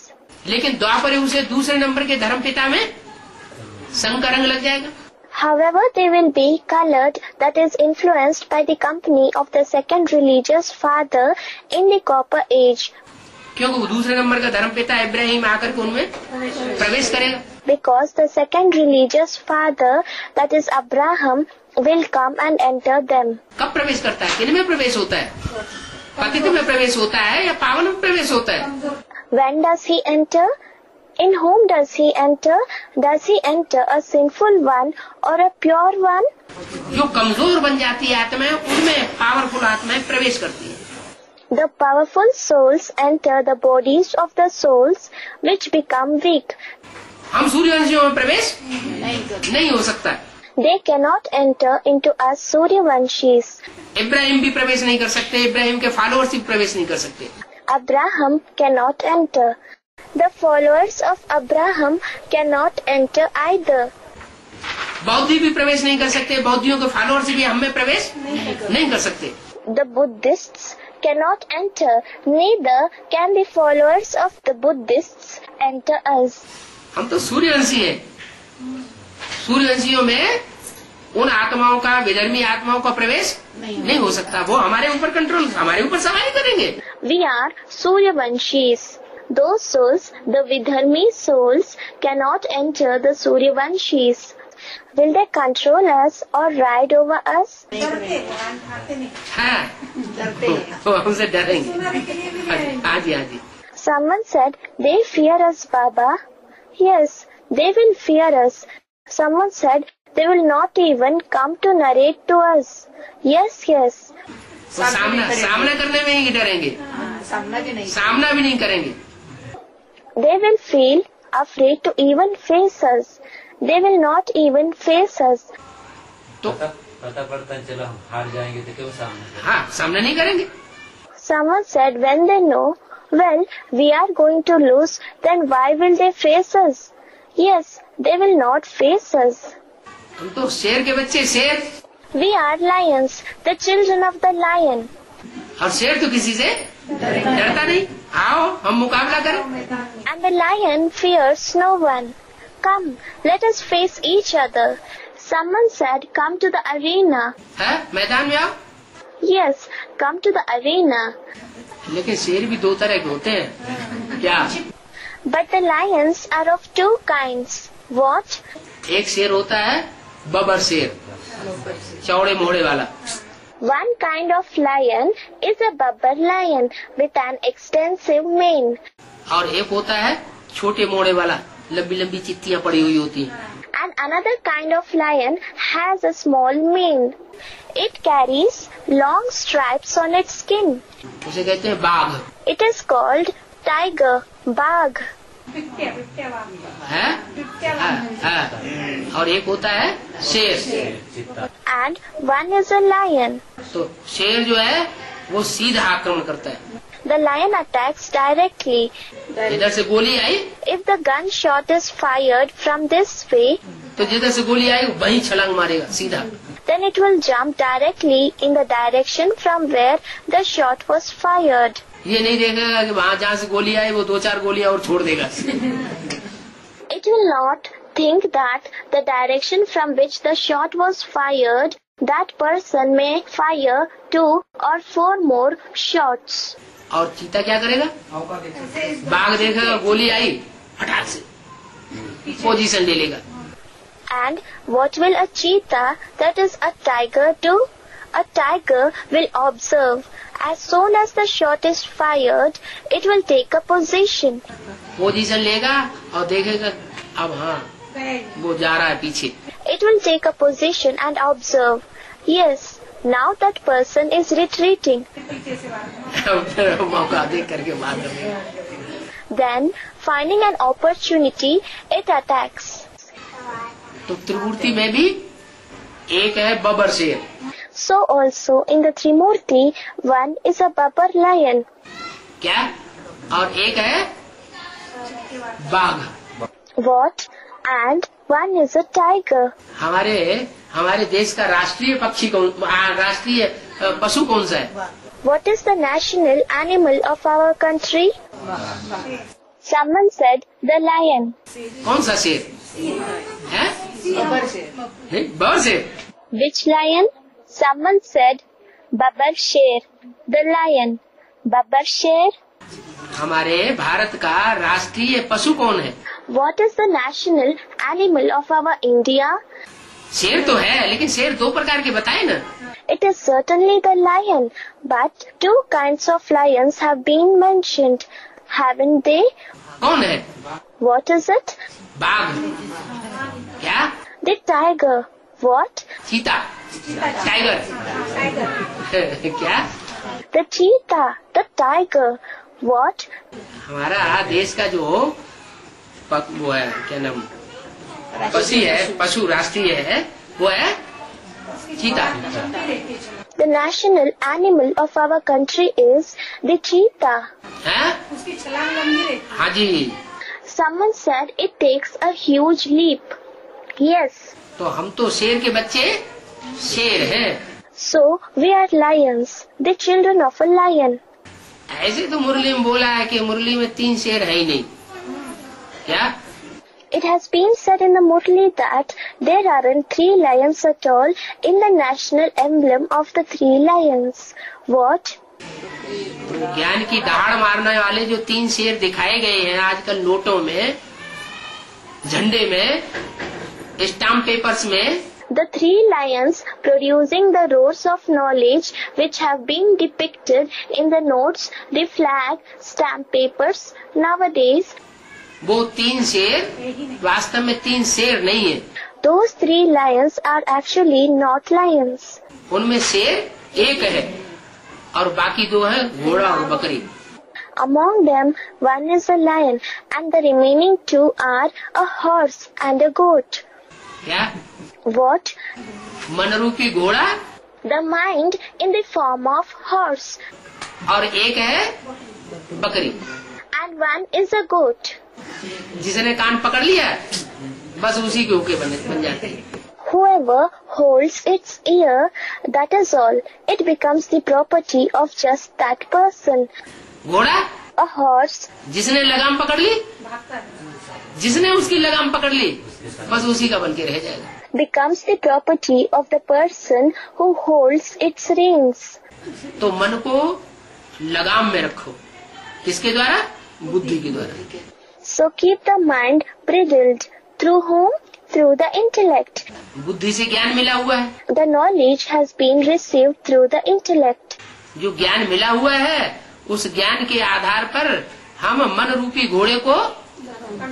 लेकिन द्वापर युग से दूसरे नंबर के धर्म पिता में संग का रंग लग जाएगा। However, they will be colored, that is influenced by the company of the second religious father in the copper age. क्योंकि वो दूसरे नंबर का धर्म पिता इब्राहिम आकर के उनमें प्रवेश करेगा। Because the second religious father, that is Abraham, will come and enter them. कब प्रवेश करता है? किन में प्रवेश होता है? पतित में प्रवेश होता है या पावन में प्रवेश होता है? When does he enter? In whom does he enter? Does he enter a sinful one or a pure one? जो कमजोर बन जाती है आत्माएं, उनमें पावरफुल आत्माएं प्रवेश करती है। The powerful souls enter the bodies of the souls which become weak. हम सूर्यवंशियों में प्रवेश नहीं हो सकता। They cannot enter into us Suryavanshis. Ibrahim भी प्रवेश नहीं कर सकते, इब्राहिम के फॉलोअर्स भी प्रवेश नहीं कर सकते। Abraham cannot enter. The followers of Abraham cannot enter either. बौद्धी भी प्रवेश नहीं कर सकते, बौद्धियों के फॉलोअर्स भी हम में प्रवेश नहीं कर सकते। The Buddhists cannot enter, neither can the followers of the Buddhists enter us. हम तो सूर्यवंशी हैं। सूर्यवंशियों में उन आत्माओं का, विधर्मी आत्माओं का प्रवेश नहीं हो सकता। वो हमारे ऊपर कंट्रोल, हमारे ऊपर सवारी करेंगे। We are Suryavanshis. Those souls, the Vidharmi souls, cannot enter the Suryavanshis. Will they control us or ride over us? हाँ, वो हमसे डरेंगे। हाँ जी, हाँ जी। Someone said, they fear us, Baba. Yes, they will fear us. Someone said, they will not even come to narrate to us. Yes, yes. वो सामना करने में ही डरेंगे, सामना भी नहीं करेंगे। They will feel afraid to even face us. They will not even face us. तो पता पड़ता है चलो हम हार जाएंगे तो क्यों सामना? हाँ, सामना नहीं करेंगे। Someone said when they know, well, we are going to lose, then why will they face us? Yes, they will not face us. हम तो शेर के बच्चे, शेर। We are lions, the children of the lion. और शेर तो किसी से डरता नहीं। आओ हम मुकाबला करें। And the lion fears no one. Come, let us face each other. Someone said, come to the arena. है मैदान में आओ। Yes, come to the arena. लेकिन शेर भी 2 तरह के होते हैं। क्या? But the lions are of 2 kinds. What? एक शेर होता है बबर शेर, चौड़े मोड़े वाला। One kind of lion is a babbar lion with an extensive mane. और एक होता है छोटे मोड़े वाला, लंबी लंबी चित्तियां पड़ी हुई होती हैं। And another kind of lion has a small mane. It carries long stripes on its skin. उसे कहते हैं बाघ. It is called tiger, बाघ. है? और एक होता है शेर. And one is a lion. तो शेर जो है वो सीधा आक्रमण करता है. The lion attacks directly. इधर से गोली आई If the gunshot is fired from this way, तो जिधर से गोली आई वहीं छलांग मारेगा सीधा. then it will jump directly in the direction from where the shot was fired. ये नहीं देखेगा कि वहाँ जहाँ से गोली आई वो 2-4 गोलियां और छोड़ देगा. It will not think that the direction from which the shot was fired, that person may fire 2 or 4 more shots. और चीता क्या करेगा? बाघ देखेगा गोली आई फटाक से पोजीशन ले लेगा. And what will a cheetah, that is a tiger, do? A tiger will observe. As soon as the shot is fired, it will take a position. Position लेगा और देखेगा अब हाँ वो जा रहा है पीछे. It will take a position and observe. Yes, now that person is retreating. फिर मौका देख करके बात करेगा. Then, finding an opportunity, it attacks. तो त्रिमूर्ति में भी एक है बबर शेर. So also in the Trimurti, one is a Babbar lion. क्या? और एक है बाघ. What? And one is a tiger. हमारे देश का राष्ट्रीय पक्षी राष्ट्रीय पशु कौन सा है? What is the national animal of our country? Someone said the lion. कौन सा शेर है? नहीं, बबर शेर. Which lion? Someone said Babbar Sher. The lion. Babbar Sher. हमारे भारत का राष्ट्रीय पशु कौन है? What is the national animal of our India? शेर तो है लेकिन शेर 2 प्रकार के बताए ना. It is certainly the lion, but 2 kinds of lions have been mentioned, haven't they? कौन है? What is it? बाघ. क्या? The tiger. What? चीता. टाइगर. क्या? The cheetah. The tiger. What? हमारा देश का जो वो है क्या नाम पशु राष्ट्रीय है वो है चीता. The national animal of our country is the cheetah. है? उसकी छलांग लंबी रहती है. हाँ जी. Someone said it takes a huge leap. Yes. तो हम तो शेर के बच्चे शेर हैं. So we are lions, the children of a lion. ऐसे तो मुरली में बोला है कि मुरली में 3 शेर है ही नहीं. क्या? It has been said in the Murli that there aren't 3 lions at all in the national emblem of the 3 lions. What? ज्ञान की दहाड़ मारने वाले जो 3 शेर दिखाए गए हैं आजकल नोटों में, झंडे में, स्टाम्प पेपर्स में, The 3 lions producing the roars of knowledge which have been depicted in the notes, the flag, stamp papers nowadays. वो 3 शेर वास्तव में 3 शेर नहीं है. Those 3 lions are actually not lions. उनमें शेर एक है और बाकी 2 है घोड़ा और बकरी. Among them, one is a lion and the remaining 2 are a horse and a goat. क्या? What? मनरूपी घोड़ा The mind in the form of horse. और एक है बकरी. And one is a goat. जिसने कान पकड़ लिया बस उसी के होके बन जाते हैं. Whoever holds its ear, that is all. It becomes the property of just that person. घोड़ा? A horse. जिसने लगाम पकड़ ली, जिसने उसकी लगाम पकड़ ली बस उसी का बन के रह जाएगा. Becomes the property of the person who holds its reins. तो मन को लगाम में रखो. किसके द्वारा? बुद्धि के द्वारा. So keep the mind bridled. Through whom? Through the intellect. बुद्धि से ज्ञान मिला हुआ है. The knowledge has been received through the intellect. जो ज्ञान मिला हुआ है उस ज्ञान के आधार पर हम मन रूपी घोड़े को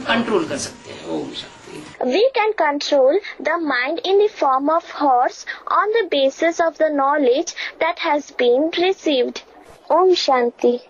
कंट्रोल कर सकते हैं. Om Shanti. We can control the mind in the form of horse on the basis of the knowledge that has been received. Om Shanti.